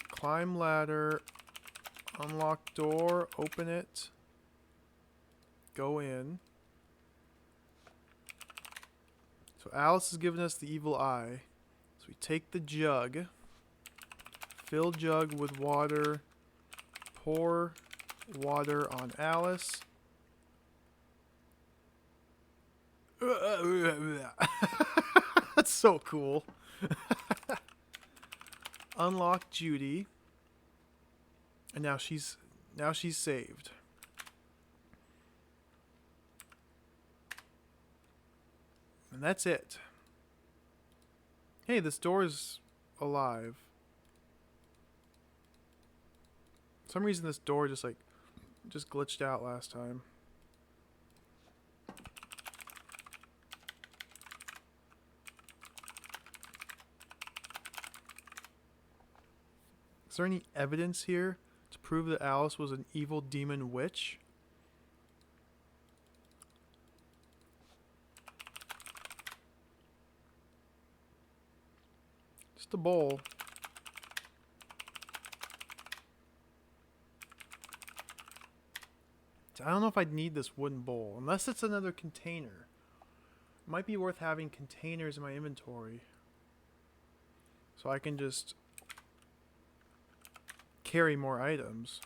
Climb ladder. Unlock door. Open it. Go in. So Alice has given us the evil eye. So we take the jug. Fill jug with water. Pour water on Alice. That's so cool. Unlock Judy. And now she's saved. And that's it. Hey, this door is alive. For some reason this door just glitched out last time. Is there any evidence here to prove that Alice was an evil demon witch? Just a bowl. I don't know if I'd need this wooden bowl, unless it's another container. It might be worth having containers in my inventory, so I can just carry more items.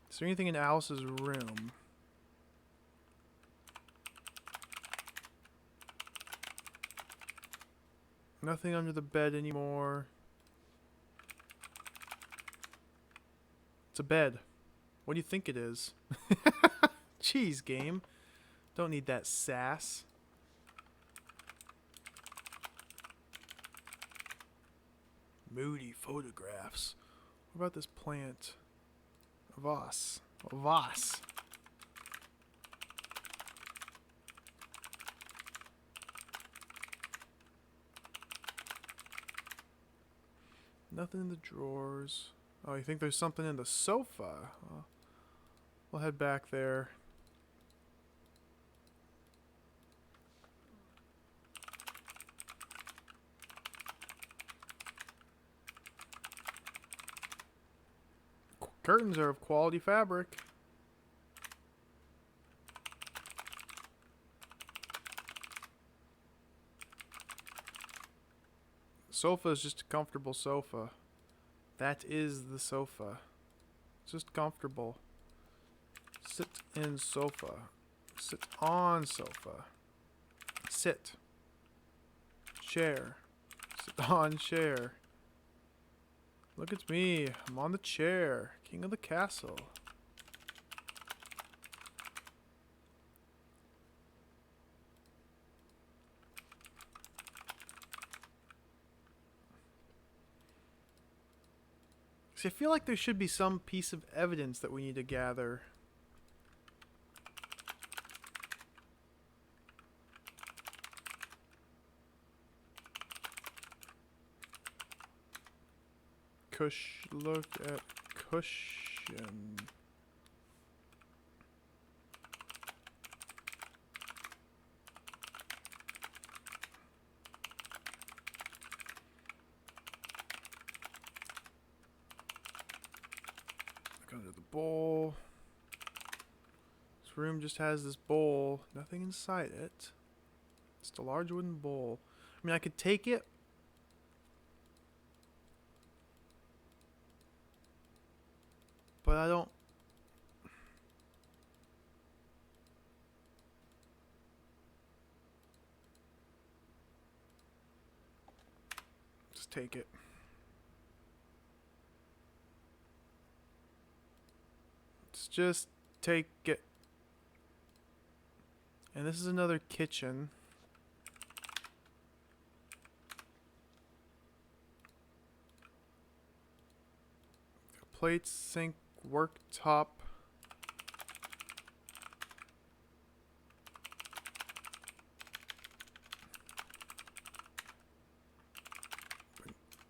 Is there anything in Alice's room? Nothing under the bed anymore. It's a bed. What do you think it is? Jeez, game. Don't need that sass. Moody photographs. What about this plant? A vase. A vase. Nothing in the drawers. Oh, you think there's something in the sofa? We'll head back there. Curtains are of quality fabric. Sofa is just a comfortable sofa. That is the sofa. It's just comfortable. Sit in sofa. Sit on sofa. Sit. Chair. Sit on chair. Look at me. I'm on the chair. King of the castle. See, I feel like there should be some piece of evidence that we need to gather. Look at cushion. under the bowl. This room just has this bowl. Nothing inside it. Just a large wooden bowl. I mean, I could take it. But I don't. Just take it. Let's just take it. And this is another kitchen. Plate, sink, worktop.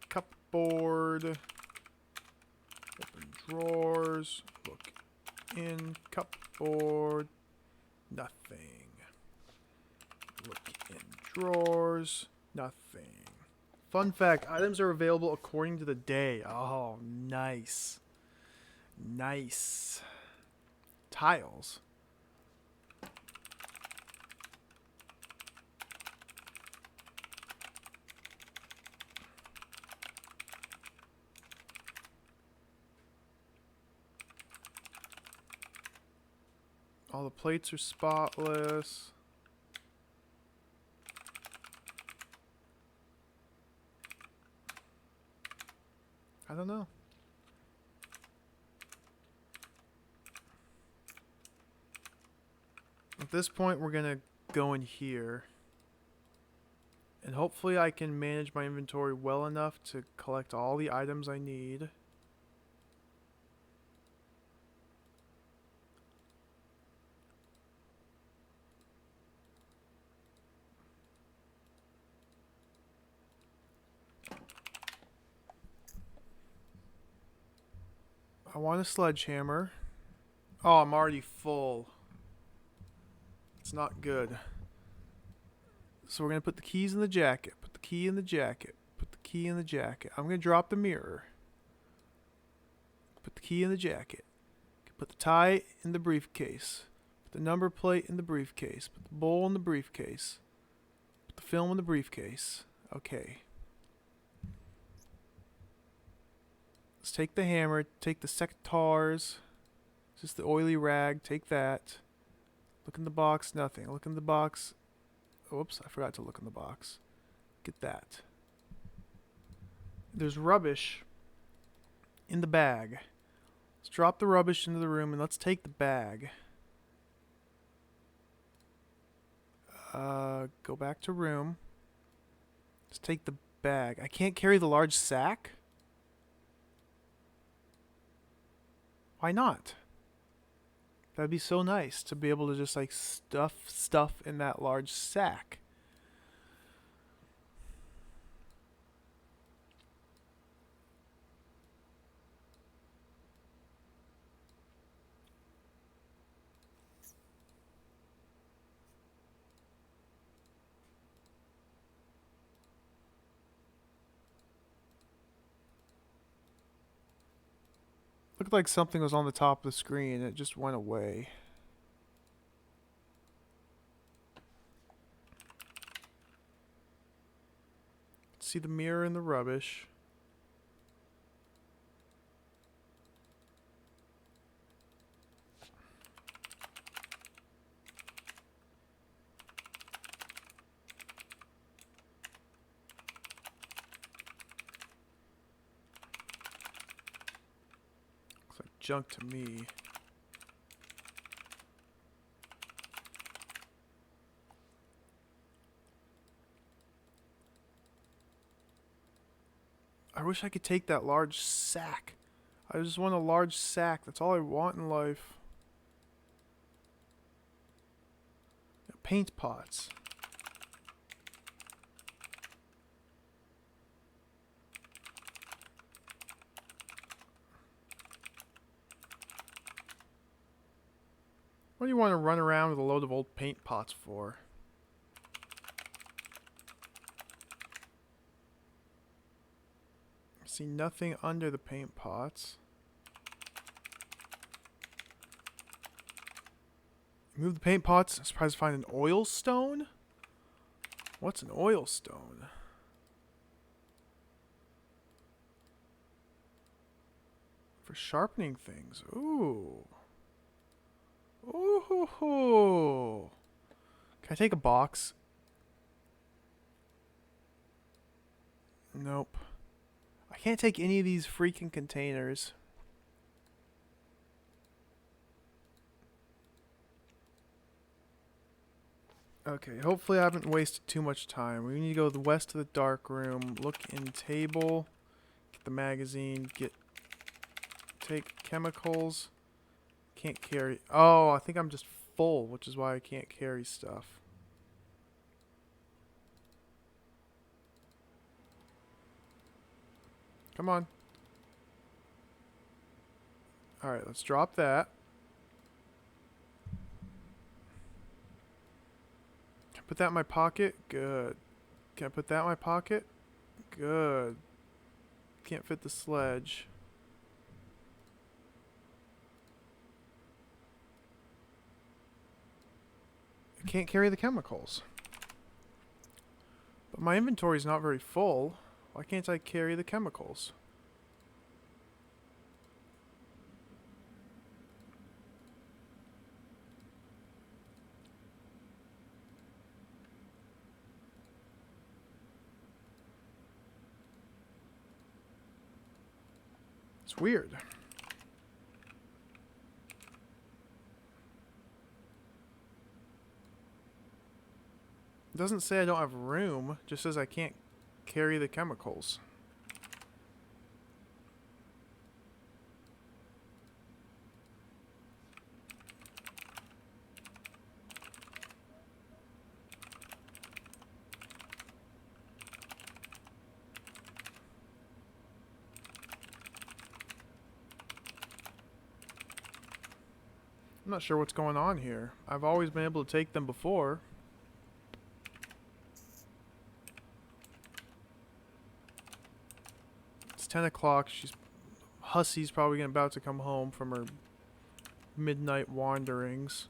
Cupboard. Open drawers. Look in cupboard. Nothing. Look in drawers. Nothing. Fun fact, items are available according to the day. Oh, nice. Nice. Tiles. All the plates are spotless. I don't know. At this point, we're gonna go in here. And hopefully I can manage my inventory well enough to collect all the items I need. I want a sledgehammer. Oh, I'm already full. It's not good. So we're going to put the keys in the jacket. Put the key in the jacket. Put the key in the jacket. I'm going to drop the mirror. Put the key in the jacket. Put the tie in the briefcase. Put the number plate in the briefcase. Put the bowl in the briefcase. Put the film in the briefcase. Okay. Let's take the hammer. Take the secateurs. Just the oily rag. Take that. Look in the box. Nothing. Look in the box. Oops, I forgot to look in the box. Get that. There's rubbish in the bag. Let's drop the rubbish into the room and let's take the bag. Go back to room. Let's take the bag. I can't carry the large sack? Why not? That'd be so nice to be able to just like stuff stuff in that large sack. Looked like something was on the top of the screen and it just went away. See the mirror in the rubbish. Looks like junk to me. I wish I could take that large sack. I just want a large sack. That's all I want in life. Paint pots. What do you want to run around with a load of old paint pots for? See nothing under the paint pots. Move the paint pots. Surprised to find an oil stone? What's an oil stone? For sharpening things. Ooh. Ooh. Can I take a box? Nope. I can't take any of these freaking containers. Okay, hopefully I haven't wasted too much time. We need to go to the west of the dark room, look in table, get the magazine, take chemicals. Can't carry. Oh, I think I'm just full, which is why I can't carry stuff. Come on. Alright, let's drop that. Can I put that in my pocket? Good. Can I put that in my pocket? Good. Can't fit the sledge. I can't carry the chemicals. But my inventory is not very full. Why can't I carry the chemicals? It's weird. It doesn't say I don't have room, it just says I can't carry the chemicals. I'm not sure what's going on here. I've always been able to take them before. It's 10 o'clock. Hussey's probably about to come home from her midnight wanderings.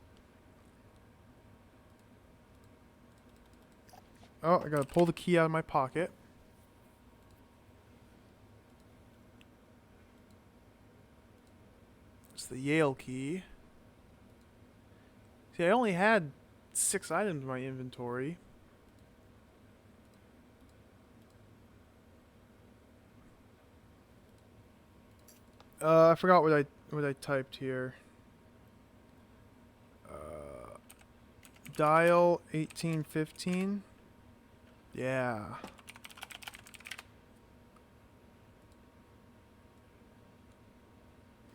Oh, I gotta pull the key out of my pocket. It's the Yale key. See, I only had 6 items in my inventory. I forgot what I typed here. Dial 1815. Yeah.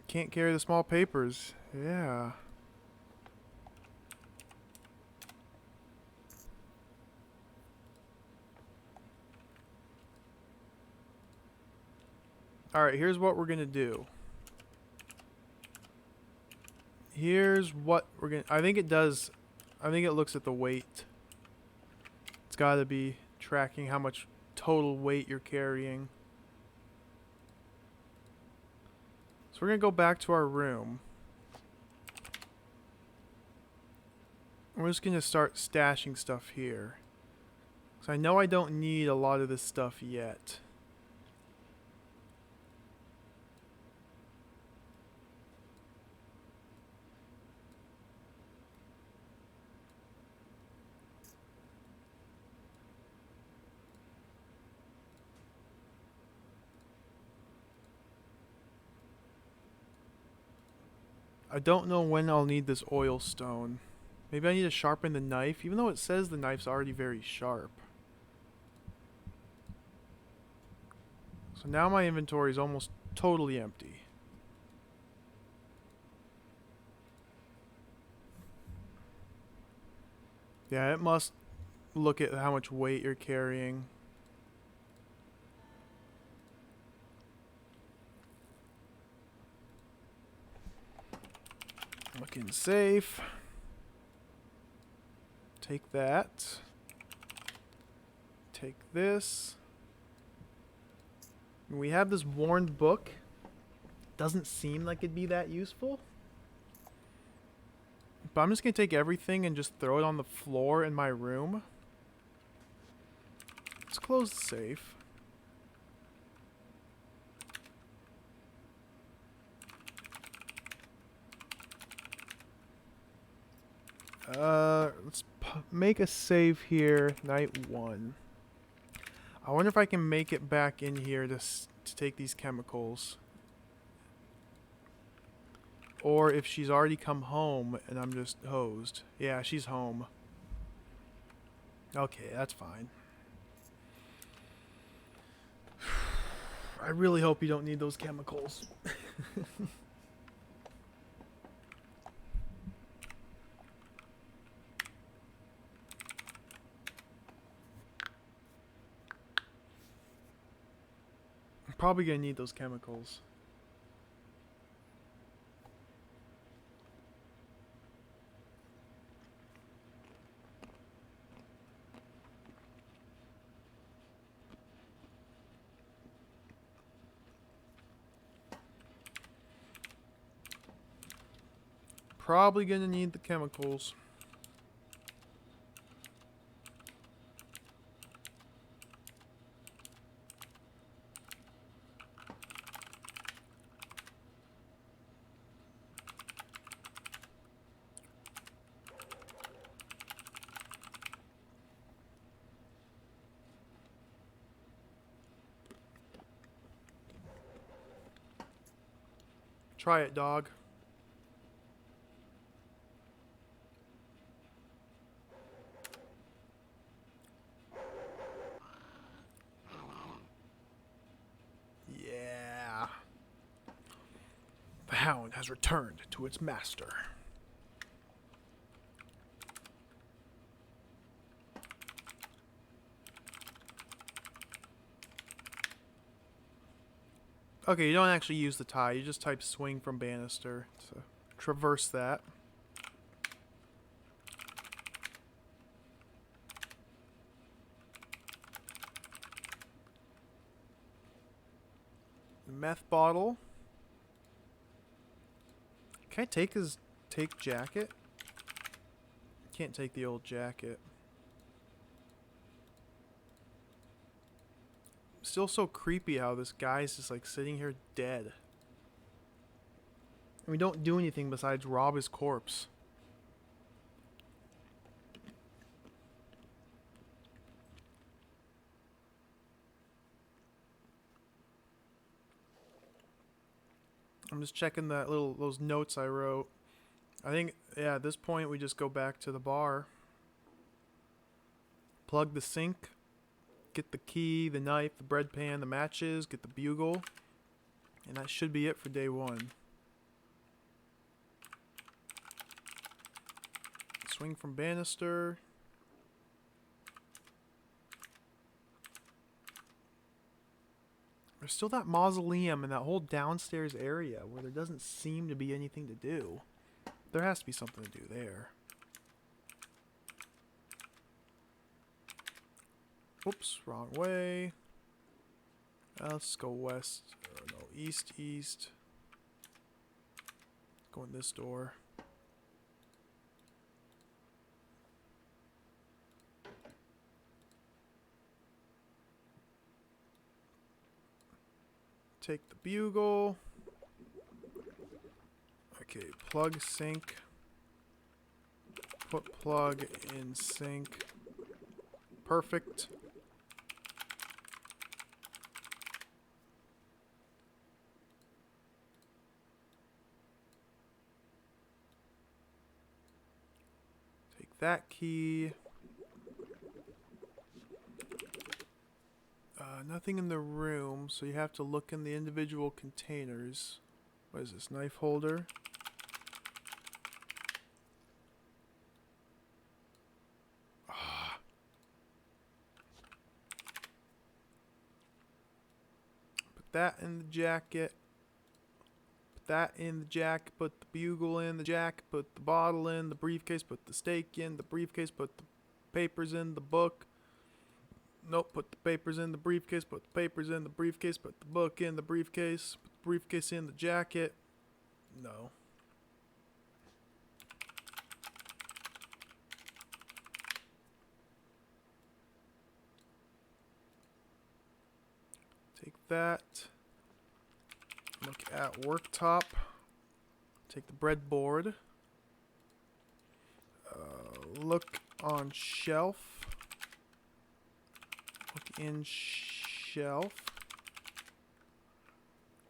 Can't carry the small papers. Yeah. Alright, here's what we're gonna do. Here's what we're gonna... I think it looks at the weight. It's gotta be tracking how much total weight you're carrying. So we're gonna go back to our room. We're just gonna start stashing stuff here. So I know I don't need a lot of this stuff yet. I don't know when I'll need this oil stone. Maybe I need to sharpen the knife, even though it says the knife's already very sharp. So now my inventory is almost totally empty. Yeah, it must look at how much weight you're carrying. Looking safe. Take that. Take this. We have this warned book. Doesn't seem like it'd be that useful. But I'm just going to take everything and just throw it on the floor in my room. Let's close the safe. Let's make a save here, night 1. I wonder if I can make it back in here to take these chemicals. Or if she's already come home and I'm just hosed. Yeah, she's home. Okay, that's fine. I really hope you don't need those chemicals. I'm probably gonna need those chemicals. Probably gonna need the chemicals. Try it, dog. Yeah. The hound has returned to its master. Okay, you don't actually use the tie. You just type swing from banister to traverse that. The meth bottle. Can I take his jacket? Can't take the old jacket. Still so creepy how this guy's just like sitting here dead. And we don't do anything besides rob his corpse. I'm just checking those notes I wrote. I think, yeah, at this point we just go back to the bar. Plug the sink. Get the key, the knife, the bread pan, the matches, get the bugle. And that should be it for day 1. Swing from banister. There's still that mausoleum and that whole downstairs area where there doesn't seem to be anything to do. There has to be something to do there. Oops, wrong way. Let's go west. No, east. Go in this door. Take the bugle. Okay, plug sink. Put plug in sink. Perfect. Take that key. Nothing in the room, so you have to look in the individual containers. What is this, knife holder? Put that in the jacket. Put that in the jacket. Put the bugle in the jacket. Put the bottle in the briefcase. Put the steak in the briefcase. Put the papers in the book. Nope, put the papers in the briefcase, put the papers in the briefcase, put the book in the briefcase, put the briefcase in the jacket. No. Take that. Look at worktop. Take the breadboard. Look on shelf. Look in shelf.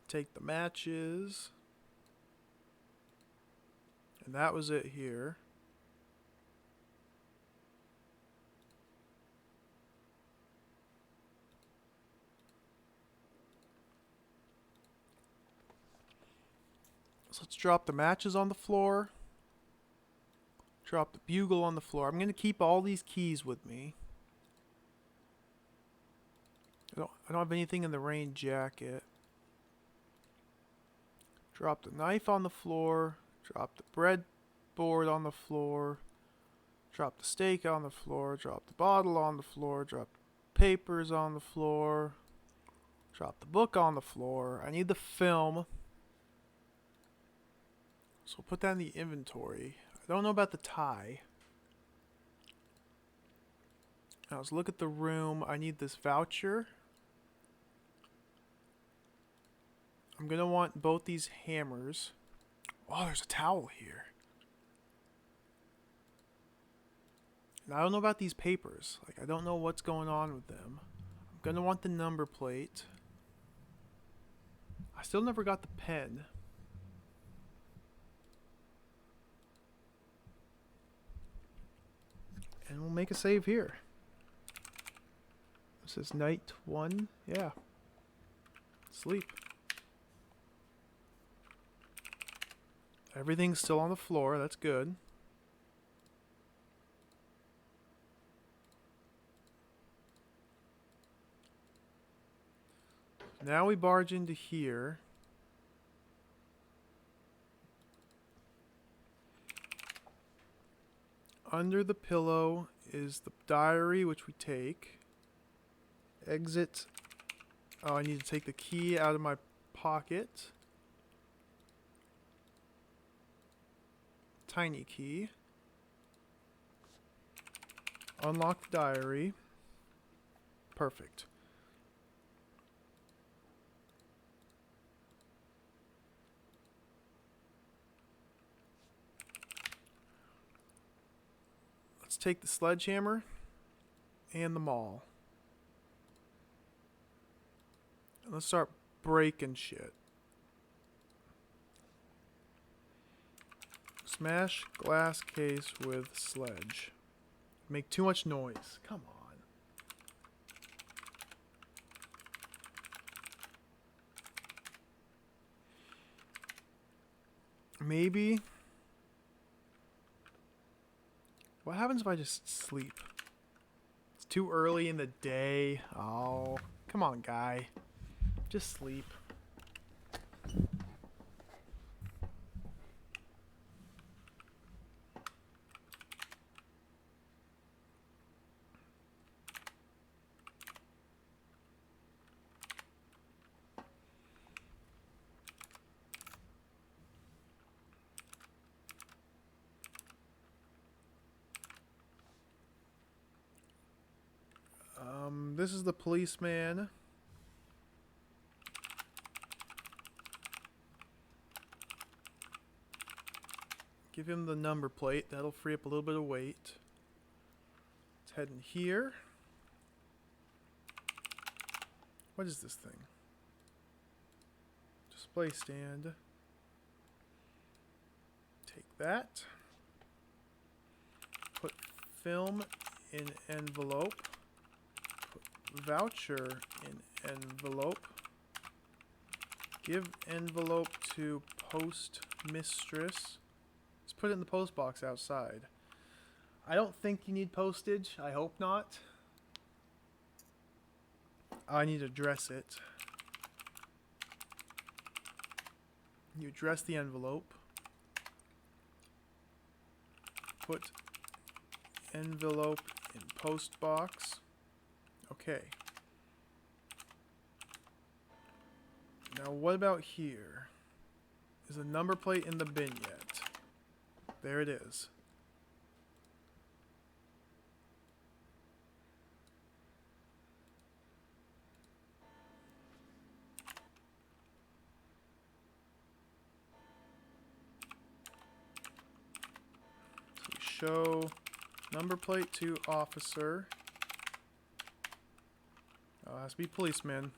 Take the matches. And that was it here. So let's drop the matches on the floor. Drop the bugle on the floor. I'm going to keep all these keys with me. I don't have anything in the rain jacket. Drop the knife on the floor. Drop the breadboard on the floor. Drop the steak on the floor. Drop the bottle on the floor. Drop the papers on the floor. Drop the book on the floor. I need the film. So we'll put that in the inventory. I don't know about the tie. Now let's look at the room. I need this voucher. I'm going to want both these hammers. Oh, there's a towel here. And I don't know about these papers. Like, I don't know what's going on with them. I'm going to want the number plate. I still never got the pen. And we'll make a save here. This is night 1. Yeah. Sleep. Everything's still on the floor. That's good. Now we barge into here. Under the pillow is the diary, which we take. Exit. Oh, I need to take the key out of my pocket. Tiny key. Unlock the diary. Perfect. Let's take the sledgehammer and the maul. And let's start breaking shit. Smash glass case with sledge. Make too much noise. Come on. Maybe. What happens if I just sleep? It's too early in the day. Oh, come on, guy. Just sleep. This is the policeman. Give him the number plate. That'll free up a little bit of weight. Let's head in here. What is this thing? Display stand. Take that. Put film in envelope. Put voucher in envelope. Give envelope to post mistress. Let's put it in the post box outside. I don't think you need postage. I hope not. I need to address it. You address the envelope. Put envelope in post box. Okay. Now what about here? Is the number plate in the bin yet? There it is. Show number plate to officer. Oh, it has to be policeman.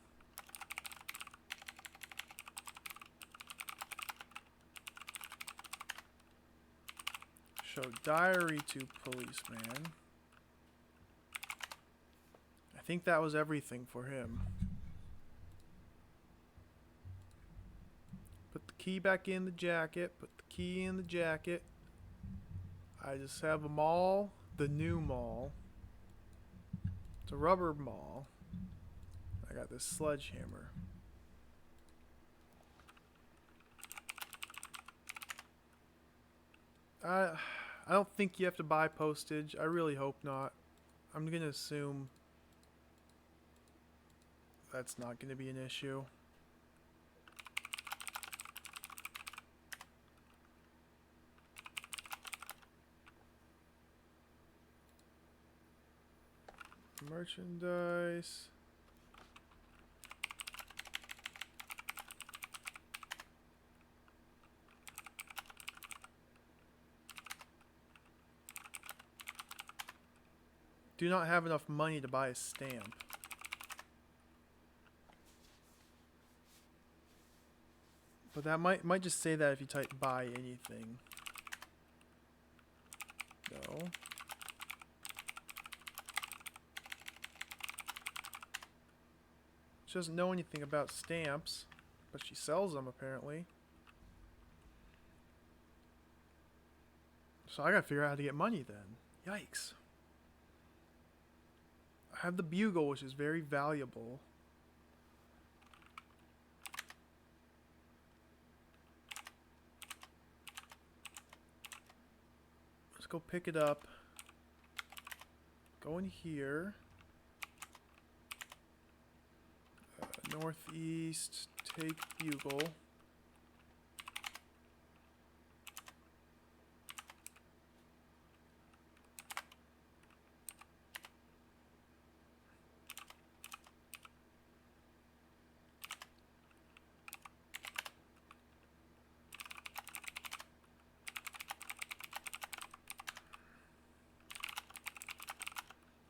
Show diary to policeman. I think that was everything for him. Put the key back in the jacket. Put the key in the jacket. I just have a maul. The new maul. It's a rubber maul. I got this sledgehammer. I don't think you have to buy postage. I really hope not. I'm gonna assume that's not gonna be an issue. Merchandise. Do not have enough money to buy a stamp. But that might just say that if you type buy anything. No. She doesn't know anything about stamps, but she sells them apparently. So I gotta figure out how to get money then. Yikes. I have the bugle, which is very valuable. Let's go pick it up. Go in here. Northeast, take bugle.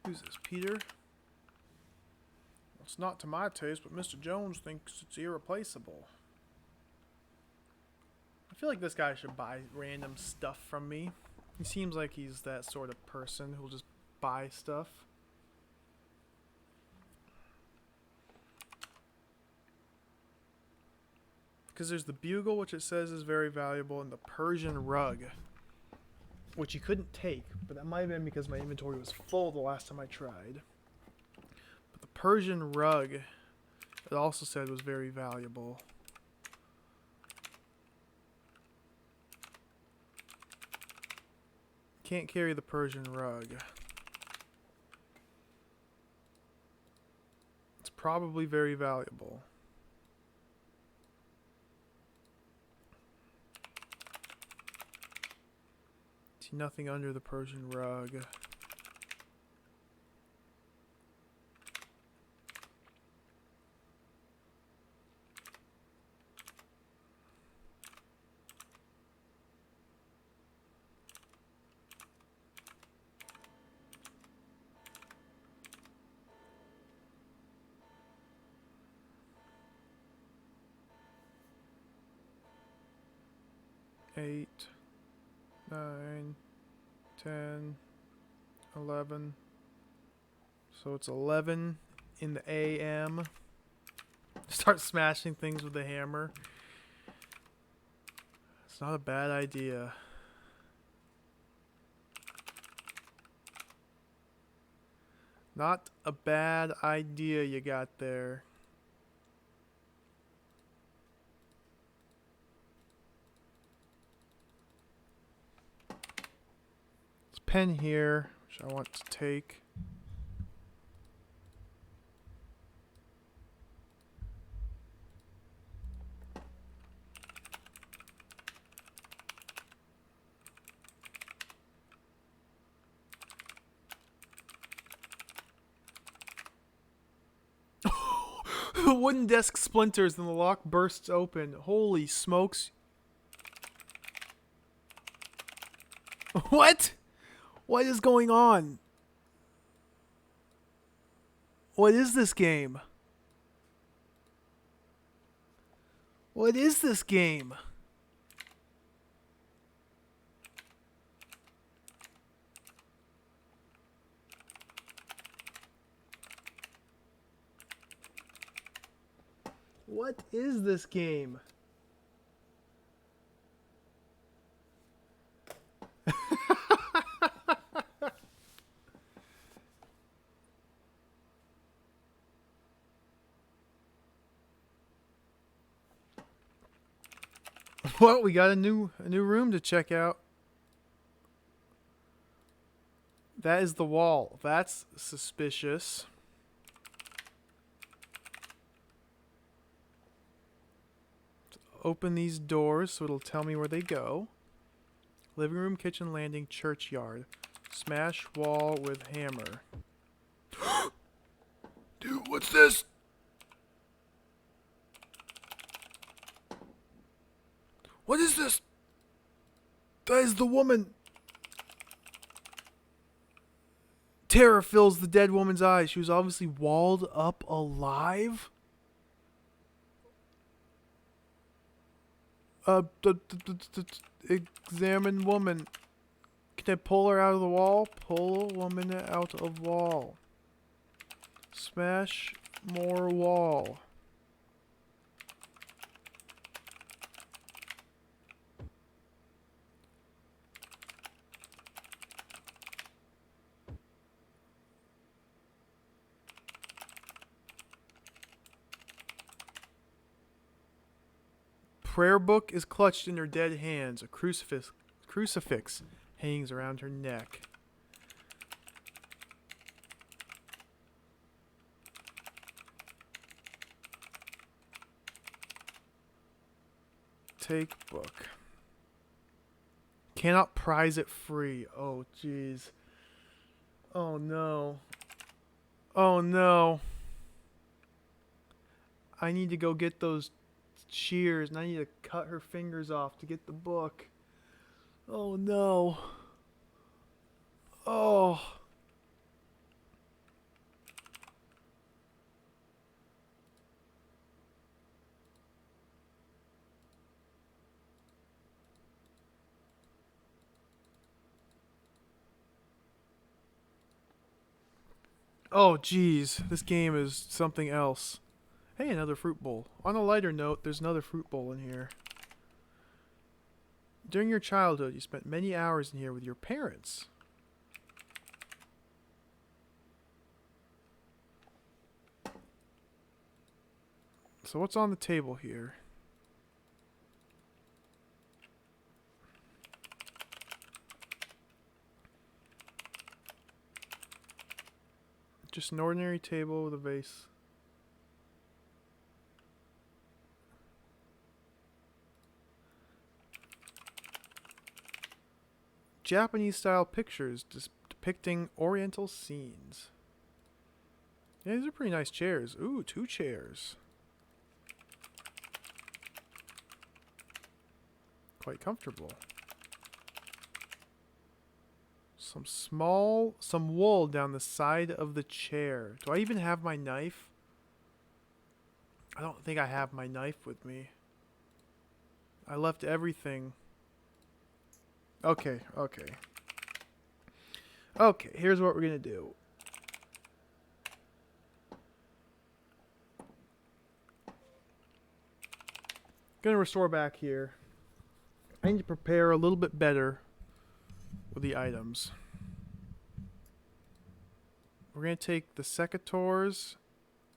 Who's this, Peter? It's not to my taste, but Mr. Jones thinks it's irreplaceable. I feel like this guy should buy random stuff from me. He seems like he's that sort of person who'll just buy stuff. Because there's the bugle, which it says is very valuable, and the Persian rug, which you couldn't take, but that might have been because my inventory was full the last time I tried. But the Persian rug, it also said was very valuable. Can't carry the Persian rug. It's probably very valuable. See nothing under the Persian rug. Eight, 9, 10, 11. So it's 11 in the AM. Start smashing things with the hammer. It's not a bad idea. Not a bad idea you got there. Pen here, which I want to take. The wooden desk splinters and the lock bursts open. Holy smokes. What? What is going on? What is this game? What is this game? What is this game? Well, we got a new room to check out. That is the wall. That's suspicious. Open these doors so it'll tell me where they go. Living room, kitchen, landing, churchyard. Smash wall with hammer. Dude, what's this? What is this? That is the woman. Terror fills the dead woman's eyes. She was obviously walled up alive. Examine woman. Can I pull her out of the wall? Pull woman out of wall. Smash more wall. Prayer book is clutched in her dead hands. A crucifix hangs around her neck. Take book. Cannot prize it free. Oh, jeez. Oh, no. Oh, no. I need to go get those shears, and I need to cut her fingers off to get the book. Oh, no. Oh. Oh, geez. This game is something else. Hey, another fruit bowl. On a lighter note, there's another fruit bowl in here. During your childhood, you spent many hours in here with your parents. So what's on the table here? Just an ordinary table with a vase. Japanese style pictures depicting oriental scenes. Yeah, these are pretty nice chairs. Ooh, 2 chairs. Quite comfortable. Some wool down the side of the chair. Do I even have my knife? I don't think I have my knife with me. I left everything. Okay. Okay, here's what we're gonna do. Gonna restore back here. I need to prepare a little bit better with the items. We're gonna take the secateurs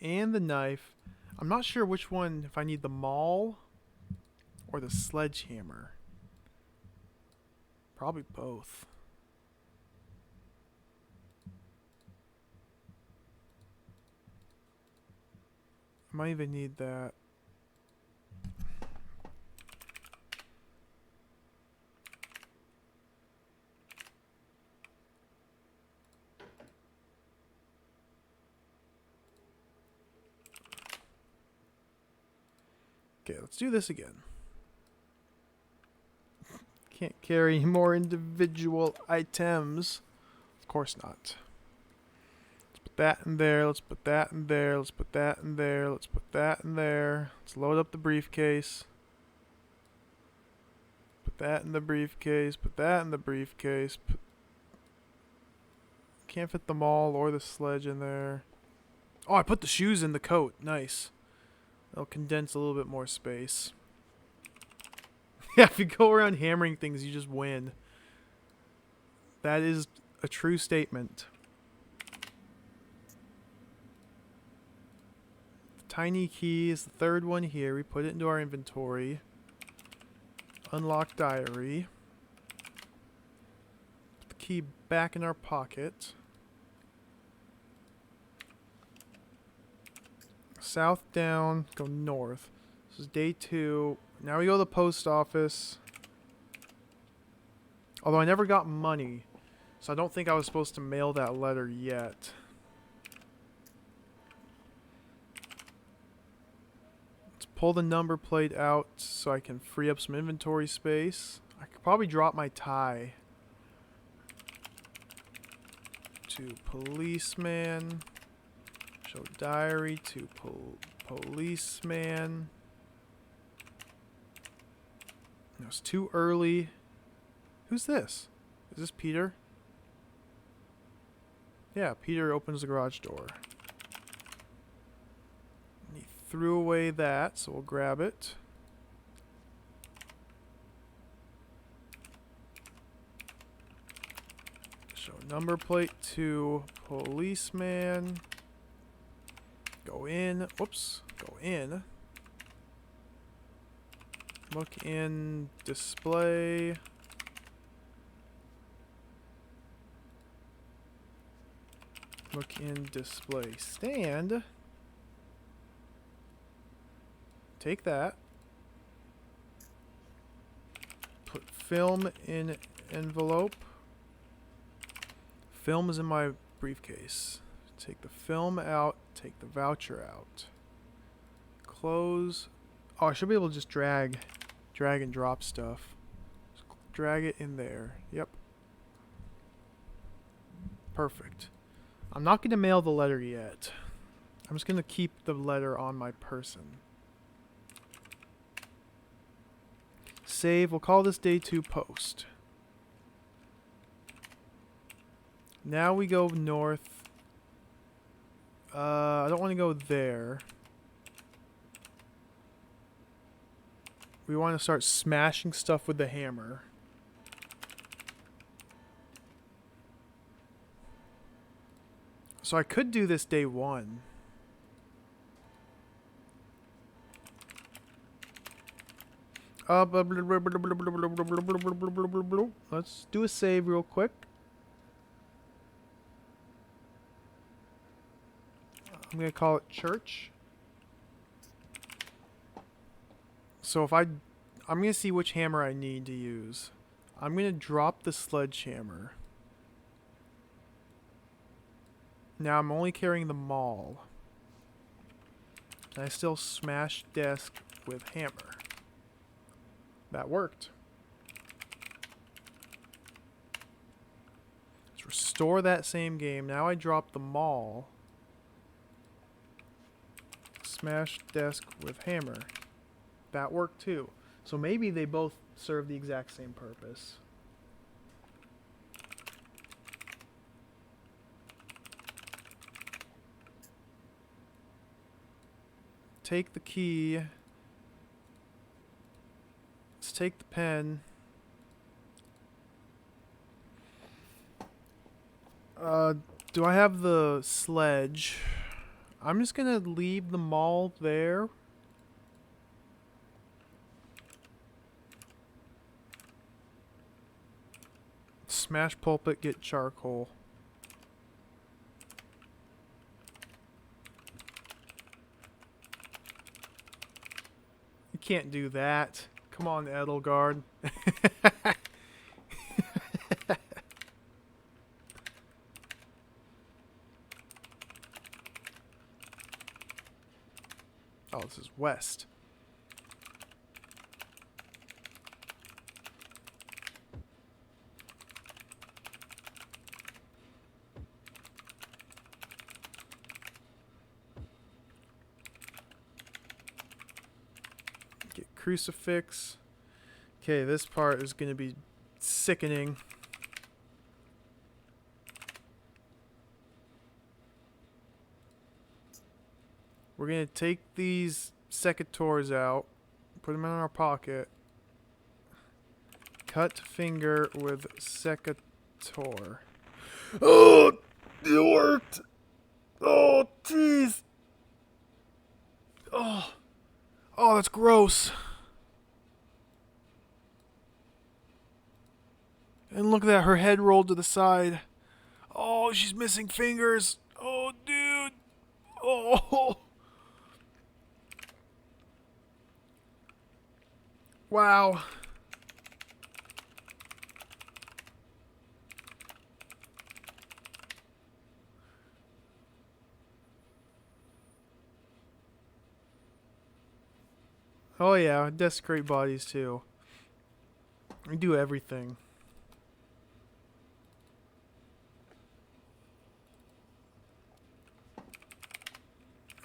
and the knife. I'm not sure which one, if I need the maul or the sledgehammer. Probably both. I might even need that. Okay, let's do this again. Can't carry more individual items. Of course not. Let's put that in there. Let's put that in there. Let's put that in there. Let's put that in there. Let's load up the briefcase. Put that in the briefcase. Put that in the briefcase. Can't fit the maul or the sledge in there. Oh, I put the shoes in the coat. Nice. That'll condense a little bit more space. Yeah, if you go around hammering things, you just win. That is a true statement. The tiny key is the third one here. We put it into our inventory. Unlock diary. Put the key back in our pocket. South down, go north. This is day 2. Now we go to the post office. Although I never got money, so I don't think I was supposed to mail that letter yet. Let's pull the number plate out so I can free up some inventory space. I could probably drop my tie. To policeman. Show diary to policeman. No, it's too early. Who's this? Is this Peter? Yeah, Peter opens the garage door. He threw away that, so we'll grab it. Show number plate to policeman. Go in. Whoops. Go in. Look in display. Look in display stand. Take that. Put film in envelope. Film is in my briefcase. Take the film out. Take the voucher out. Close. Oh, I should be able to just drag and drop stuff. Just drag it in there. Yep. Perfect. I'm not going to mail the letter yet. I'm just going to keep the letter on my person. Save. We'll call this day 2 post. Now we go north. I don't want to go there. We want to start smashing stuff with the hammer. So I could do this day 1. Let's do a save real quick. I'm going to call it church. So if I'm going to see which hammer I need to use. I'm going to drop the sledgehammer. Now I'm only carrying the maul. And I still smash desk with hammer. That worked. Let's restore that same game. Now I drop the maul. Smash desk with hammer. That worked too. So maybe they both serve the exact same purpose. Take the key. Let's take the pen. Do I have the sledge? I'm just gonna leave the maul there. Smash pulpit, get charcoal. You can't do that. Come on, Edelgard. Oh, this is west. Get crucifix. Okay, this part is going to be sickening. We're going to take these secateurs out, put them in our pocket. Cut finger with secateur. Oh, it worked. Oh, jeez. Oh, that's gross. And look at that, her head rolled to the side. Oh, she's missing fingers. Oh, dude. Oh. Wow. Oh yeah, desecrate bodies too. We do everything.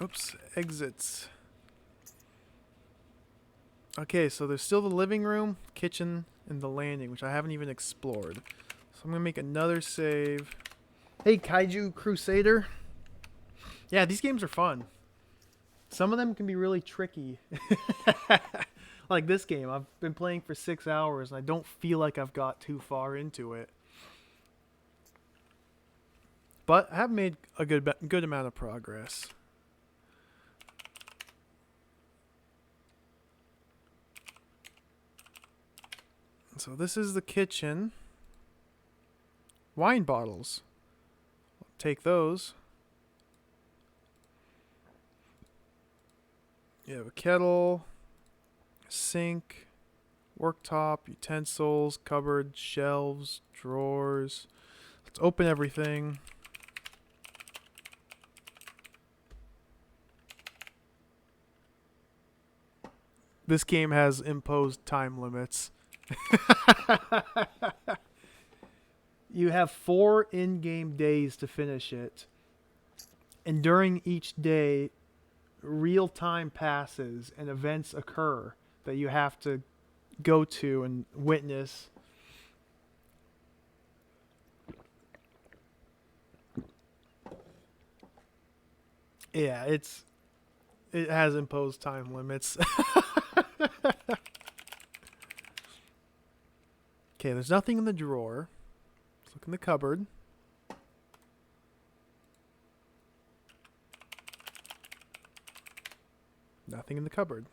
Oops, exits. Okay, so there's still the living room, kitchen, and the landing, which I haven't even explored. So I'm gonna make another save. Hey, Kaiju Crusader. Yeah, these games are fun. Some of them can be really tricky. Like this game, I've been playing for 6 hours, and I don't feel like I've got too far into it. But I have made a good amount of progress. So this is the kitchen. Wine bottles. Take those. You have a kettle, sink, worktop, utensils, cupboard, shelves, drawers. Let's open everything. This game has imposed time limits. You have 4 in-game days to finish it. And during each day, real time passes and events occur that you have to go to and witness. Yeah, it has imposed time limits. Okay, there's nothing in the drawer. Let's look in the cupboard. Nothing in the cupboard.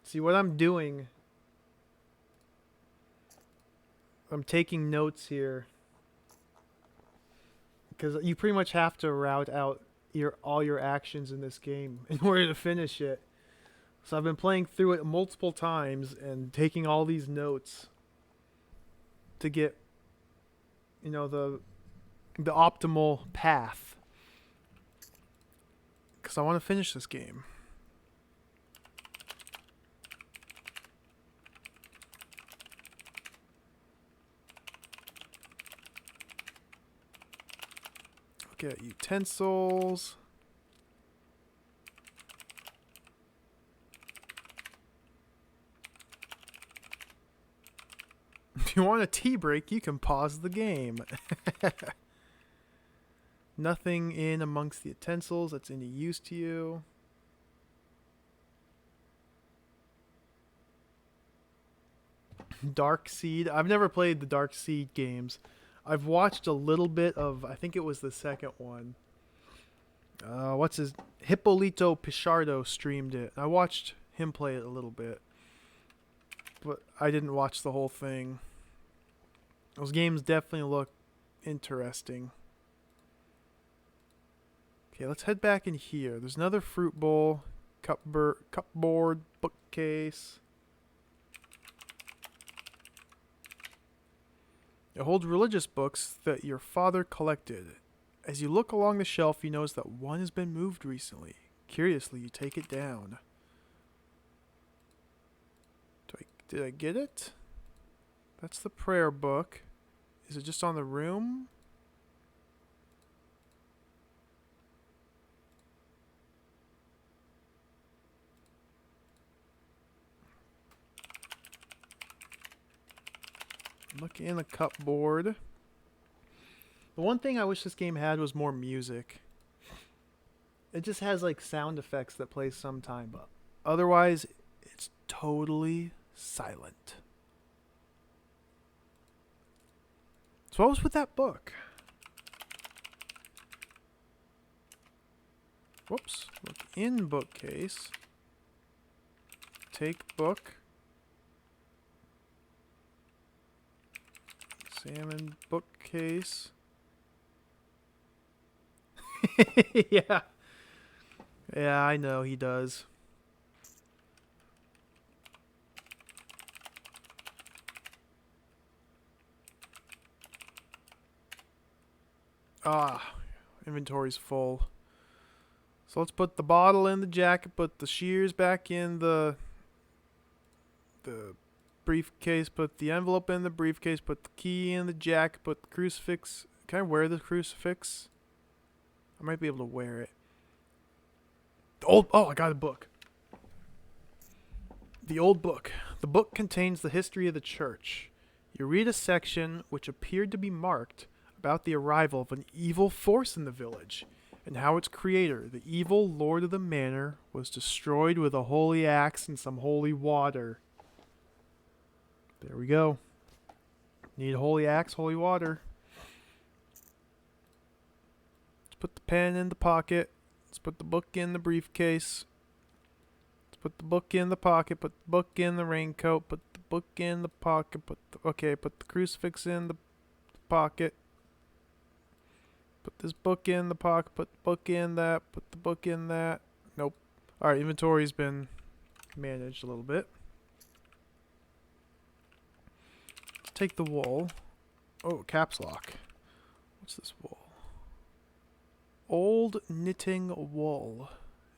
See what I'm doing? I'm taking notes here. Because you pretty much have to route out all your actions in this game in order to finish it. So I've been playing through it multiple times and taking all these notes to get, you know, the optimal path. Because I want to finish this game. Okay, utensils. If you want a tea break, you can pause the game. Nothing in amongst the utensils that's any use to you. Dark Seed. I've never played the Dark Seed games. I've watched a little bit of, I think it was the second one. What's his? Hippolito Pichardo streamed it. I watched him play it a little bit. But I didn't watch the whole thing. Those games definitely look interesting. Okay, let's head back in here. There's another fruit bowl, cupboard, bookcase. It holds religious books that your father collected. As you look along the shelf, you notice that one has been moved recently. Curiously, you take it down. Did I get it? That's the prayer book. Is it just on the room? Look in the cupboard. The one thing I wish this game had was more music. It just has like sound effects that play sometime, but otherwise it's totally silent. So what was with that book? Whoops. Look in bookcase. Take book. Examine bookcase. Yeah. Yeah, I know he does. Ah, inventory's full. So let's put the bottle in the jacket, put the shears back in the briefcase, put the envelope in the briefcase, put the key in the jacket, put the crucifix. Can I wear the crucifix? I might be able to wear it. Oh, I got a book. The old book. The book contains the history of the church. You read a section which appeared to be marked about the arrival of an evil force in the village, and how its creator, the evil lord of the manor, was destroyed with a holy axe and some holy water. There we go. Need a holy axe, holy water. Let's put the pen in the pocket. Let's put the book in the briefcase. Let's put the book in the pocket. Put the book in the raincoat. Put the book in the pocket. Put the crucifix in the pocket. Put this book in the pocket. Put the book in that. Put the book in that. Nope. Alright, inventory's been managed a little bit. Let's take the wool. Oh, caps lock. What's this wool? Old knitting wool.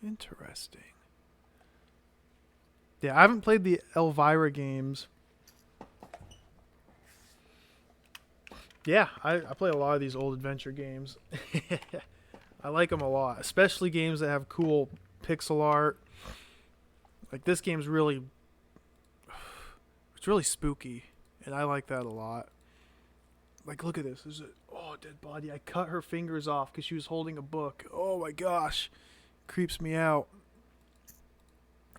Interesting. Yeah, I haven't played the Elvira games. Yeah, I play a lot of these old adventure games. I like them a lot, especially games that have cool pixel art. Like this game's really, it's really spooky, and I like that a lot. Like, look at this. There's a dead body. I cut her fingers off because she was holding a book. Oh my gosh, creeps me out.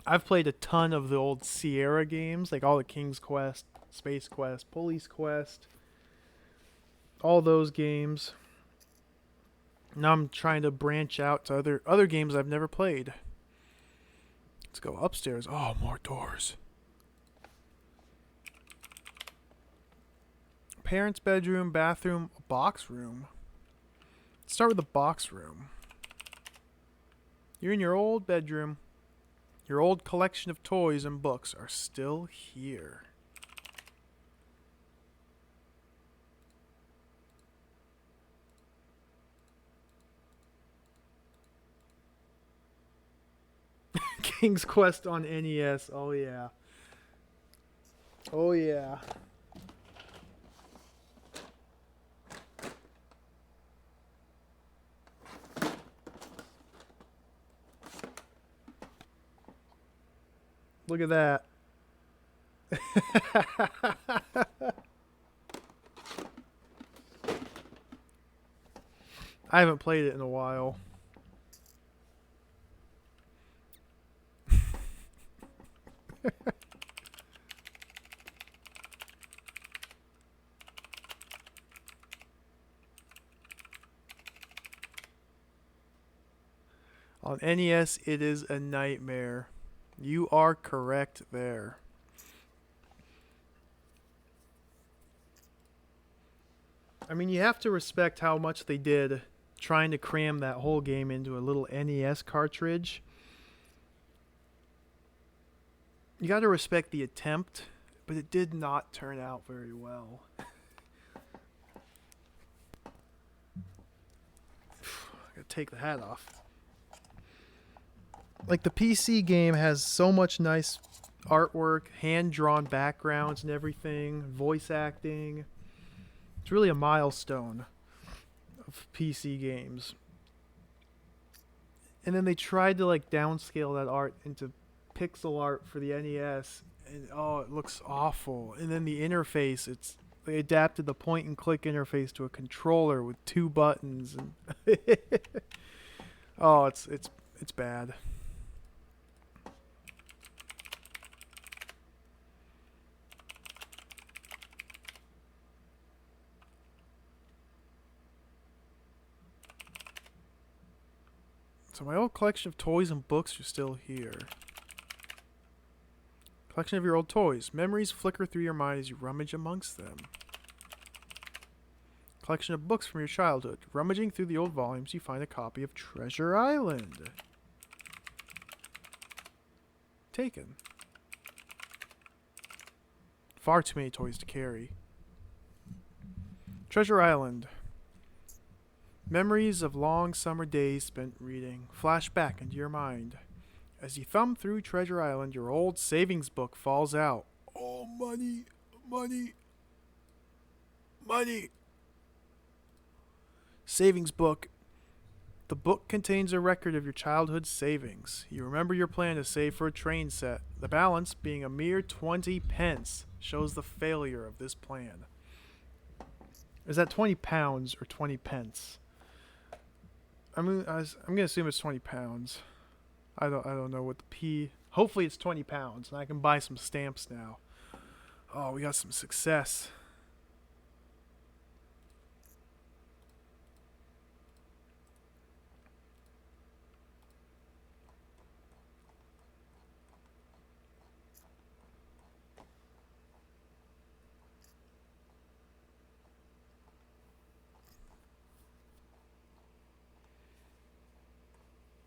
I've played a ton of the old Sierra games, like all the King's Quest, Space Quest, Police Quest. All those games. Now I'm trying to branch out to other games I've never played. Let's go upstairs. Oh, more doors. Parents' bedroom, bathroom, box room. Let's start with the box room. You're in your old bedroom. Your old collection of toys and books are still here. King's Quest on NES. Oh yeah. Oh yeah. Look at that. I haven't played it in a while. On NES, it is a nightmare. You are correct there. I mean, you have to respect how much they did trying to cram that whole game into a little NES cartridge. You got to respect the attempt, but it did not turn out very well. I gotta take the hat off. Like, the PC game has so much nice artwork, hand-drawn backgrounds and everything, voice acting. It's really a milestone of PC games. And then they tried to like downscale that art into pixel art for the NES, and oh, it looks awful. And then the interface, it's They adapted the point and click interface to a controller with 2 buttons and oh, it's bad. So my old collection of toys and books are still here. Collection of your old toys. Memories flicker through your mind as you rummage amongst them. Collection of books from your childhood. Rummaging through the old volumes, you find a copy of Treasure Island. Taken. Far too many toys to carry. Treasure Island. Memories of long summer days spent reading flash back into your mind. As you thumb through Treasure Island, your old savings book falls out. Oh, money, money, money. Savings book. The book contains a record of your childhood savings. You remember your plan to save for a train set. The balance, being a mere 20 pence, shows the failure of this plan. Is that 20 pounds or 20 pence? I'm gonna assume it's 20 pounds. I don't know what the P. Hopefully it's 20 pounds, and I can buy some stamps now. Oh, we got some success.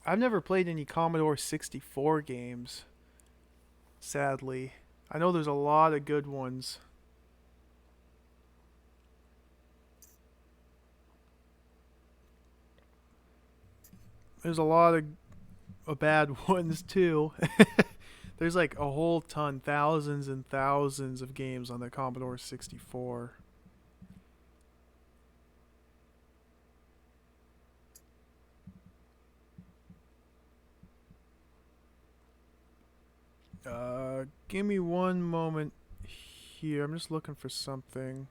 I've never played any Commodore 64 games, sadly. I know there's a lot of good ones. There's a lot of bad ones too. There's like a whole ton, thousands and thousands of games on the Commodore 64. Give me one moment here. I'm just looking for something.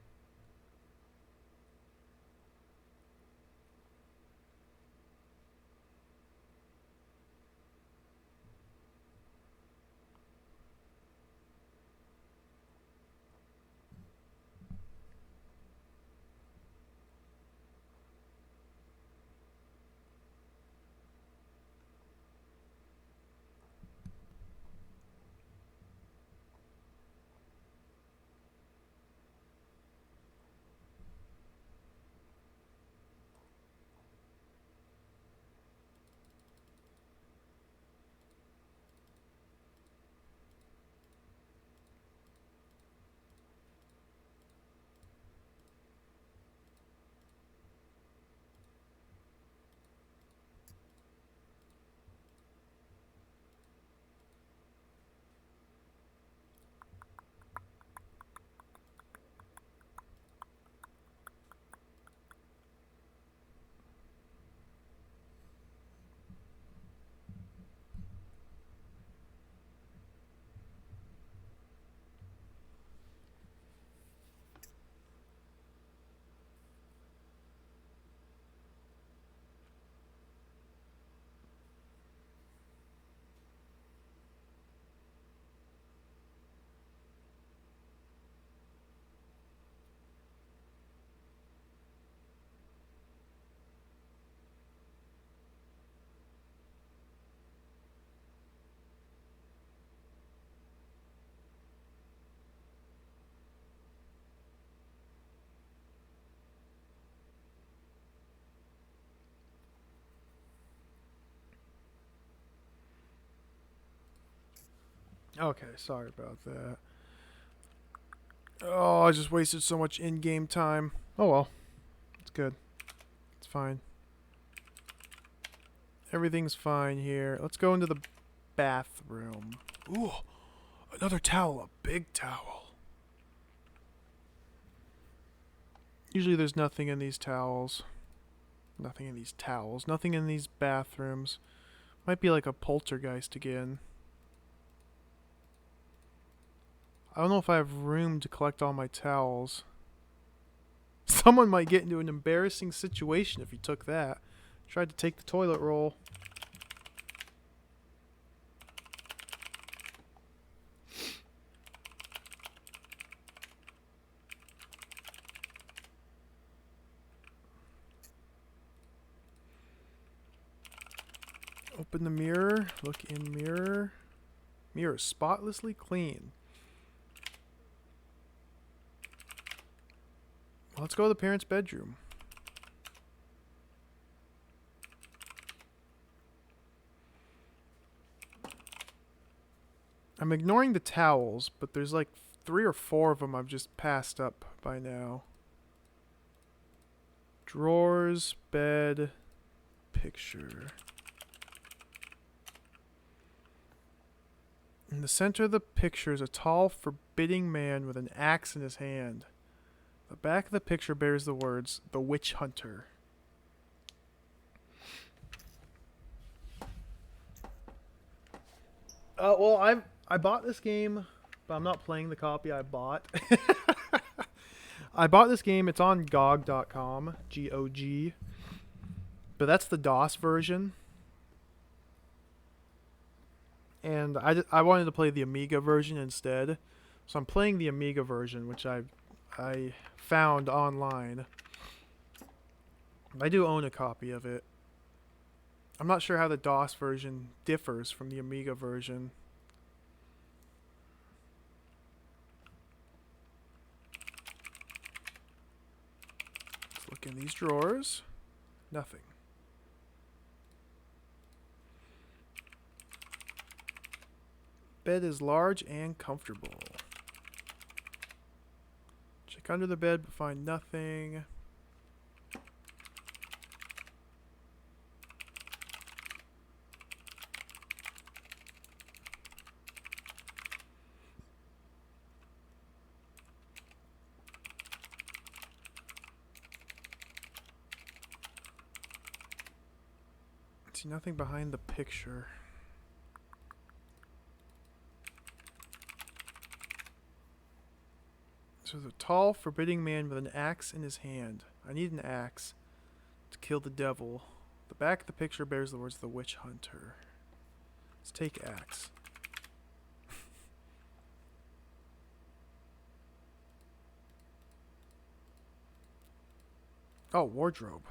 Okay, sorry about that. Oh, I just wasted so much in-game time. Oh well. It's good. It's fine. Everything's fine here. Let's go into the bathroom. Ooh, another towel. A big towel. Usually there's nothing in these towels. Nothing in these towels. Nothing in these bathrooms. Might be like a poltergeist again. I don't know if I have room to collect all my towels. Someone might get into an embarrassing situation if he took that. Tried to take the toilet roll. Open the mirror. Look in mirror. Mirror spotlessly clean. Let's go to the parents' bedroom. I'm ignoring the towels, but there's like 3 or 4 of them I've just passed up by now. Drawers, bed, picture. In the center of the picture is a tall, forbidding man with an axe in his hand. The back of the picture bears the words, "The Witch Hunter." Well, I bought this game, but I'm not playing the copy I bought. I bought this game. It's on GOG.com, G-O-G. But that's the DOS version. And I wanted to play the Amiga version instead. So I'm playing the Amiga version, which I found online. I do own a copy of it. I'm not sure how the DOS version differs from the Amiga version. Let's look in these drawers. Nothing. Bed is large and comfortable. Check under the bed but find nothing. See nothing behind the picture. So there's a tall, forbidding man with an axe in his hand. I need an axe to kill the devil. The back of the picture bears the words, "The Witch Hunter." Let's take axe. Oh, wardrobe.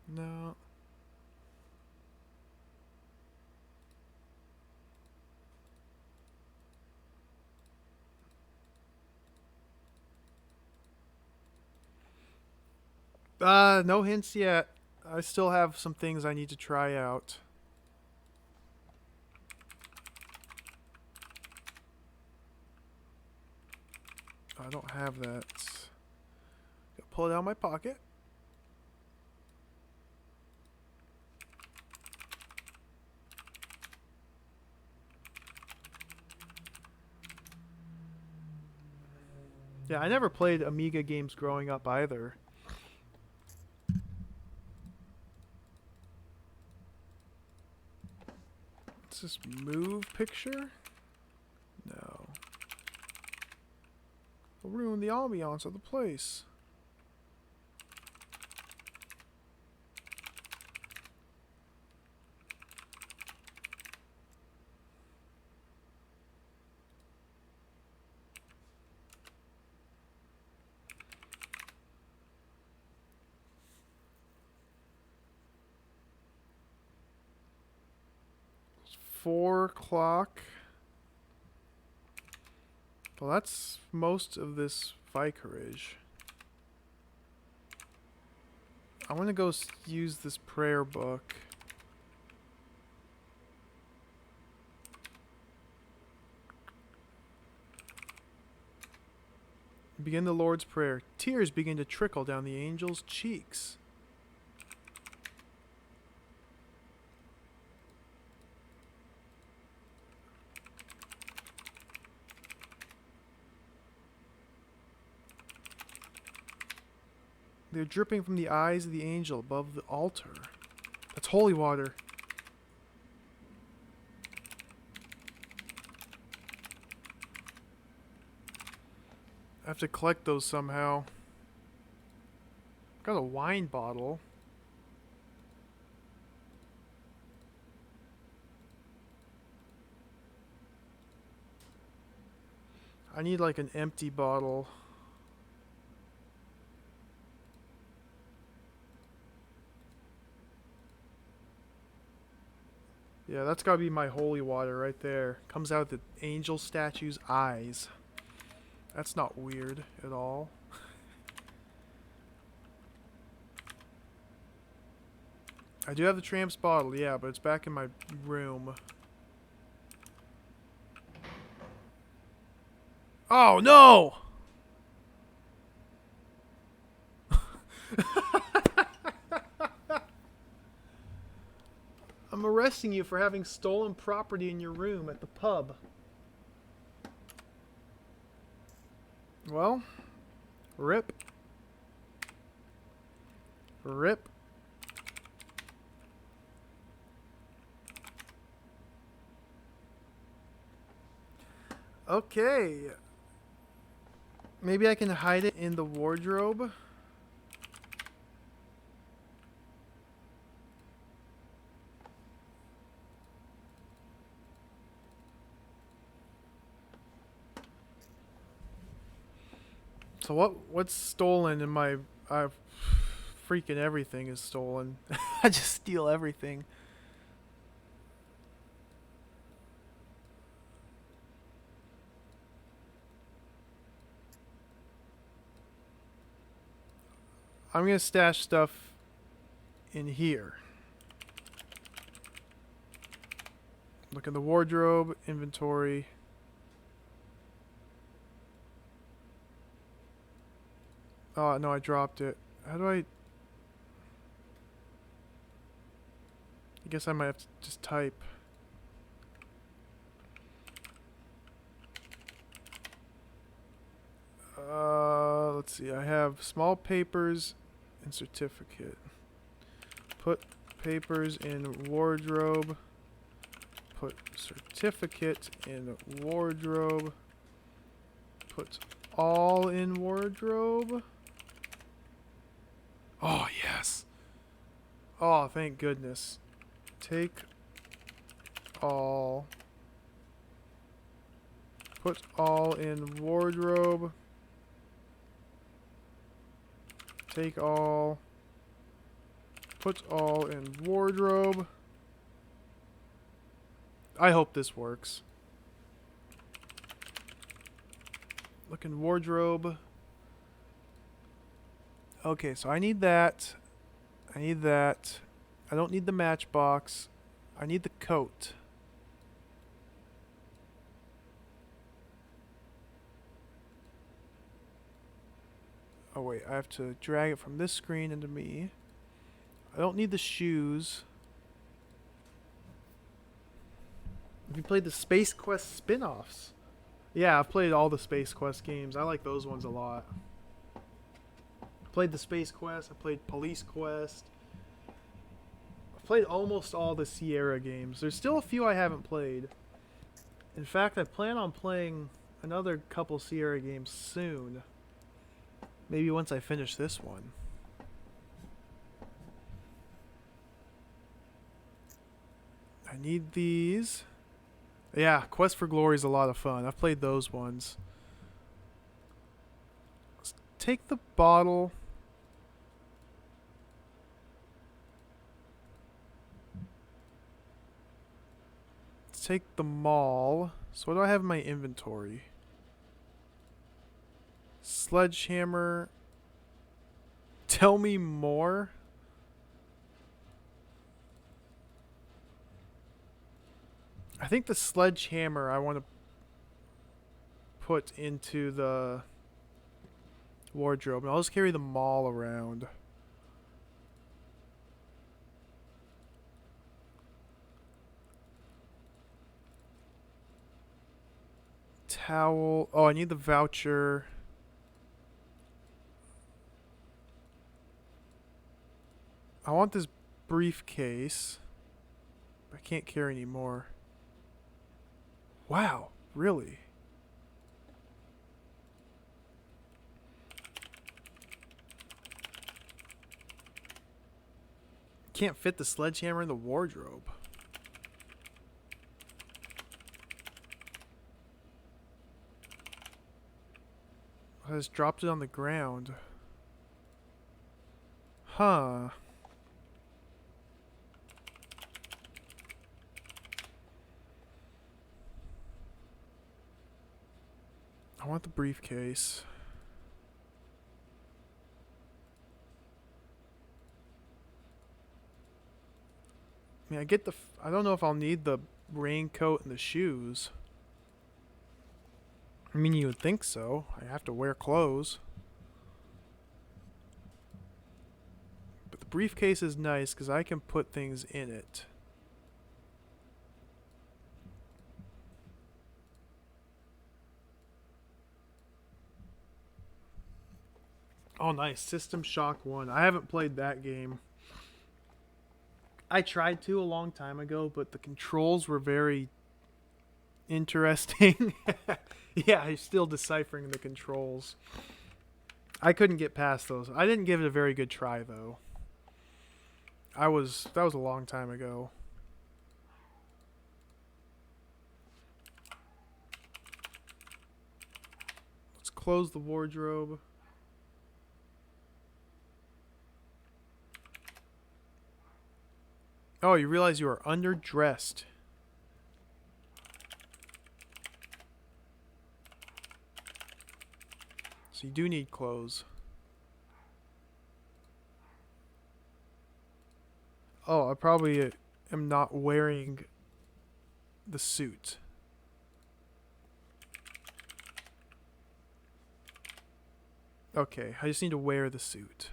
No. No hints yet. I still have some things I need to try out. I don't have that. Pull it out of my pocket. Yeah, I never played Amiga games growing up either. Let's just move picture. No. It'll ruin the ambiance of the place. It's 4 o'clock. Well, that's most of this vicarage. I want to go use this prayer book. Begin the Lord's Prayer. Tears begin to trickle down the angel's cheeks. They're dripping from the eyes of the angel above the altar. That's holy water. I have to collect those somehow. Got a wine bottle. I need like an empty bottle. Yeah, that's gotta be my holy water right there. Comes out of the angel statue's eyes. That's not weird at all. I do have the tramp's bottle, yeah, but it's back in my room. Oh no! I'm arresting you for having stolen property in your room at the pub. Well, rip. Rip. Okay. Maybe I can hide it in the wardrobe. So what's stolen in my freaking everything is stolen. I just steal everything. I'm gonna stash stuff in here. Look in the wardrobe, inventory. Oh no, I dropped it. How do I guess I might have to just type. Let's see. I have small papers and certificate. Put papers in wardrobe. Put certificate in wardrobe. Put all in wardrobe. Oh, yes. Oh, thank goodness. Take all. Put all in wardrobe. Take all. Put all in wardrobe. I hope this works. Look in wardrobe. Okay, so I need that. I need that. I don't need the matchbox. I need the coat. Oh wait, I have to drag it from this screen into me. I don't need the shoes. Have you played the Space Quest spin-offs? Yeah, I've played all the Space Quest games. I like those ones a lot. I played the Space Quest. I played Police Quest. I've played almost all the Sierra games. There's still a few I haven't played. In fact, I plan on playing another couple Sierra games soon. Maybe once I finish this one. I need these. Yeah, Quest for Glory is a lot of fun. I've played those ones. Let's take the bottle. Let's take the maul. So what do I have in my inventory? Sledgehammer. Tell me more. I think the sledgehammer I want to put into the wardrobe. And I'll just carry the maul around. Towel. Oh, I need the voucher. I want this briefcase. I can't carry any more. Wow, really? Can't fit the sledgehammer in the wardrobe. I just dropped it on the ground. Huh. I want the briefcase. I mean, I get the... I don't know if I'll need the raincoat and the shoes. I mean, you would think so. I have to wear clothes. But the briefcase is nice because I can put things in it. Oh, nice. System Shock 1. I haven't played that game. I tried to a long time ago, but the controls were very interesting. Yeah, I'm still deciphering the controls. I couldn't get past those. I didn't give it a very good try, though. That was a long time ago. Let's close the wardrobe. Oh, you realize you are underdressed. So you do need clothes. Oh, I probably am not wearing the suit. Okay, I just need to wear the suit.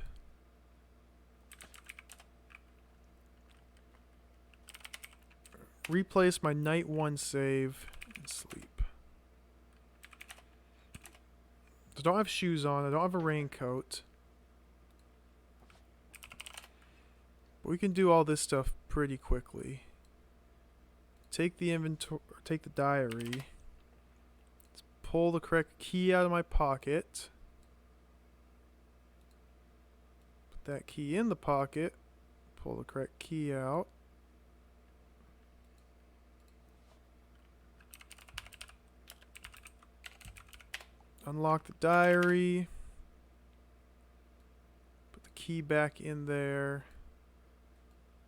Replace my night 1 save and sleep. I don't have shoes on. I don't have a raincoat. But we can do all this stuff pretty quickly. Take the inventory, take the diary. Let's pull the correct key out of my pocket. Put that key in the pocket. Pull the correct key out. Unlock the diary. Put the key back in there.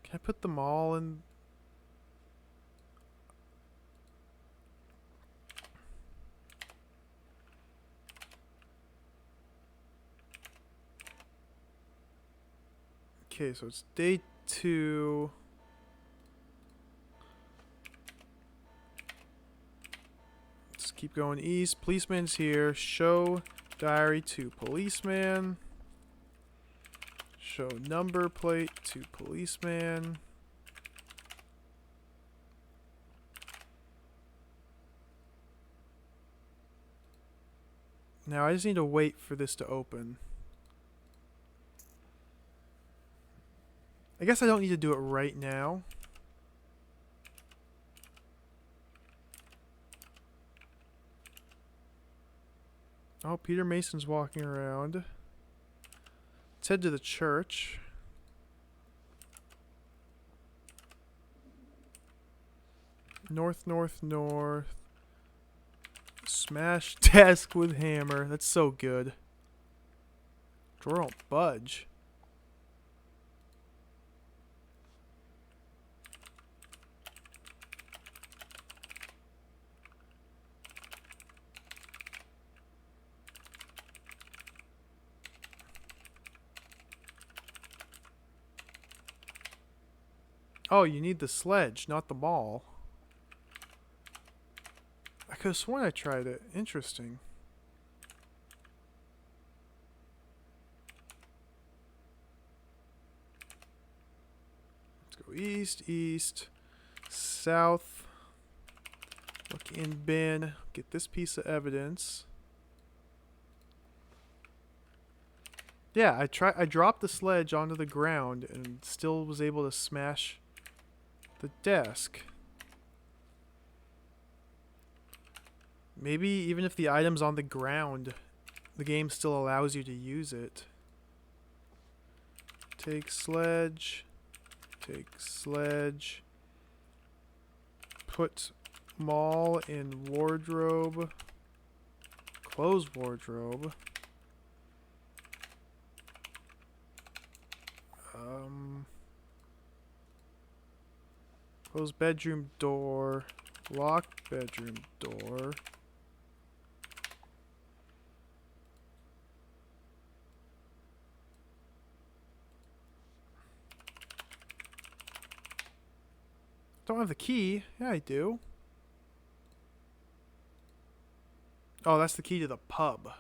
Can I put them all in? Okay, so it's day 2. Let's keep going east. Policeman's here. Show diary to policeman. Show number plate to policeman. Now I just need to wait for this to open. I guess I don't need to do it right now. Oh, Peter Mason's walking around. Let's head to the church. North, north, north. Smash desk with hammer. That's so good. Drawer don't budge. Oh, you need the sledge, not the ball. I could have sworn I tried it. Interesting. Let's go east, east, south. Look in bin. Get this piece of evidence. Yeah, I dropped the sledge onto the ground and still was able to smash the desk. Maybe even if the item's on the ground, the game still allows you to use it. Take sledge. Take sledge. Put mall in wardrobe. Close wardrobe. Close bedroom door. Lock bedroom door. Don't have the key. Yeah, I do. Oh, that's the key to the pub.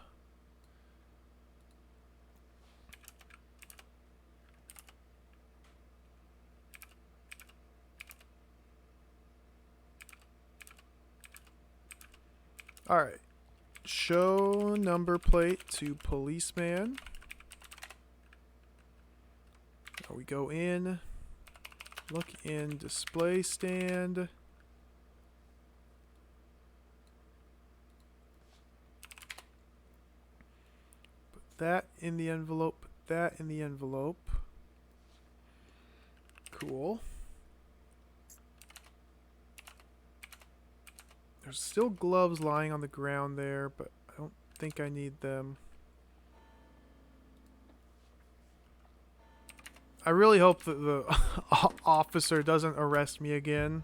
Alright. Show number plate to policeman. Now we go in. Look in display stand. Put that in the envelope. Put that in the envelope. Cool. There's still gloves lying on the ground there, but I don't think I need them. I really hope that the officer doesn't arrest me again.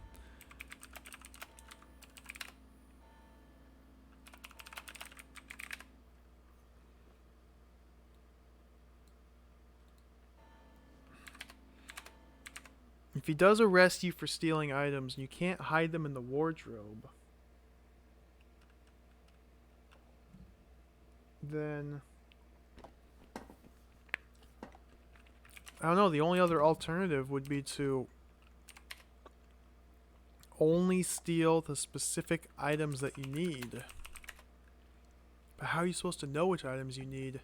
If he does arrest you for stealing items, you can't hide them in the wardrobe. Then I don't know, the only other alternative would be to only steal the specific items that you need. But how are you supposed to know which items you need?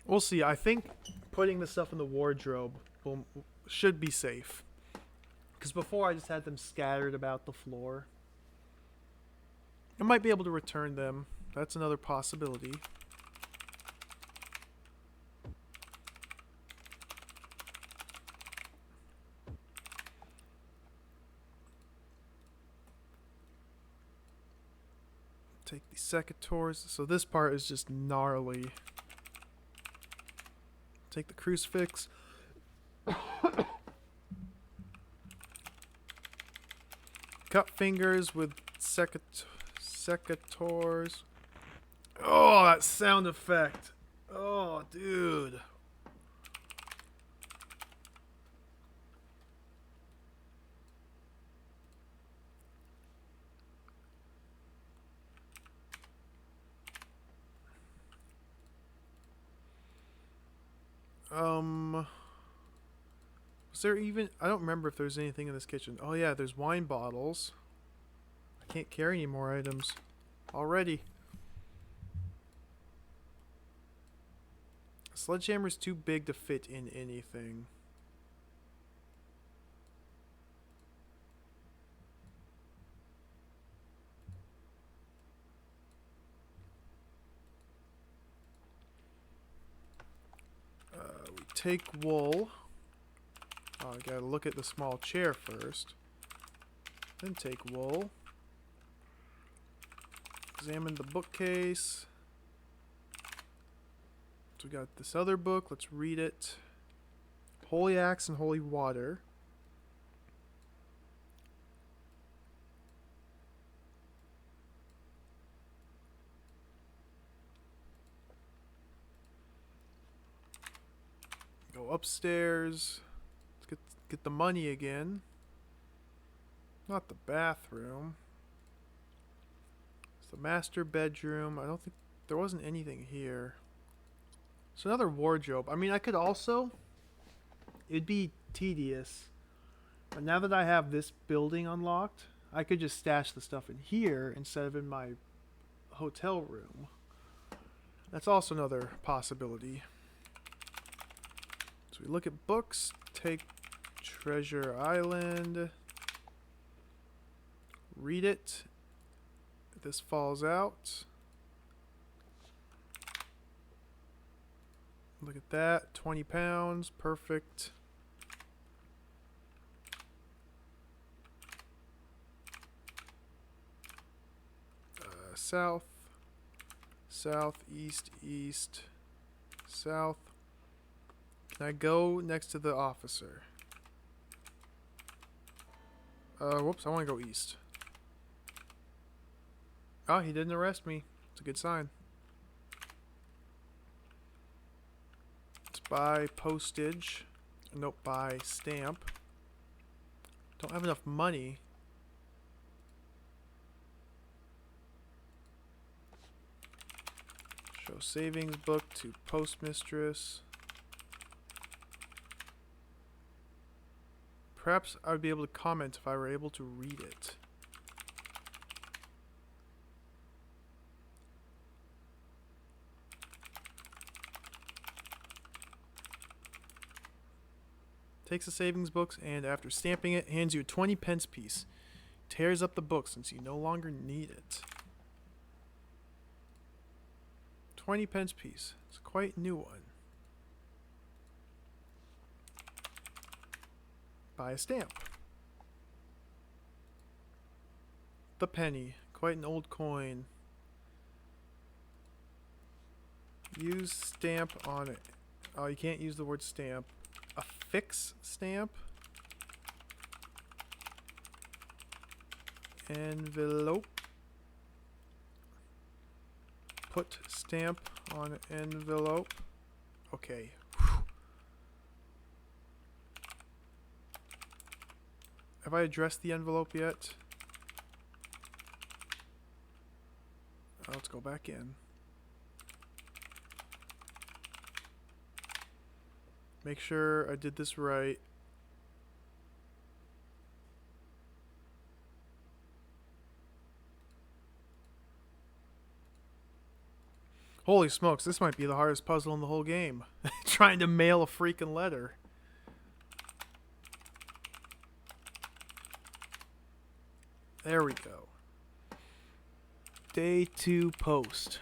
We'll see. I think putting the stuff in the wardrobe should be safe. Because before I just had them scattered about the floor. I might be able to return them. That's another possibility. Take the secateurs. So this part is just gnarly. Take the crucifix. Cut fingers with secateurs. Oh, that sound effect. Oh, dude. Was there even... I don't remember if there's anything in this kitchen. Oh yeah, there's wine bottles. I can't carry any more items. Already. Sledgehammer's too big to fit in anything. We take wool. Oh, I gotta look at the small chair first. Then take wool. Examine the bookcase. So we got this other book. Let's read it. Holy Axe and Holy Water. Go upstairs. Let's get the money again. Not the bathroom. It's the master bedroom. I don't think there wasn't anything here. It's another wardrobe. I mean, I could also... It'd be tedious. But now that I have this building unlocked, I could just stash the stuff in here instead of in my hotel room. That's also another possibility. So we look at books. Take Treasure Island. Read it. This falls out. Look at that. 20 pounds. Perfect. South. South. East. East. South. Can I go next to the officer? Whoops. I want to go east. Oh, he didn't arrest me. It's a good sign. Let's buy postage. Nope, buy stamp. Don't have enough money. Show savings book to postmistress. Perhaps I would be able to comment if I were able to read it. Takes the savings books and after stamping it, hands you a 20 pence piece. Tears up the book since you no longer need it. 20 pence piece. It's quite a new one. Buy a stamp. The penny. Quite an old coin. Use stamp on it. Oh, you can't use the word stamp. Affix stamp. Envelope. Put stamp on envelope. Okay. Whew. Have I addressed the envelope yet? Let's go back in. Make sure I did this right. Holy smokes, this might be the hardest puzzle in the whole game. Trying to mail a freaking letter. There we go. Day 2 post.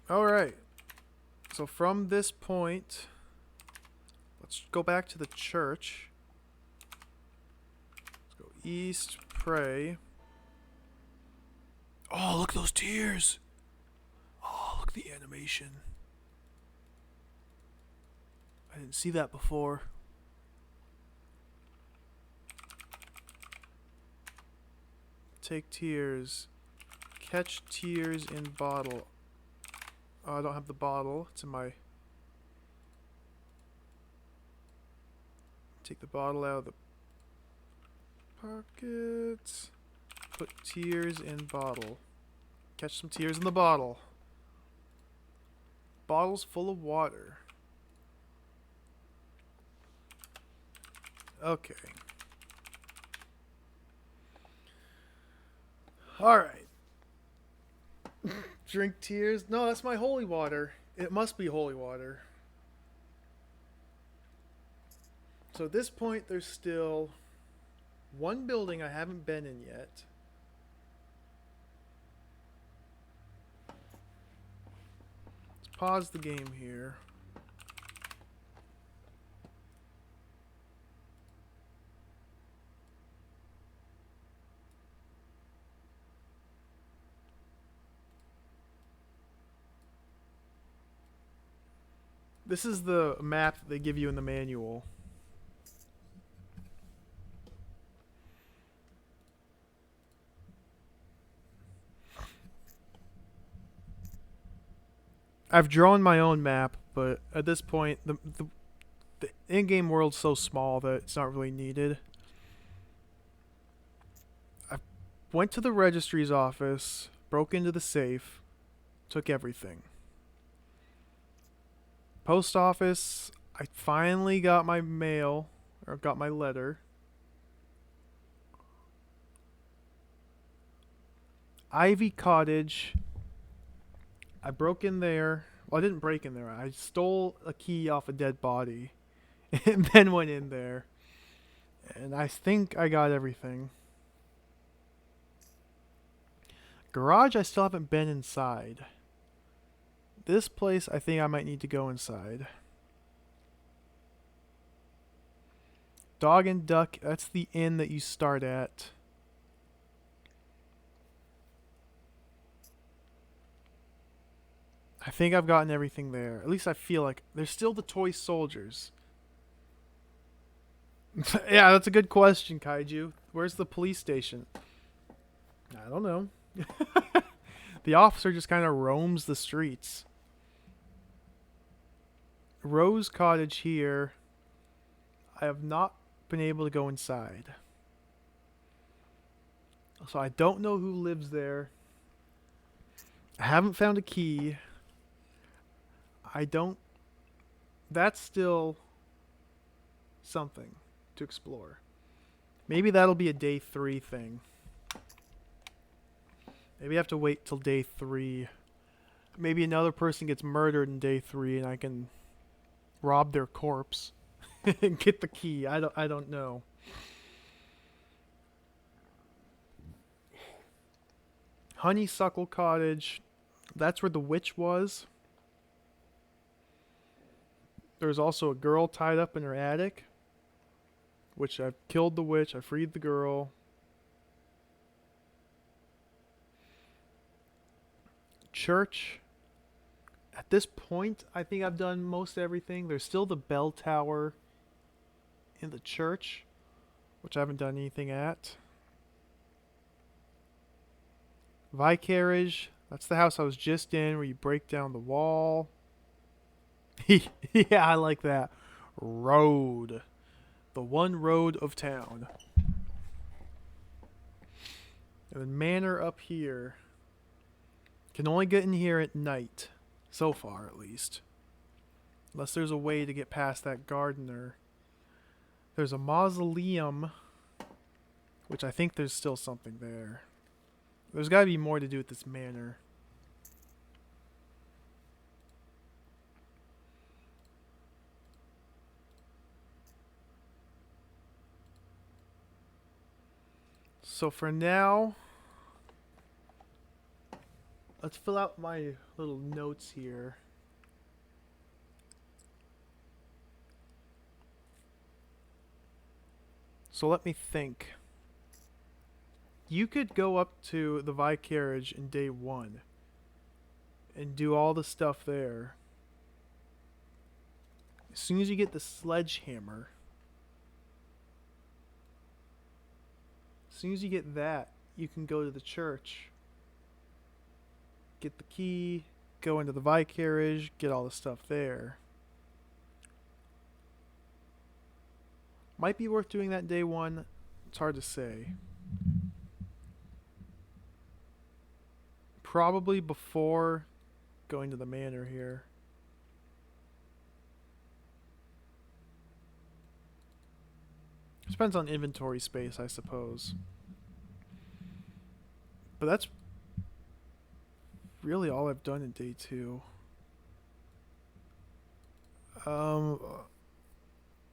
Alright. So from this point, let's go back to the church. Let's go east, pray. Oh, look at those tears. Oh, look at the animation. I didn't see that before. Take tears. Catch tears in bottle. Oh, I don't have the bottle. It's in my... Take the bottle out of the pocket. Put tears in bottle. Catch some tears in the bottle. Bottle's full of water. Okay. Alright. Drink tears. No, that's my holy water. It must be holy water. So at this point, there's still one building I haven't been in yet. Let's pause the game here. This is the map they give you in the manual. I've drawn my own map, but at this point, the in-game world's so small that it's not really needed. I went to the registry's office, broke into the safe, took everything. Post office, I finally got my mail, or got my letter. Ivy Cottage, I broke in there. Well, I didn't break in there. I stole a key off a dead body and then went in there. And I think I got everything. Garage, I still haven't been inside. This place, I think I might need to go inside. Dog and Duck, that's the inn that you start at. I think I've gotten everything there. At least I feel like there's still the toy soldiers. Yeah, that's a good question, Kaiju. Where's the police station? I don't know. The officer just kind of roams the streets. Rose Cottage here. I have not been able to go inside. So I don't know who lives there. I haven't found a key. I don't... That's still something to explore. Maybe that'll be a day 3 thing. Maybe I have to wait till day 3. Maybe another person gets murdered in day 3 and I can rob their corpse and get the key. I don't know. Honeysuckle Cottage. That's where the witch was. There's also a girl tied up in her attic, which I've killed the witch. I freed the girl. Church. At this point, I think I've done most everything. There's still the bell tower in the church, which I haven't done anything at. Vicarage. That's the house I was just in where you break down the wall. Yeah, I like that. Road. The one road of town. And then manor up here. Can only get in here at night. So far, at least. Unless there's a way to get past that gardener. There's a mausoleum. Which I think there's still something there. There's gotta be more to do with this manor. So for now, let's fill out my little notes here. So let me think. You could go up to the Vicarage in day 1 and do all the stuff there. As soon as you get the sledgehammer, as soon as you get that, you can go to the church, get the key, go into the Vicarage, get all the stuff there. Might be worth doing that day 1. It's hard to say. Probably before going to the manor here. Depends on inventory space, I suppose. But that's really all I've done in day 2.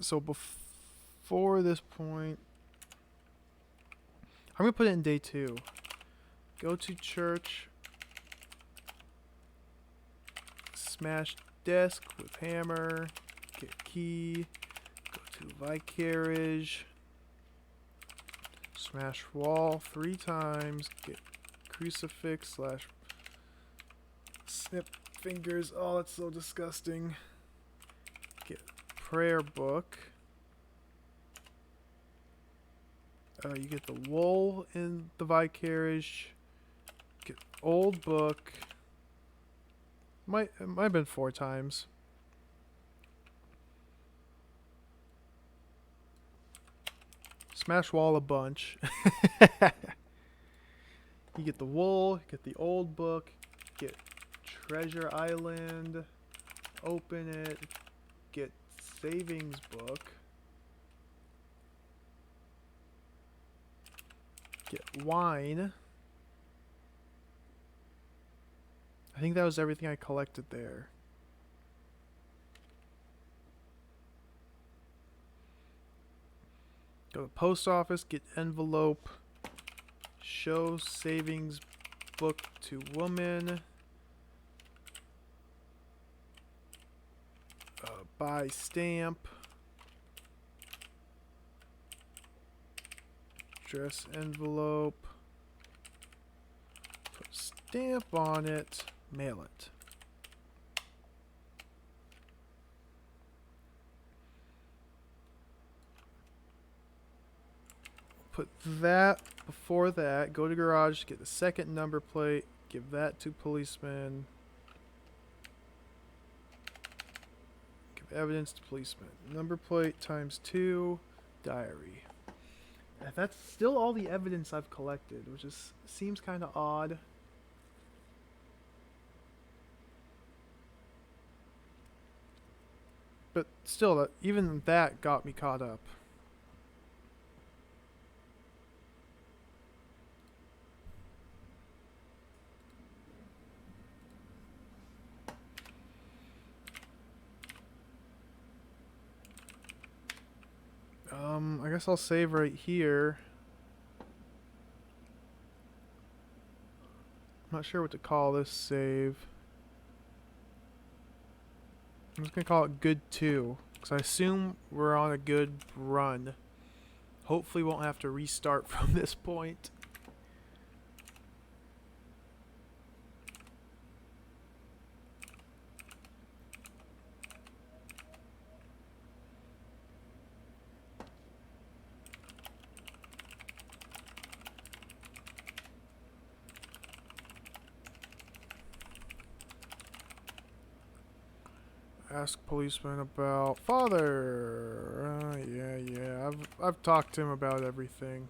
So before this point, I'm gonna put it in day 2. Go to church. Smash desk with hammer. Get key. Go to Vicarage. Smash wall 3 times. Get crucifix slash snip fingers. Oh, that's so disgusting. Get prayer book. You get the wool in the Vicarage. Get old book. It might have been 4 times. Smash wall a bunch. You get the wool, get the old book, get Treasure Island, open it, get savings book, get wine. I think that was everything I collected there. Go to the post office, get envelope. Show savings book to woman. Buy stamp. Address envelope. Put stamp on it. Mail it. Put that before that. Go to garage, get the second number plate. Give that to policeman. Give evidence to policeman. Number plate times 2. Diary. That's still all the evidence I've collected, which is seems kind of odd. But still, even that got me caught up. I guess I'll save right here. I'm not sure what to call this save. I'm just gonna call it good 2, because I assume we're on a good run. Hopefully won't have to restart from this point. Ask policeman about father. Yeah. I've talked to him about everything.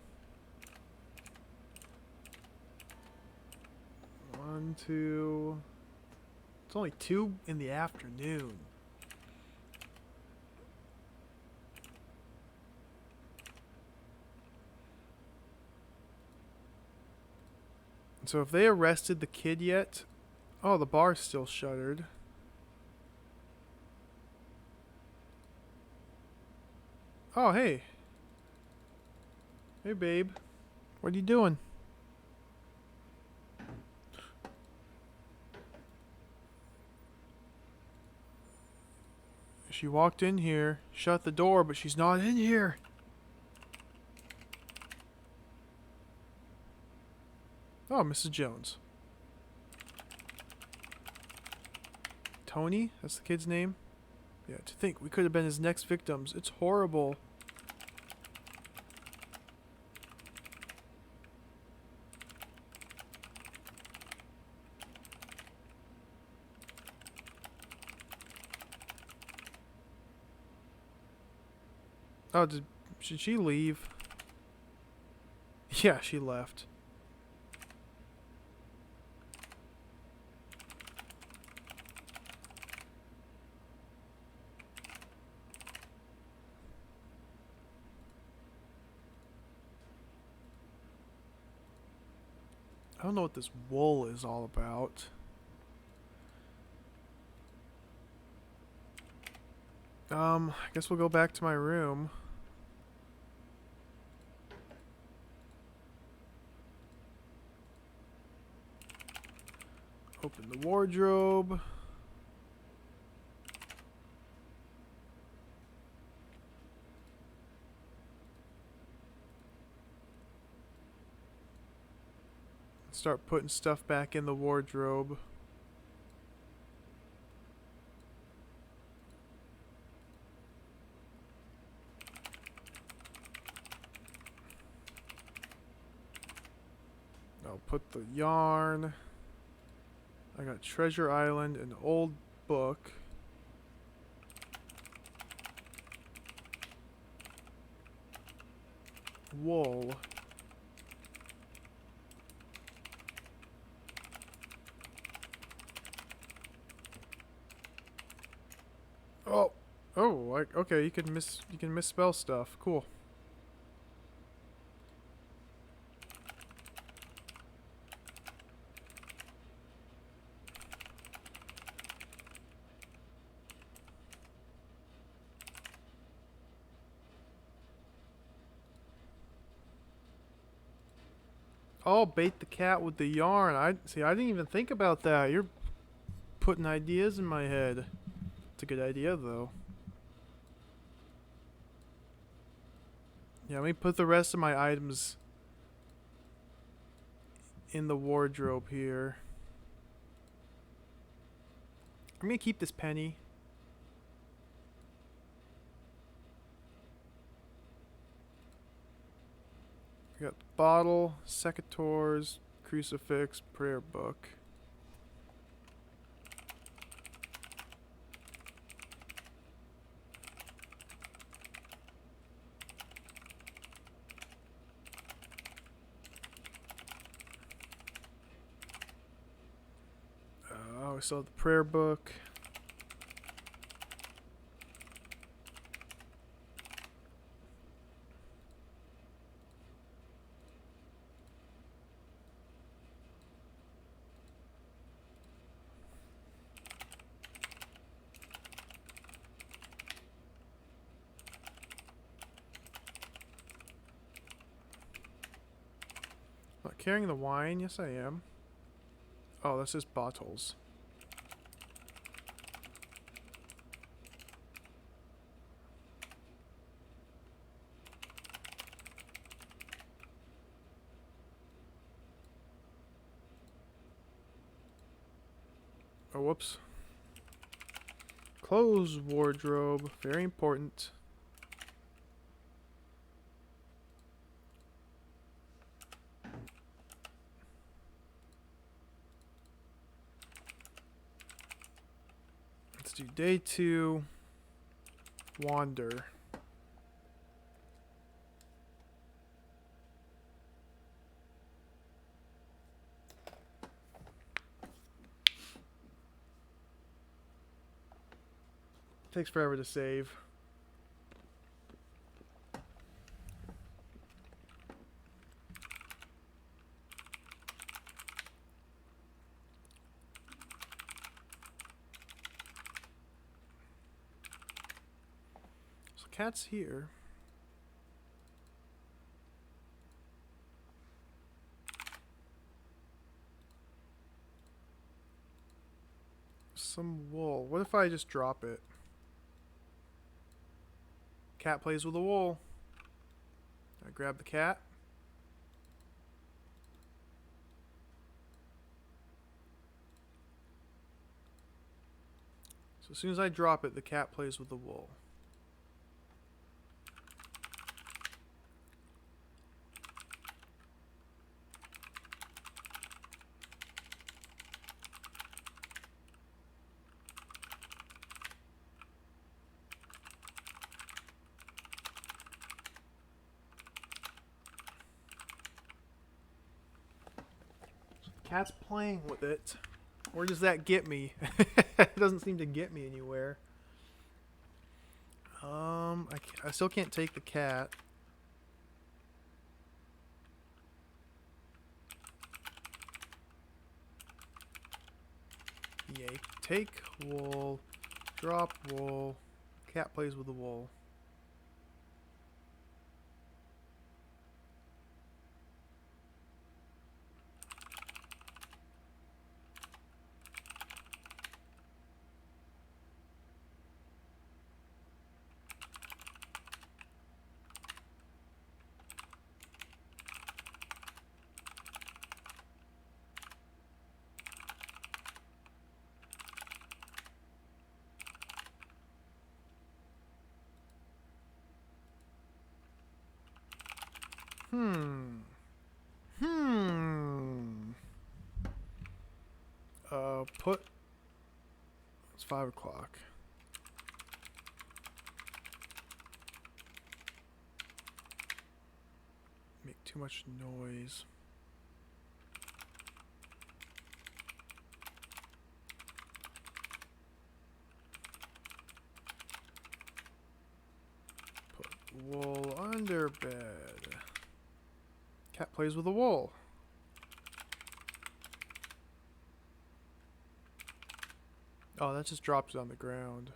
1, 2. It's only 2 in the afternoon. So if they arrested the kid yet? Oh, the bar's still shuttered. Oh, hey. Hey, babe. What are you doing? She walked in here, shut the door, but she's not in here. Oh, Mrs. Jones. Tony? That's the kid's name? Yeah, to think we could have been his next victims. It's horrible. Oh, should she leave? Yeah, she left. I don't know what this wool is all about. I guess we'll go back to my room. Open the wardrobe. Start putting stuff back in the wardrobe. I'll put the yarn. I got Treasure Island, an old book. Wool. Oh, okay, you can misspell stuff. Cool. Oh, bait the cat with the yarn. I see. I didn't even think about that. You're putting ideas in my head. It's a good idea, though. Yeah, let me put the rest of my items in the wardrobe here. I'm gonna keep this penny. We got bottle, secateurs, crucifix, prayer book. Oh, we still have the prayer book. Not carrying the wine? Yes, I am. Oh, that's just bottles. Oh, whoops. Clothes wardrobe. Very important. Let's do day 2. Wander. Takes forever to save. So cat's here. Some wool. What if I just drop it? Cat plays with the wool. I grab the cat. So as soon as I drop it, the cat plays with the wool. Cat's playing with it. Where does that get me? It doesn't seem to get me anywhere. I still can't take the cat. Yay. Take wool. Drop wool. Cat plays with the wool. Hmm. Put. It's 5 o'clock. Make too much noise. Put wool under bed. Cat plays with the wool. Oh, that just drops it on the ground.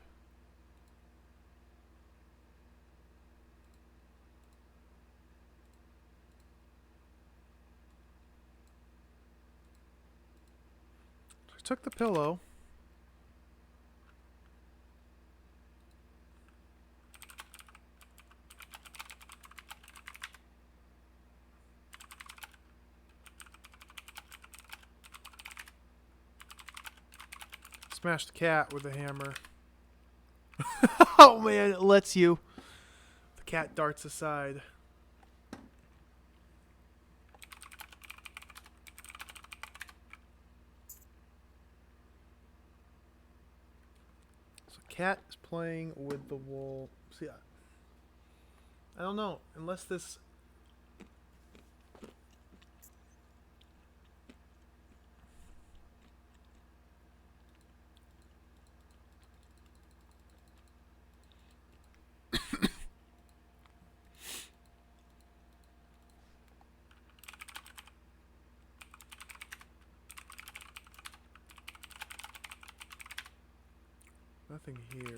took the pillow. Smash the cat with a hammer. Oh man, it lets you. The cat darts aside. So cat is playing with the wool. See, I don't know. Unless this... Nothing here.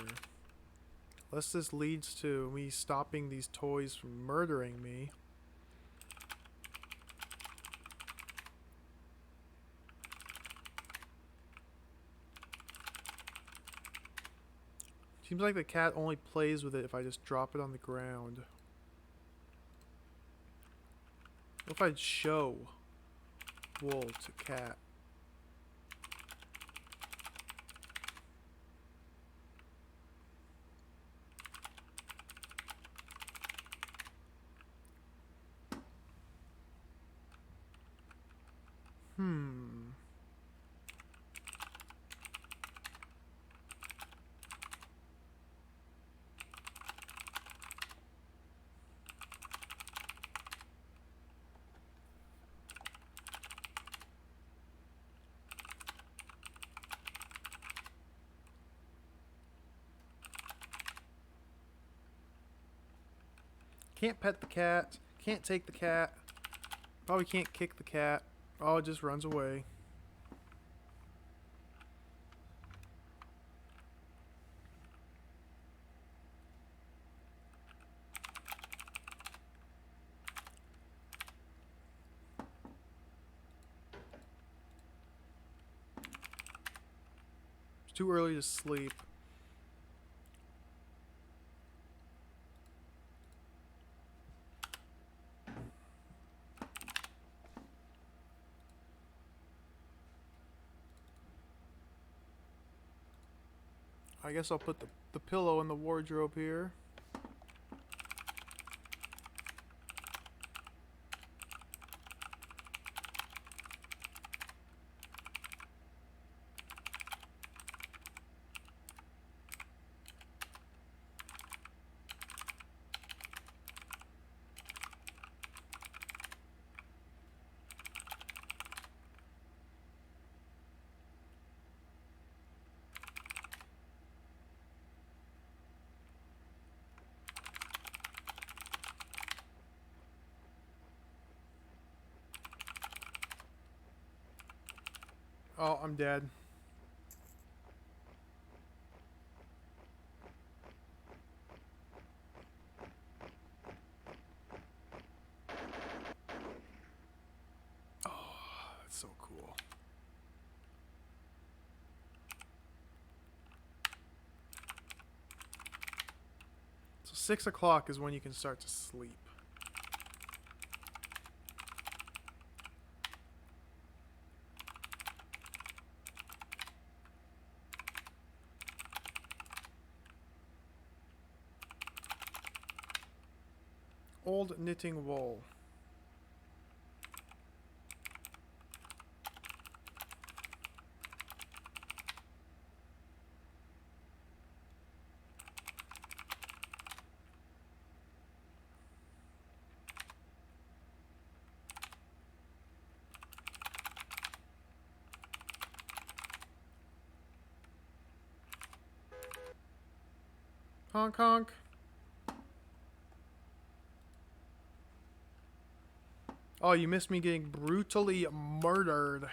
Unless this leads to me stopping these toys from murdering me. Seems like the cat only plays with it if I just drop it on the ground. What if I show wool to cat? Can't pet the cat. Can't take the cat. Probably can't kick the cat. Oh, it just runs away. It's too early to sleep. I guess I'll put the pillow in the wardrobe here. Oh, I'm dead. Oh, that's so cool. So 6 o'clock is when you can start to sleep. Old knitting wool. Honk honk. Oh, you missed me getting brutally murdered.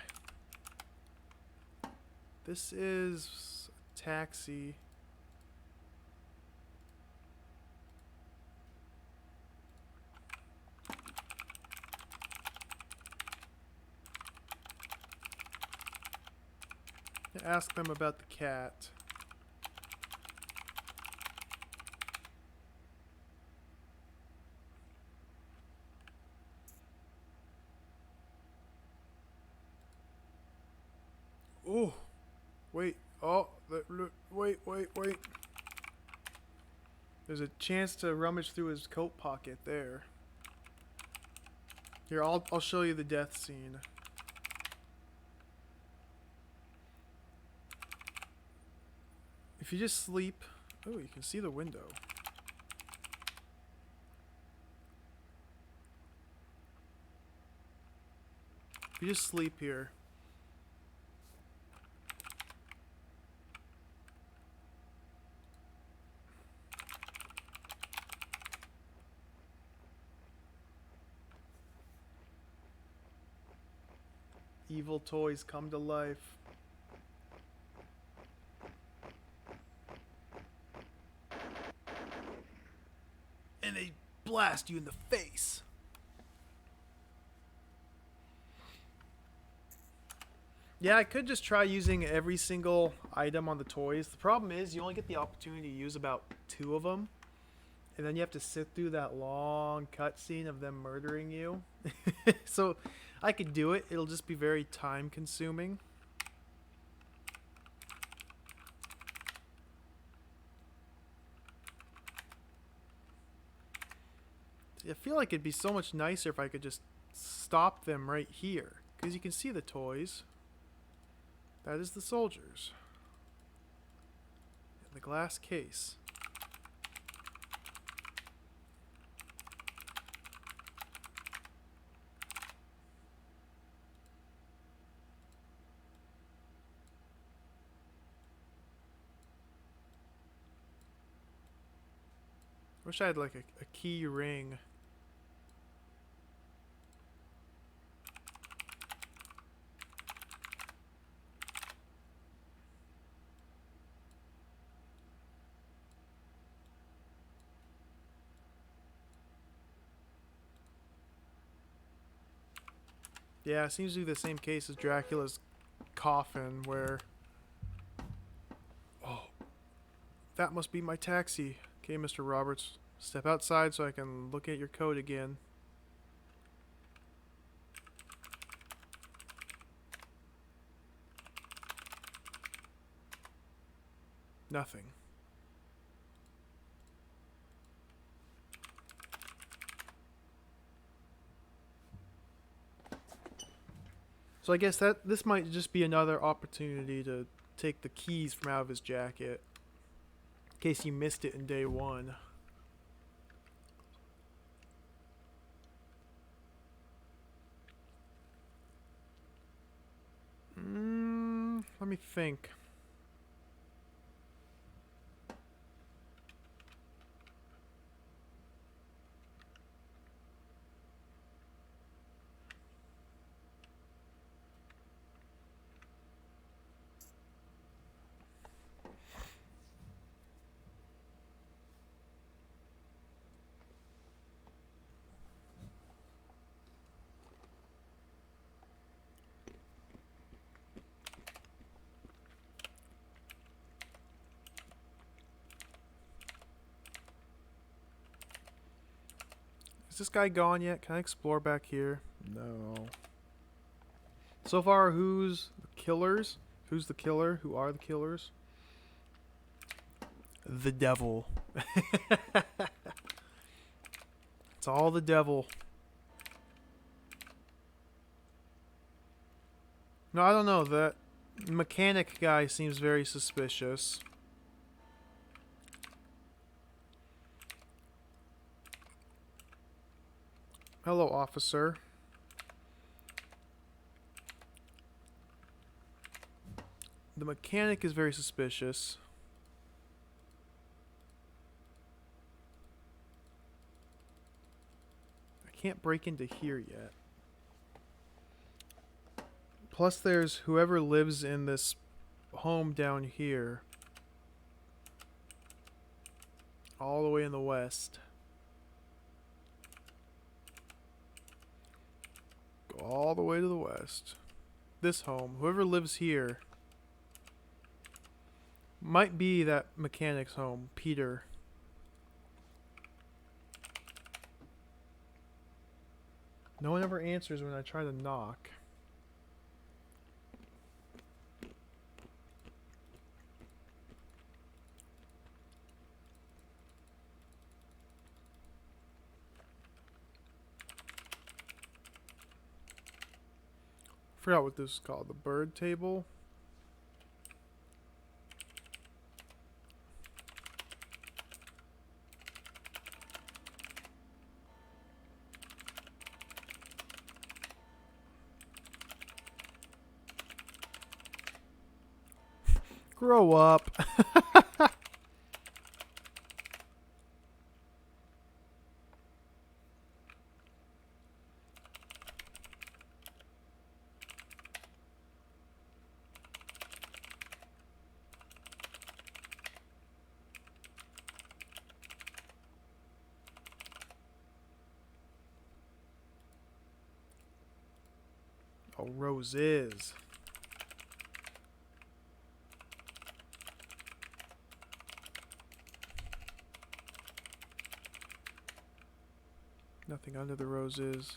This is a taxi. ask them about the cat. Oh, wait. Oh, wait. There's a chance to rummage through his coat pocket there. Here, I'll show you the death scene. If you just sleep... Oh, you can see the window. If you just sleep here... Evil toys come to life. And they blast you in the face. Yeah, I could just try using every single item on the toys. The problem is you only get the opportunity to use about 2 of them. And then you have to sit through that long cutscene of them murdering you. So I could do it. It'll just be very time consuming. I feel like it'd be so much nicer if I could just stop them right here. Because you can see the toys. That is the soldiers. In the glass case. Wish I had like a key ring. Yeah, it seems to be the same case as Dracula's coffin where... Oh, that must be my taxi. Okay, Mr. Roberts, step outside so I can look at your code again. Nothing. So I guess that this might just be another opportunity to take the keys from out of his jacket. In case you missed it in day 1. Let me think. Is this guy gone yet? Can I explore back here? No. So far, who's the killers? Who's the killer? Who are the killers? The devil. It's all the devil. No, I don't know. That mechanic guy seems very suspicious. Hello, officer. The mechanic is very suspicious. I can't break into here yet. Plus there's whoever lives in this home down here. All the way in the west. Go all the way to the west. This home. Whoever lives here. Might be that mechanic's home, Peter. No one ever answers when I try to knock. Forgot what this is called. The bird table. Grow up. Oh, roses. Nothing under the roses.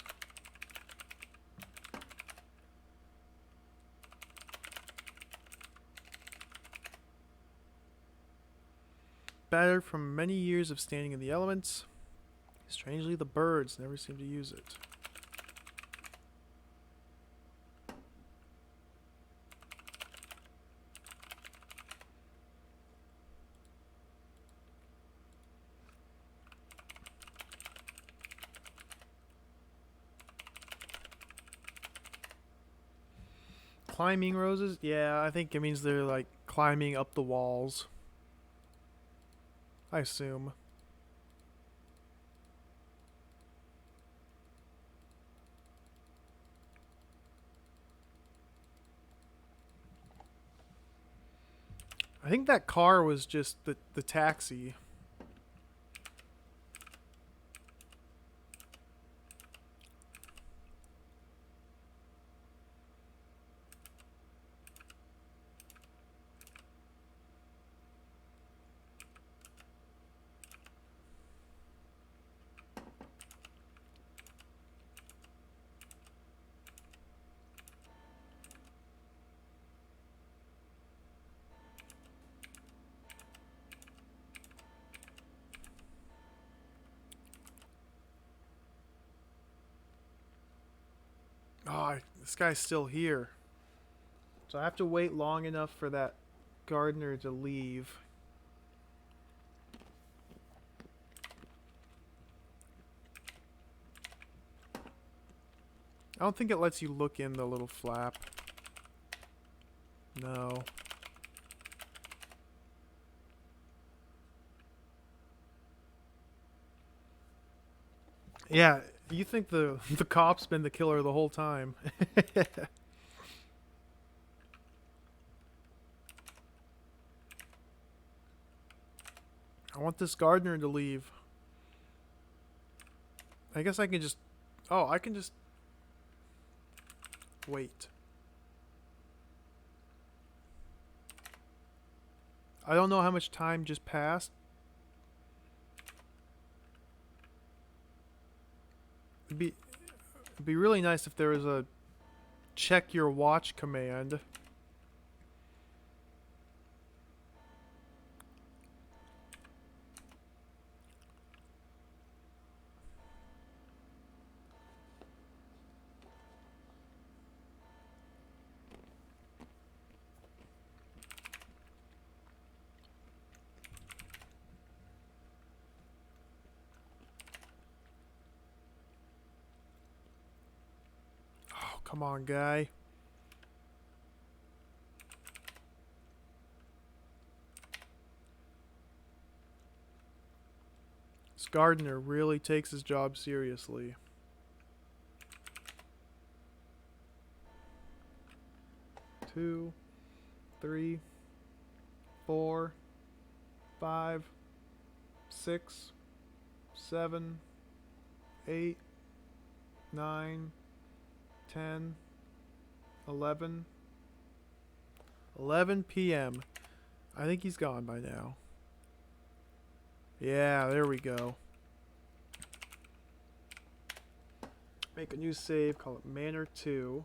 Battered from many years of standing in the elements. Strangely, the birds never seem to use it. Climbing roses? Yeah, I think it means they're like climbing up the walls. I assume. I think that car was just the taxi. Oh, this guy's still here. So I have to wait long enough for that gardener to leave. I don't think it lets you look in the little flap. No. Yeah, you think the cop's been the killer the whole time. I want this gardener to leave. I guess I can just... Oh, I can just... Wait. I don't know how much time just passed. It'd be really nice if there was a check your watch command. Oh, come on, guy. This gardener really takes his job seriously. Two, 3, 4, 5, 6, 7, 8, 9, 10, 11. 11 p.m. I think he's gone by now. Yeah, there we go. Make a new save, call it Manor 2.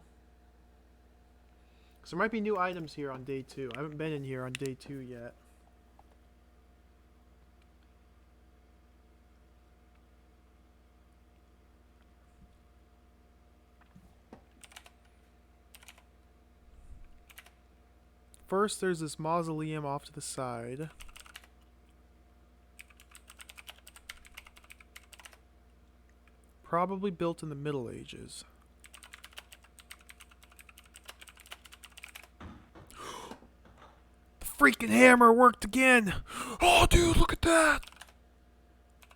Because there might be new items here on day 2. I haven't been in here on day 2 yet. First, there's this mausoleum off to the side. Probably built in the Middle Ages. The freaking hammer worked again! Oh, dude, look at that!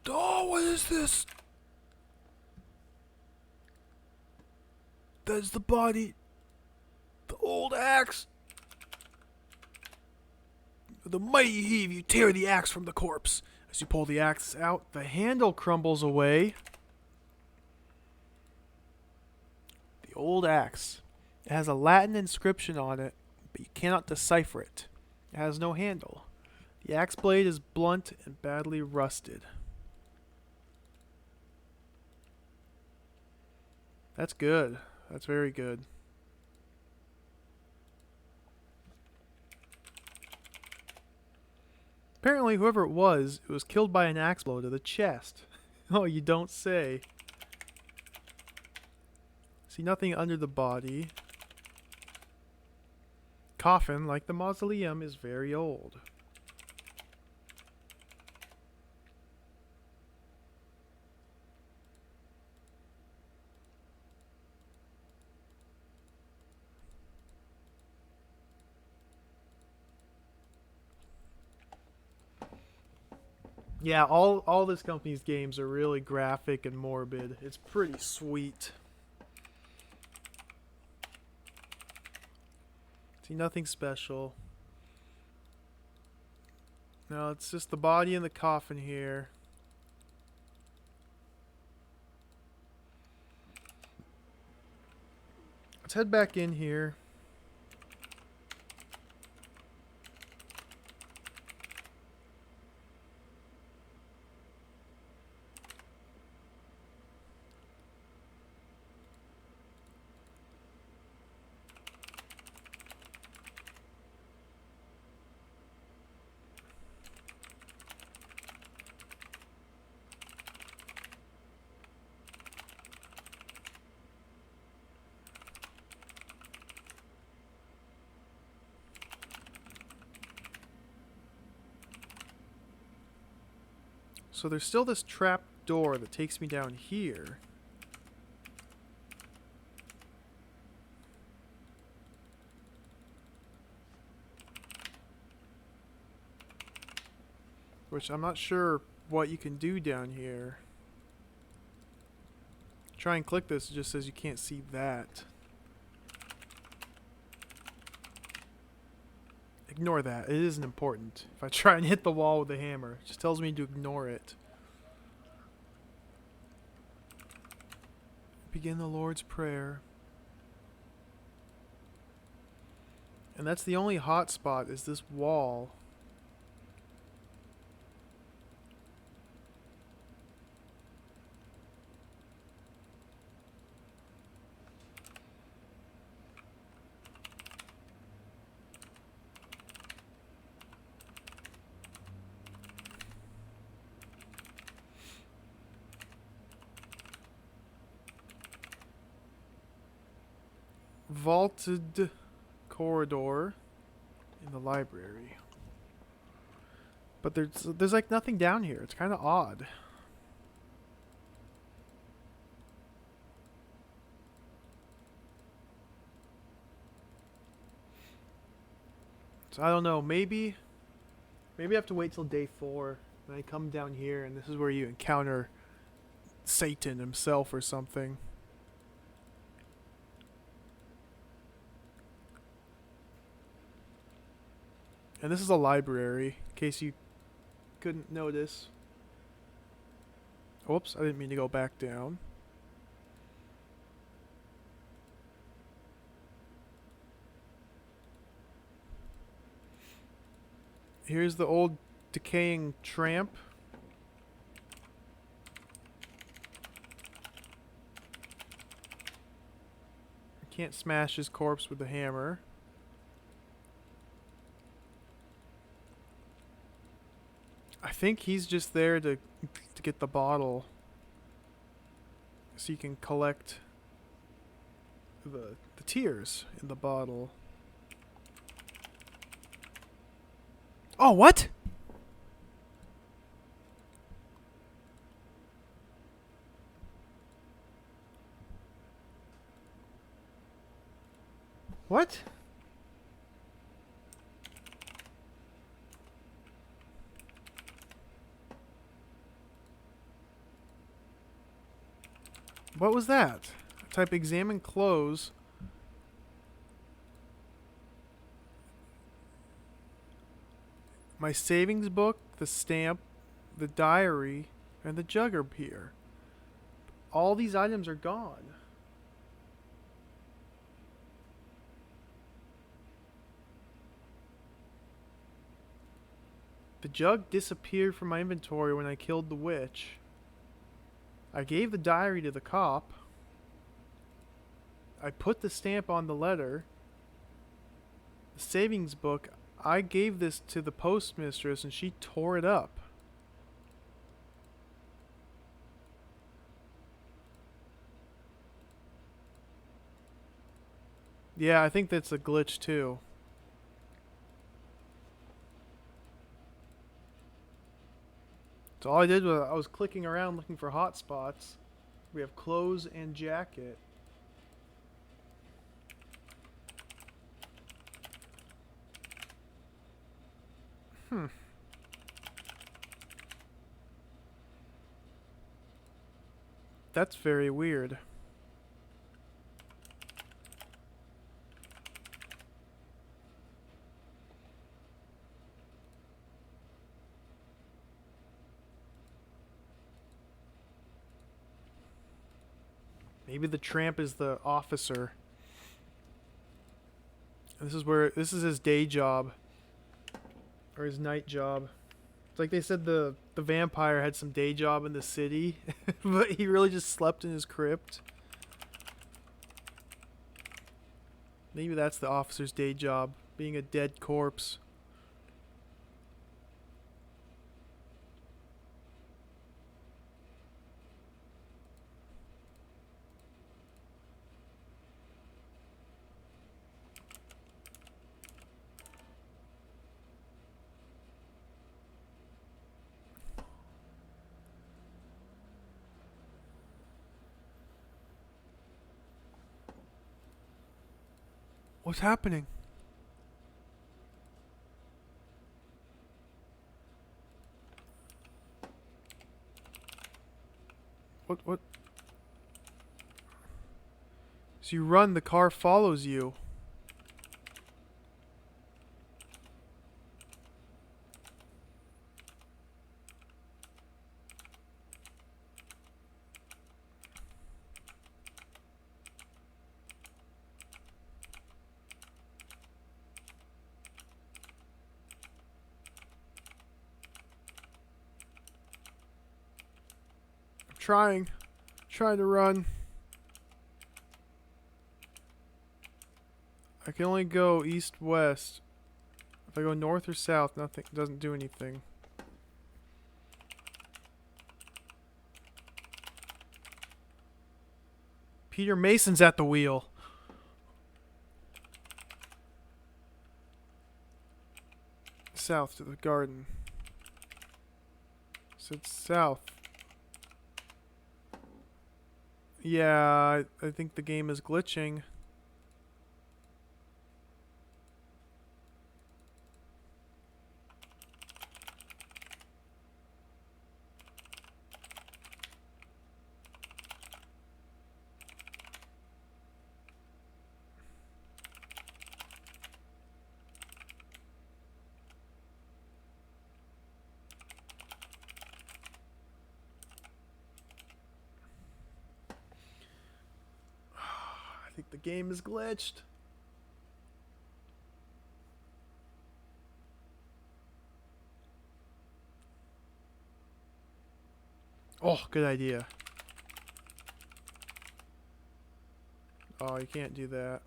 Oh, what is this? That's the body. The old axe. With a mighty heave, you tear the axe from the corpse. As you pull the axe out, the handle crumbles away. The old axe. It has a Latin inscription on it, but you cannot decipher it. It has no handle. The axe blade is blunt and badly rusted. That's good. That's very good. Apparently, whoever it was killed by an axe blow to the chest. Oh, you don't say. See nothing under the body. Coffin, like the mausoleum, is very old. Yeah, all this company's games are really graphic and morbid. It's pretty sweet. See, nothing special. No, it's just the body in the coffin here. Let's head back in here. So there's still this trap door that takes me down here. Which I'm not sure what you can do down here. Try and click this, it just says you can't see that. Ignore that. It isn't important. If I try and hit the wall with the hammer, it just tells me to ignore it. Begin the Lord's Prayer. And that's the only hot spot, is this wall. Vaulted corridor in the library. But there's like nothing down here. It's kind of odd. So I don't know, maybe I have to wait till day 4 and I come down here and this is where you encounter Satan himself or something. And this is a library, in case you couldn't notice. Whoops, I didn't mean to go back down. Here's the old decaying tramp. Can't smash his corpse with a hammer. I think he's just there to get the bottle so you can collect the tears in the bottle. Oh, what? What? What was that? Type examine clothes. My savings book, the stamp, the diary, and the jug are here. All these items are gone. The jug disappeared from my inventory when I killed the witch. I gave the diary to the cop. I put the stamp on the letter. The savings book, I gave this to the postmistress and she tore it up. Yeah, I think that's a glitch too. So all I did was I was clicking around looking for hotspots. We have clothes and jacket. Hmm. That's very weird. Maybe the tramp is the officer. This is his day job. Or his night job. It's like they said the vampire had some day job in the city, but he really just slept in his crypt. Maybe that's the officer's day job, being a dead corpse. What's happening? What? So you run, the car follows you. I'm trying to run. I can only go east, west. If I go north or south, nothing doesn't do anything. Peter Mason's at the wheel. South to the garden. So it's south. Yeah, I think the game is glitching. I think the game is glitched. Oh, good idea. Oh, you can't do that.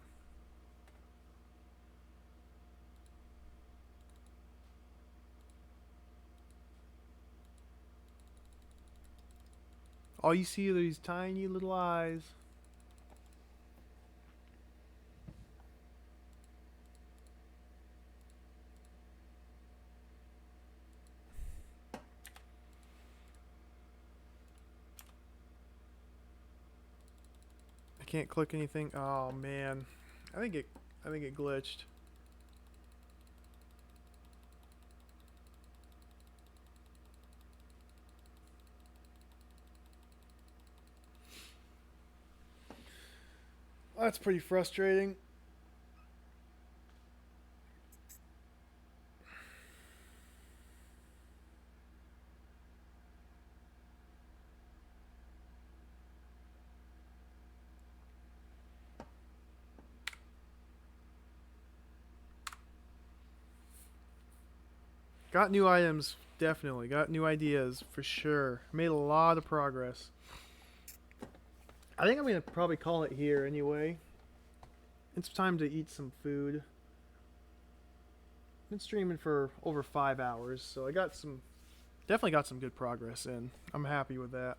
All you see are these tiny little eyes. I can't click anything. Oh man. I think it glitched. That's pretty frustrating. Got new items, definitely. Got new ideas, for sure. Made a lot of progress. I think I'm going to probably call it here anyway. It's time to eat some food. Been streaming for over 5 hours, so I got some... Definitely got some good progress in. I'm happy with that.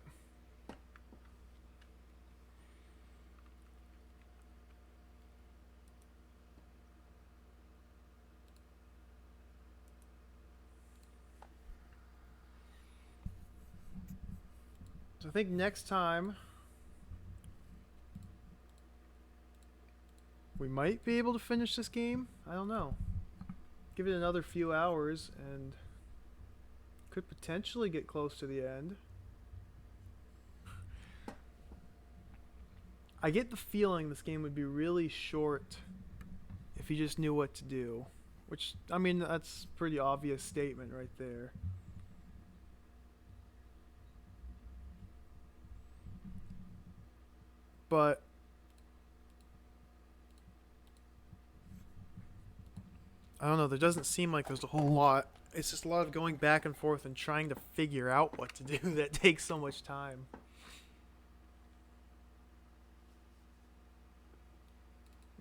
So I think next time we might be able to finish this game. I don't know. Give it another few hours and could potentially get close to the end. I get the feeling this game would be really short if you just knew what to do. Which, I mean, that's a pretty obvious statement right there. But I don't know, there doesn't seem like there's a whole lot. It's just a lot of going back and forth and trying to figure out what to do that takes so much time.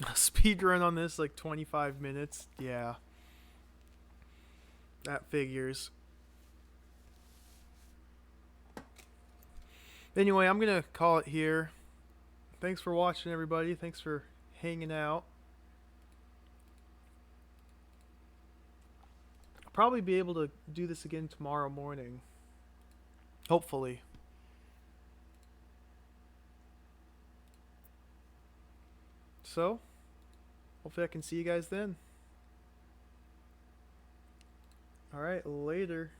A speed run on this, like 25 minutes? Yeah. That figures. Anyway, I'm going to call it here. Thanks for watching, everybody. Thanks for hanging out. I'll probably be able to do this again tomorrow morning. Hopefully. So, hopefully I can see you guys then. Alright, later.